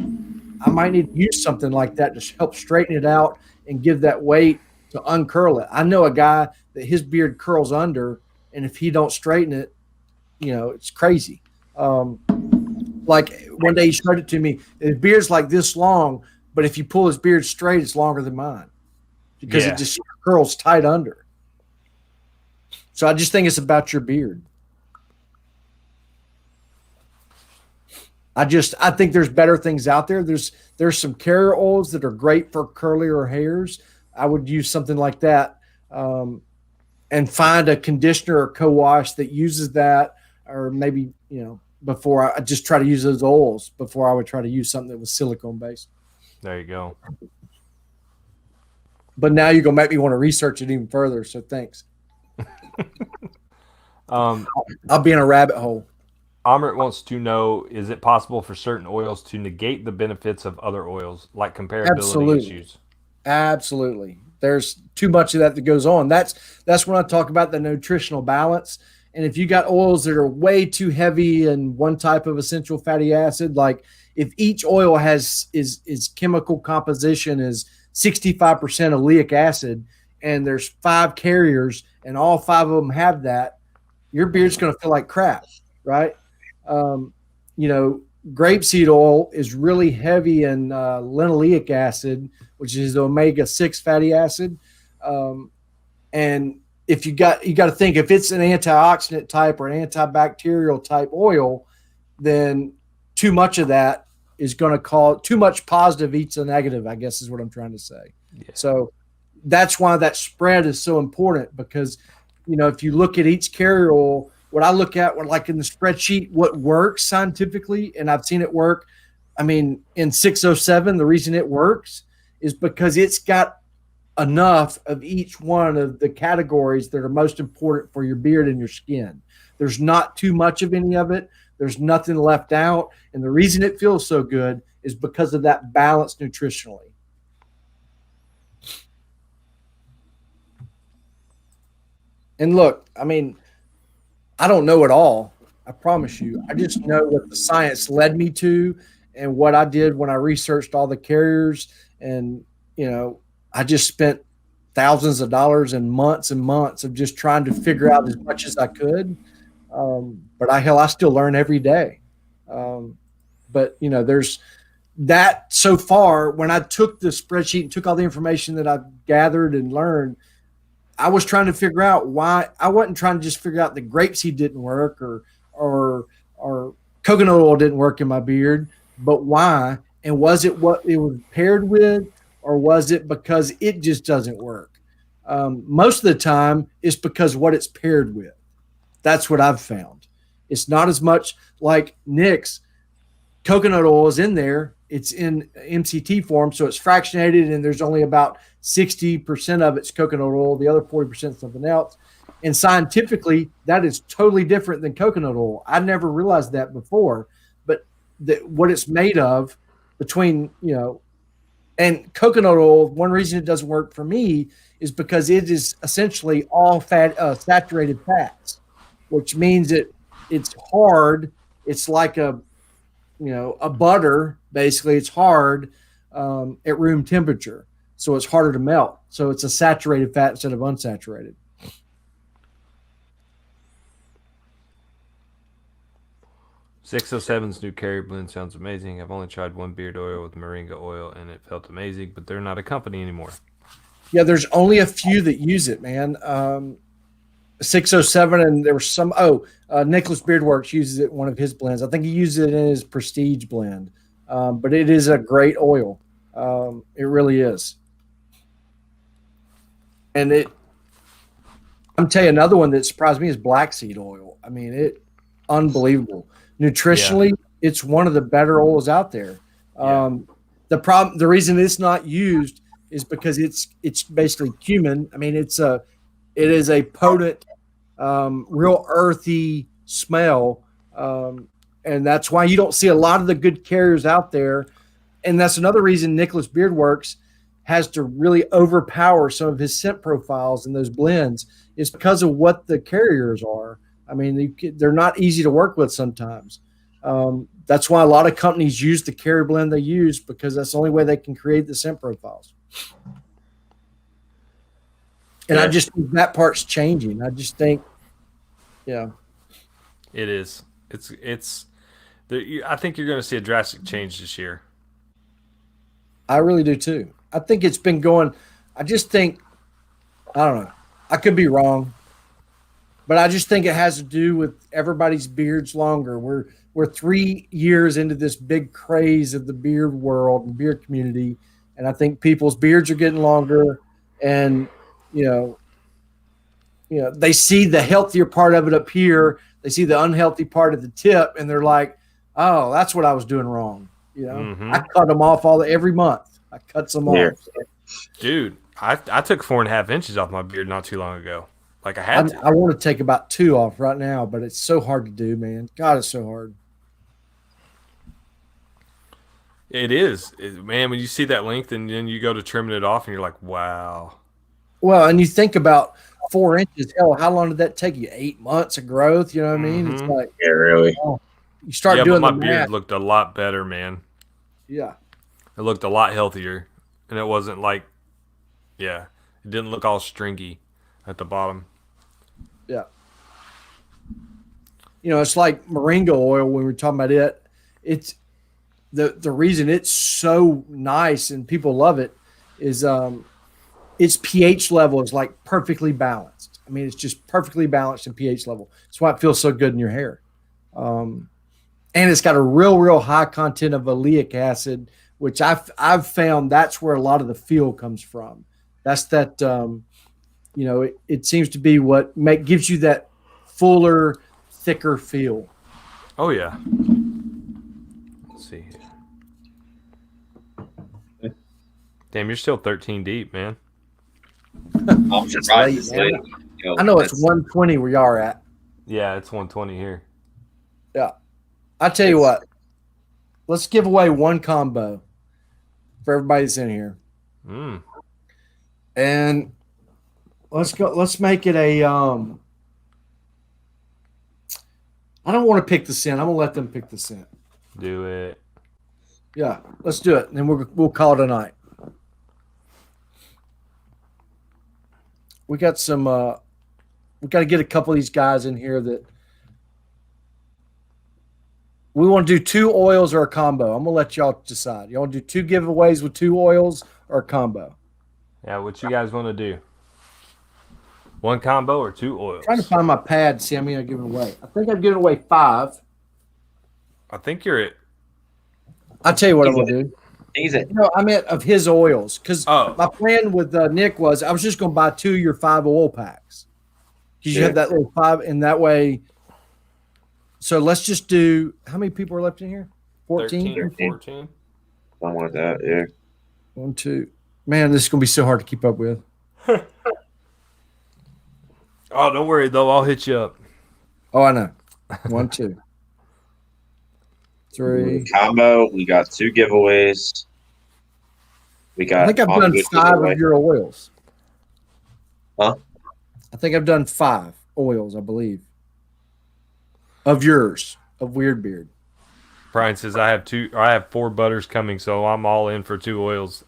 I might need to use something like that to help straighten it out and give that weight to uncurl it. I know a guy that his beard curls under, and if he don't straighten it, you know, it's crazy. Like, one day he showed it to me. His beard's like this long, but if you pull his beard straight, it's longer than mine because it just curls tight under. So I just think it's about your beard. I think there's better things out there. There's some carrier oils that are great for curlier hairs. I would use something like that, and find a conditioner or co-wash that uses that, or maybe, you know, before I just try to use those oils before I would try to use something that was silicone based. There you go. But now you're gonna make me want to research it even further. So thanks. I'll be in a rabbit hole. Amrit wants to know, is it possible for certain oils to negate the benefits of other oils, like comparability issues? Absolutely. There's too much of that goes on. That's when I talk about the nutritional balance. And if you got oils that are way too heavy in one type of essential fatty acid, like if each oil has is chemical composition is 65% oleic acid, and there's 5 carriers and all 5 of them have that, your beard's going to feel like crap, right? You know, grapeseed oil is really heavy in linoleic acid, which is the omega-6 fatty acid. And if you got to think, if it's an antioxidant type or an antibacterial type oil, then too much of that is going to cause too much positive eats a negative, I guess is what I'm trying to say. Yeah. So that's why that spread is so important, because, you know, if you look at each carrier oil, what I look at, like in the spreadsheet, what works scientifically, and I've seen it work. I mean, in 607, the reason it works is because it's got enough of each one of the categories that are most important for your beard and your skin. There's not too much of any of it. There's nothing left out. And the reason it feels so good is because of that balance nutritionally. And look, I mean, I don't know it all. I promise you. I just know what the science led me to and what I did when I researched all the carriers. And, you know, I just spent thousands of dollars and months of just trying to figure out as much as I could. But I still learn every day. But, you know, there's that so far. When I took the spreadsheet and took all the information that I've gathered and learned, I was trying to figure out why. I wasn't trying to just figure out that grapeseed didn't work or coconut oil didn't work in my beard, but why? And was it what it was paired with, or was it because it just doesn't work? Most of the time, it's because what it's paired with. That's what I've found. It's not as much like Nick's coconut oil is in there. It's in MCT form, so it's fractionated, and there's only about 60% of it's coconut oil. The other 40% something else. And scientifically, that is totally different than coconut oil. I never realized that before, but what it's made of between, you know, and coconut oil, one reason it doesn't work for me is because it is essentially all fat, saturated fats, which means it's hard it's like a butter. Basically, it's hard at room temperature, so it's harder to melt. So it's a saturated fat instead of unsaturated. .607's new carrier blend sounds amazing. I've only tried one beard oil with moringa oil, and it felt amazing, but they're not a company anymore. Yeah, there's only a few that use it, man. 607, and there was some. Nicholas Beardworks uses it in one of his blends. I think he uses it in his Prestige blend, but it is a great oil. It really is. And I'm telling you, another one that surprised me is black seed oil. I mean, unbelievable. Nutritionally, it's one of the better oils out there. The reason it's not used is because it's basically cumin. I mean, it is a potent, real earthy smell, and that's why you don't see a lot of the good carriers out there. And that's another reason Nicholas Beardworks has to really overpower some of his scent profiles in those blends, is because of what the carriers are. I mean, they're not easy to work with sometimes. That's why a lot of companies use the carrier blend they use, because that's the only way they can create the scent profiles. And I just think that part's changing. I just think, it is. I think you're going to see a drastic change this year. I really do too. I think it's been going. I just think, I don't know. I could be wrong, but I just think it has to do with everybody's beards longer. We're 3 years into this big craze of the beard world and beard community, and I think people's beards are getting longer, and they see the healthier part of it up here. They see the unhealthy part at the tip, and they're like, "Oh, that's what I was doing wrong." I cut them off every month. I cut some off. Dude, I took 4.5 inches off my beard not too long ago. Like I had to. I want to take about 2 off right now, but it's so hard to do, man. God, it's so hard. It is. Man, when you see that length and then you go to trimming it off and you're like, wow. Well, and you think about 4 inches. Hell, how long did that take you? 8 months of growth? You know what I mean? It's like, really. You start doing but my the beard math. looked a lot better, man. Yeah. It looked a lot healthier. And it wasn't like, it didn't look all stringy at the bottom. Yeah. It's like moringa oil when we were talking about it. It's the reason it's so nice and people love it is its pH level is like perfectly balanced. I mean, it's just perfectly balanced in pH level. That's why it feels so good in your hair. And it's got a real high content of oleic acid, which I've found that's where a lot of the feel comes from. That's that, it seems to be what gives you that fuller, thicker feel. Oh, yeah. Let's see here. Damn, you're still 13 deep, man. I'm surprised. I know it's 120 where y'all are at. Yeah, it's 120 here. Yeah. I tell you what, let's give away one combo for everybody that's in here. And let's make it a I don't want to pick the scent. I'm gonna let them pick the scent. Do it. Yeah, let's do it. And then we'll call it a night. We got some we got to get a couple of these guys in here that we want to do 2 oils or a combo. I'm gonna let y'all decide. Y'all want to do 2 giveaways with 2 oils or a combo? Yeah, what you guys want to do? 1 combo or 2 oils? I'm trying to find my pad. See how many I'm giving away. I think I'm giving away 5. I think you're at. I'll tell you what I'm gonna do. Teasing. I meant of his oils, because my plan with Nick was I was just gonna buy 2 of your 5 oil packs. Because you have that little 5, and that way. So let's just do. How many people are left in here? 14 or 14. Something like that. Yeah. 1, 2. Man, this is gonna be so hard to keep up with. Oh, don't worry though. I'll hit you up. Oh, I know. 1, 2, 3. Combo. We got 2 giveaways. We got. I think I've done 5 of your oils. Huh? I think I've done 5 oils, I believe. Of yours. of Weird Beard. Brian says I have 4 butters coming, so I'm all in for 2 oils.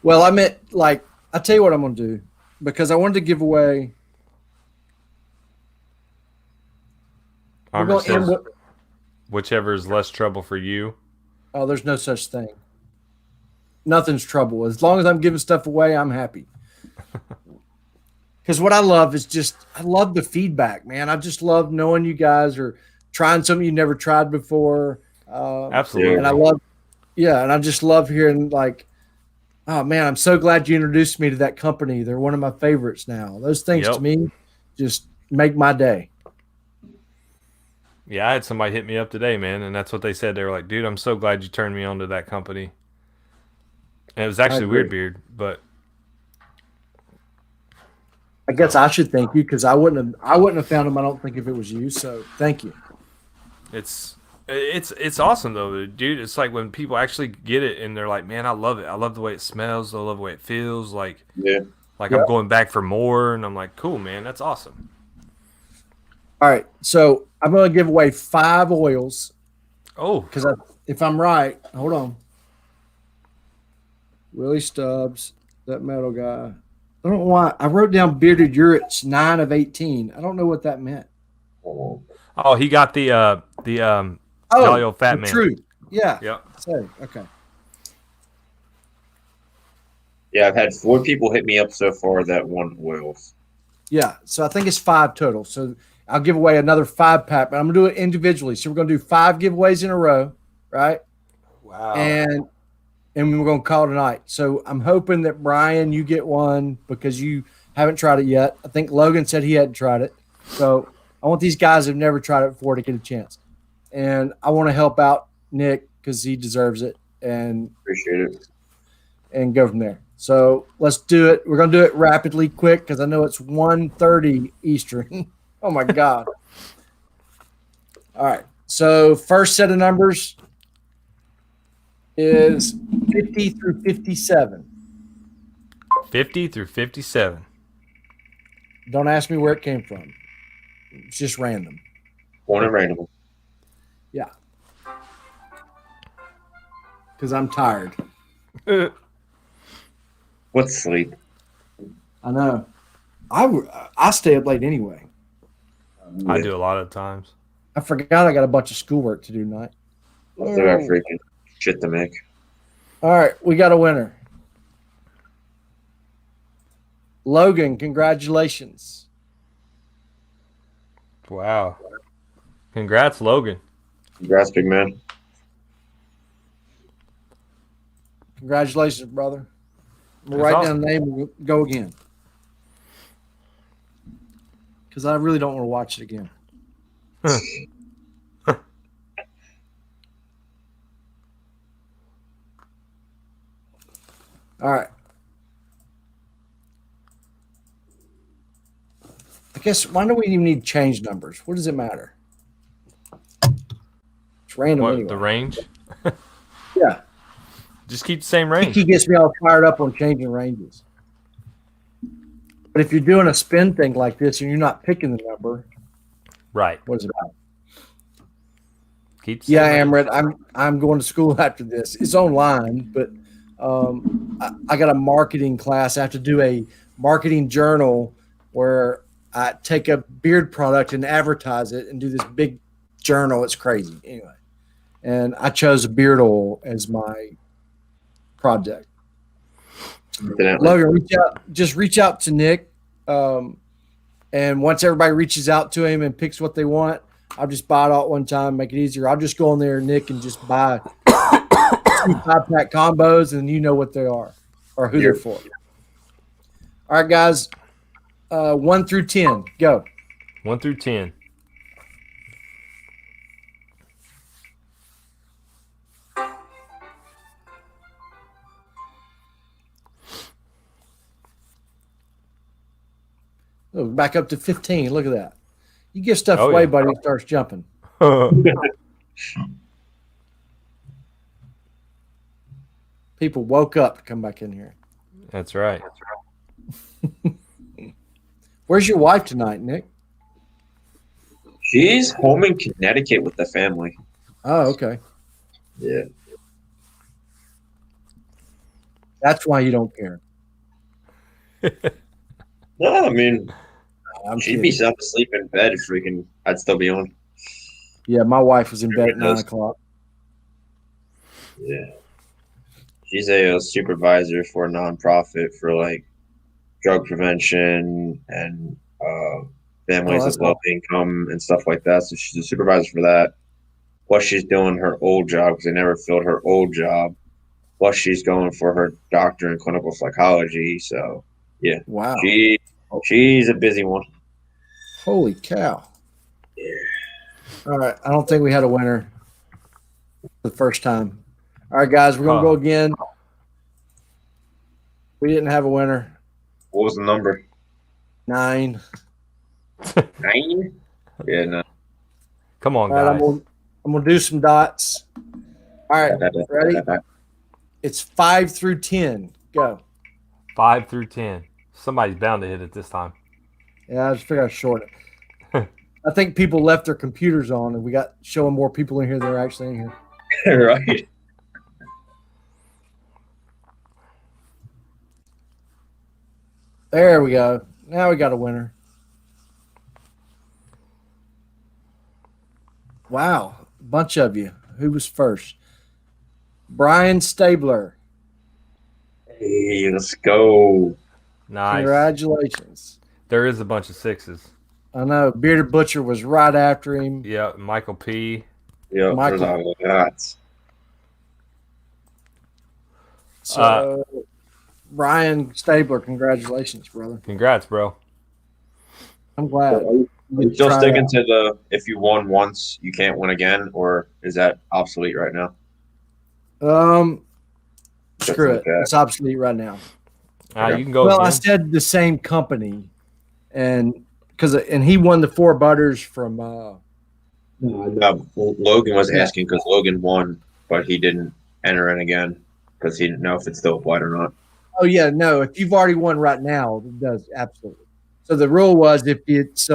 Well, I meant like I'll tell you what I'm gonna do because I wanted to give away. Armor says whichever is less trouble for you. Oh, there's no such thing. Nothing's trouble. As long as I'm giving stuff away, I'm happy. Because what I love is I love the feedback, man. I just love knowing you guys are trying something you never tried before. Absolutely. And and I just love hearing like, oh man, I'm so glad you introduced me to that company. They're one of my favorites now. Those things to me just make my day. Yeah, I had somebody hit me up today, man, and that's what they said. They were like, dude, I'm so glad you turned me on to that company. And it was actually Weird Beard, but I guess I should thank you because I wouldn't have found them, I don't think, if it was you. So thank you. It's awesome though, dude. It's like when people actually get it and they're like, man, I love it. I love the way it smells. I love the way it feels. Like, I'm going back for more. And I'm like, cool, man, that's awesome. All right, so I'm going to give away 5 oils. Oh, because if I'm right, hold on. Willie Stubbs, that metal guy. I don't know why I wrote down Bearded Urites 9 of 18. I don't know what that meant. Oh, he got the jolly old fat man. True. Yeah. Yep. So, okay. Yeah, I've had 4 people hit me up so far that want oils. Yeah, so I think it's 5 total. So I'll give away another 5-pack, but I'm gonna do it individually. So we're gonna do 5 giveaways in a row, right? Wow. And we're gonna call it a night. So I'm hoping that Brian, you get one because you haven't tried it yet. I think Logan said he hadn't tried it. So I want these guys who've never tried it before to get a chance. And I want to help out Nick because he deserves it. And appreciate it. And go from there. So let's do it. We're gonna do it rapidly, quick, because I know it's 1:30 Eastern. Oh my God. All right. So first set of numbers is 50 through 57. 50 through 57. Don't ask me where it came from. It's just random. Born and random. Yeah. Because I'm tired. What's sleep? I know. I stay up late anyway. I do a lot of times. I forgot I got a bunch of schoolwork to do tonight. I got freaking shit to make. All right, we got a winner. Logan, congratulations. Wow. Congrats, Logan. Congrats, big man. Congratulations, brother. We'll That's write awesome. down the name and we'll go again. Because I really don't want to watch it again. All right. I guess, why do we even need change numbers? What does it matter? It's random What, anyway. the range? Yeah. Just keep the same range. He gets me all fired up on changing ranges. But if you're doing a spin thing like this and you're not picking the number, Right. what is it about? Keep the same Yeah, range. Amrit, I'm going to school after this. It's online, but I got a marketing class. I have to do a marketing journal where I take a beard product and advertise it and do this big journal. It's crazy. Anyway, and I chose a beard oil as my project. Logan, reach out to Nick. And once everybody reaches out to him and picks what they want, I'll just buy it all at one time, make it easier. I'll just go in there, Nick, and just buy 2 5-pack combos, and you know what they are or who they're for. All right, guys. 1 through 10, go. 1 through 10. Oh, back up to 15. Look at that. You give stuff away, buddy, it starts jumping. People woke up to come back in here. That's right. Where's your wife tonight, Nick? She's home in Connecticut with the family. Oh, okay. Yeah. That's why you don't care. No, I mean, I'm she'd be kidding. sound asleep in bed if I'd still be on. Yeah, my wife was in bed at 9:00. Yeah. She's a supervisor for a nonprofit for like drug prevention and families that's of low income and stuff like that. So she's a supervisor for that. Plus, she's doing her old job because they never filled her old job. Plus, she's going for her doctor in clinical psychology. So, yeah. Wow. She's a busy one. Holy cow. Yeah. All right. I don't think we had a winner the first time. All right, guys, we're going to go again. We didn't have a winner. What was the number? 9. 9? Yeah, no. Come on, All right, guys. I'm gonna do some dots. All right, ready? It's 5 through 10. Go. 5 through 10. Somebody's bound to hit it this time. Yeah, I just figured I'd short it. I think people left their computers on, and we got showing more people in here than are actually in here. Right. There we go. Now we got a winner. Wow, a bunch of you. Who was first? Brian Stabler. Hey, let's go. Nice. Congratulations. There is a bunch of 6s. I know. Bearded Butcher was right after him. Yeah, Michael P. Yeah, Michael. there's all that. So, Brian Stabler, congratulations, brother. Congrats, bro. I'm glad. You're still sticking to the if you won once, you can't win again, or is that obsolete right now? Screw it. It's obsolete right now. You can go. Well, again. I said the same company, and he won the 4 butters from. No, Logan was asking because Logan won, but he didn't enter in again because he didn't know if it still applied or not. Oh yeah, no. If you've already won right now, it does absolutely. So the rule was if it's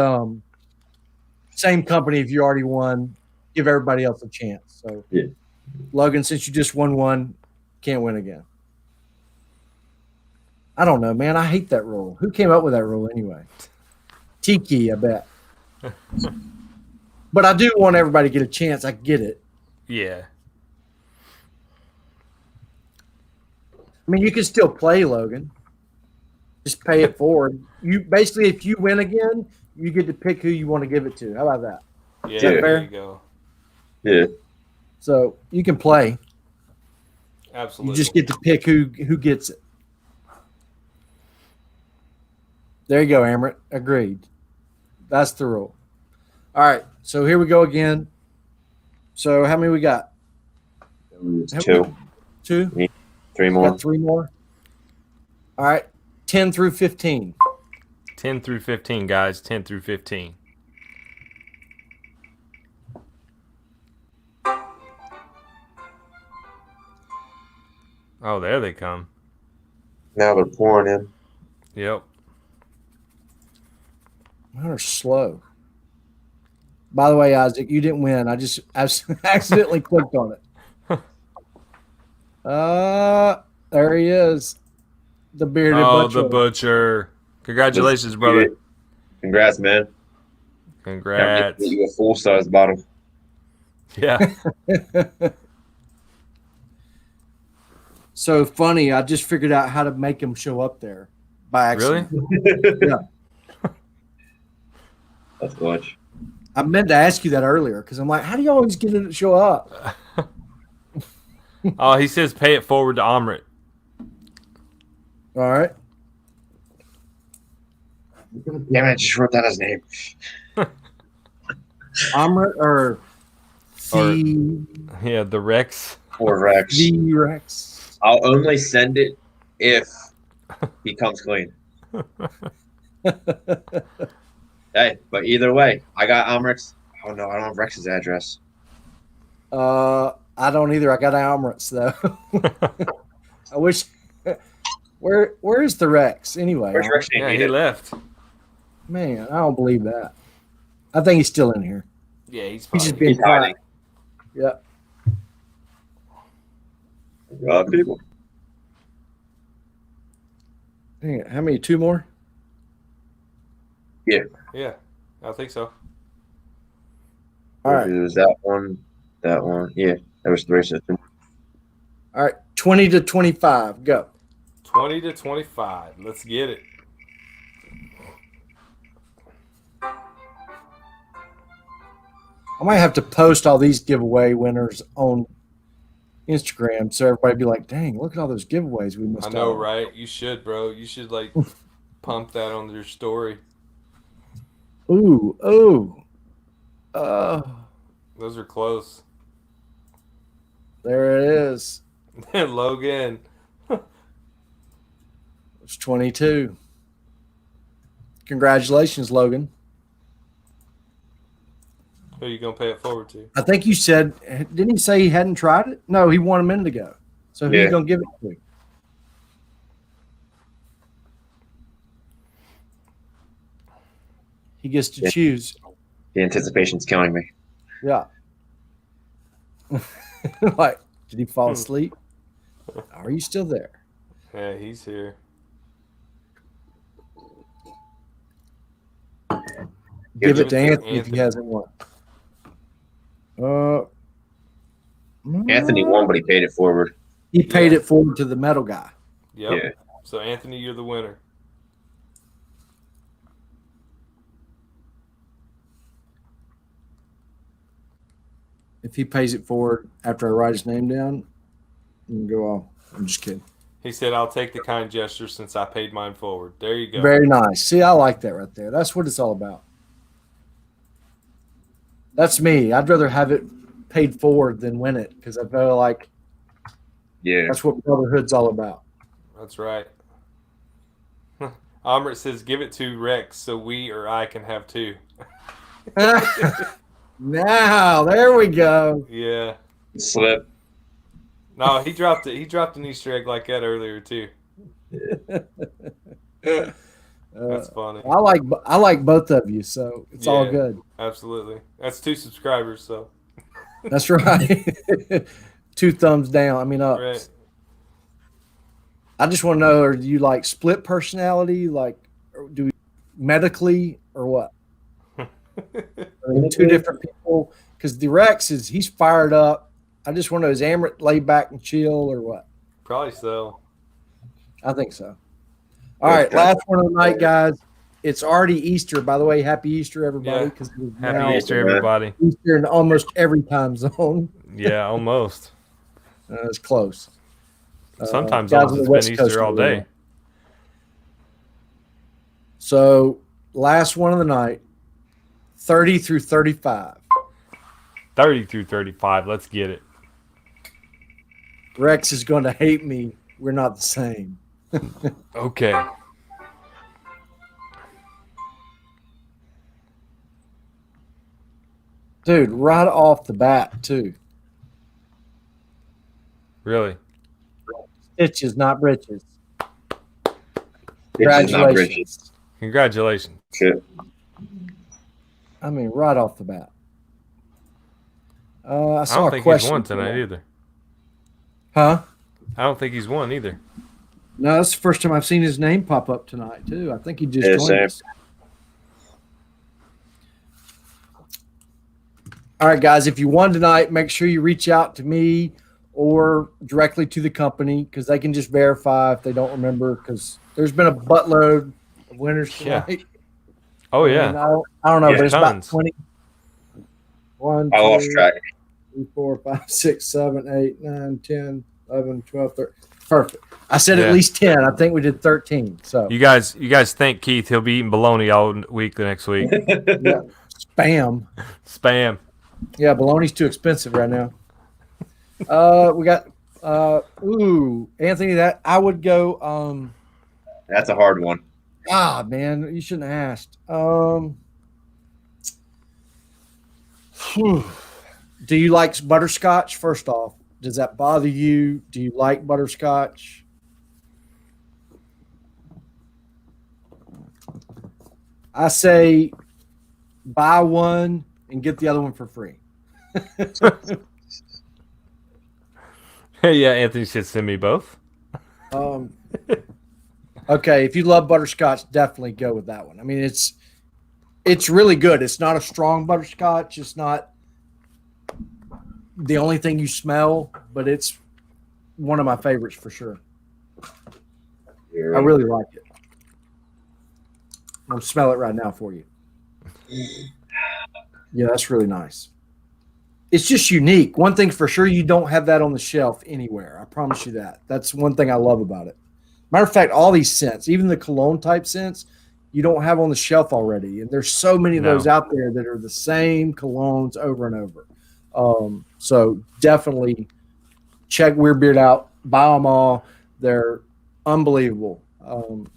same company, if you already won, give everybody else a chance. So yeah. Logan, since you just won one, can't win again. I don't know, man. I hate that rule. Who came up with that rule anyway? Tiki, I bet. But I do want everybody to get a chance. I get it. Yeah. I mean, you can still play, Logan. Just pay it forward. You basically, if you win again, you get to pick who you want to give it to. How about that? Yeah, that fair? There you go. Yeah. So you can play. Absolutely. You just get to pick who gets it. There you go, Amrit. Agreed. That's the rule. All right. So here we go again. So how many we got? 2. 2? 3 more. Got 3 more. All right. 10 through 15. 10 through 15, guys. 10 through 15. Oh, there they come. Now they're pouring in. Yep. They're slow. By the way, Isaac, you didn't win. I accidentally clicked on it. There he is. The bearded butcher. The butcher. Congratulations, brother. Congrats, man. Congrats. Get you a full-size bottle. Yeah. So funny. I just figured out how to make him show up there by accident. Really? Yeah. That's clutch. I meant to ask you that earlier because I'm like, how do you always get it to show up? Oh, he says pay it forward to Amrit. All right. Damn it, I just wrote down his name. Amrit or the Rex. Or Rex. The Rex. I'll only send it if he comes clean. Hey, but either way, I got Amrit's. Oh no, I don't have Rex's address. I don't either. I got Amrit's though. I wish. Where is the Rex anyway? Where's Rex? Yeah, he left. Man, I don't believe that. I think he's still in here. Yeah, he's just being quiet. Yeah. People. Dang it. How many? 2 more? Yeah. Yeah, I think so. All right. It was that one. Yeah, there was 3 systems. All right. 20 to 25. Go. 20 to 25. Let's get it. I might have to post all these giveaway winners on Instagram so everybody be like, dang, look at all those giveaways we missed out. I know, right? You should, bro. You should like pump that on your story. Ooh. Those are close. There it is. Logan. It's 22. Congratulations, Logan. Who are you going to pay it forward to? I think you said, didn't he say he hadn't tried it? No, he won a minute ago. So who are you going to give it to? He gets to choose. The anticipation's killing me. Yeah. Like, did he fall asleep? Are you still there? Yeah, he's here. Give it to Anthony if he hasn't won. Anthony won, but he paid it forward. He paid it forward to the metal guy. Yep. Yeah. So, Anthony, you're the winner. If he pays it forward after I write his name down, you can go off. I'm just kidding. He said, I'll take the kind gesture since I paid mine forward. There you go. Very nice. See, I like that right there. That's what it's all about. That's me. I'd rather have it paid forward than win it because I feel like that's what brotherhood's all about. That's right. Amrit says, give it to Rex so we or I can have 2. Now, there we go. Yeah. Slip. No, he dropped it. He dropped an Easter egg like that earlier too. That's funny. I like both of you, so it's all good. Absolutely. That's 2 subscribers, so. That's right. 2 thumbs down. I mean, up. Right. I just want to know: are you like split personality, like do we medically or what? I mean, 2 different people. Because the Rex he's fired up. I just want to know, is Amrit laid back and chill or what? Probably so. I think so. All right, last one of the night, guys. It's already Easter, by the way. Happy Easter, everybody! Because happy Easter, everybody. Easter in almost every time zone. Yeah, almost. It's close. Sometimes it's been Easter all day. So, last one of the night, 30 through 35. 30 through 35. Let's get it. Rex is going to hate me. We're not the same. Okay. Dude, right off the bat, too. Really? Stitches, not britches. Congratulations. Congratulations. Shit. I mean, right off the bat. I saw don't a think question he's won tonight either. Huh? I don't think he's won either. No, that's the first time I've seen his name pop up tonight, too. I think he just joined us. All right, guys, if you won tonight, make sure you reach out to me or directly to the company because they can just verify if they don't remember because there's been a buttload of winners tonight. Yeah. Oh, yeah. I don't know, but it's tons. about 20. 1, I lost 2, track. 3, 4, 5, 6, 7, 8, 9, 10, 11, 12, 13. Perfect. I said at least 10. I think we did 13. So you guys think Keith he'll be eating bologna all week the next week? Yeah. Spam. Yeah, bologna's too expensive right now. We got Anthony, that I would go That's a hard one. Man, you shouldn't have asked. Do you like butterscotch? First off, does that bother you? Do you like butterscotch? I say buy one and get the other one for free. Yeah, Anthony should send me both. Okay, if you love butterscotch, definitely go with that one. I mean, it's really good. It's not a strong butterscotch. It's not the only thing you smell, but it's one of my favorites for sure. I really like it. I'll smell it right now for you. Yeah, that's really nice. It's just unique. One thing for sure, you don't have that on the shelf anywhere. I promise you that. That's one thing I love about it. Matter of fact, all these scents, even the cologne type scents, you don't have on the shelf already. And there's so many of those out there that are the same colognes over and over. So definitely check Weird Beard out. Buy them all. They're unbelievable.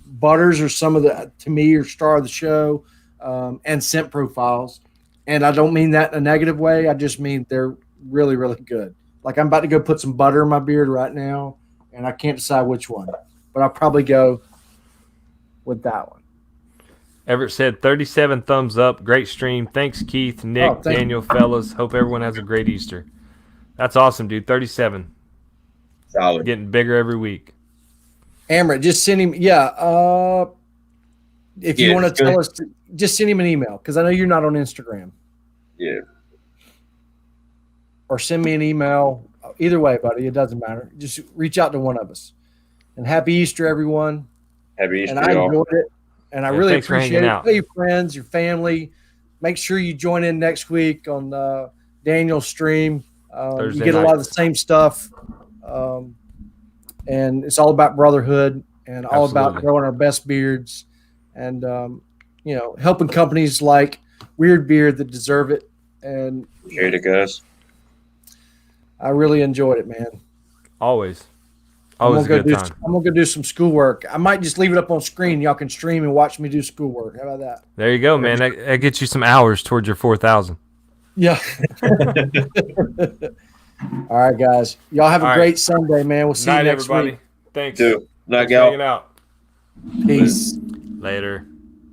Butters are some of the, to me, are star of the show, and scent profiles. And I don't mean that in a negative way. I just mean they're really, really good. Like I'm about to go put some butter in my beard right now, and I can't decide which one. But I'll probably go with that one. Everett said 37 thumbs up. Great stream. Thanks, Keith, Nick, Daniel, fellas. Hope everyone has a great Easter. That's awesome, dude. 37. Solid. Getting bigger every week. Amrit, just send him. If you want to tell us, just send him an email because I know you're not on Instagram. Yeah. Or send me an email. Either way, buddy, it doesn't matter. Just reach out to one of us. And happy Easter, everyone. Happy Easter, and I enjoyed it. And I really appreciate it. Tell your friends, your family. Make sure you join in next week on Daniel's stream. You get a lot of the same stuff. And it's all about brotherhood and all about growing our best beards and, helping companies like Weird Beard that deserve it. And appreciate it, guys. I really enjoyed it, man. Always a good time. I'm going to go do some schoolwork. I might just leave it up on screen. Y'all can stream and watch me do schoolwork. How about that? There you go, man. That gets you some hours towards your 4,000. Yeah. All right, guys. Y'all have a great Sunday, man. We'll see you next week. Thanks. Night, hanging out. Peace. Later.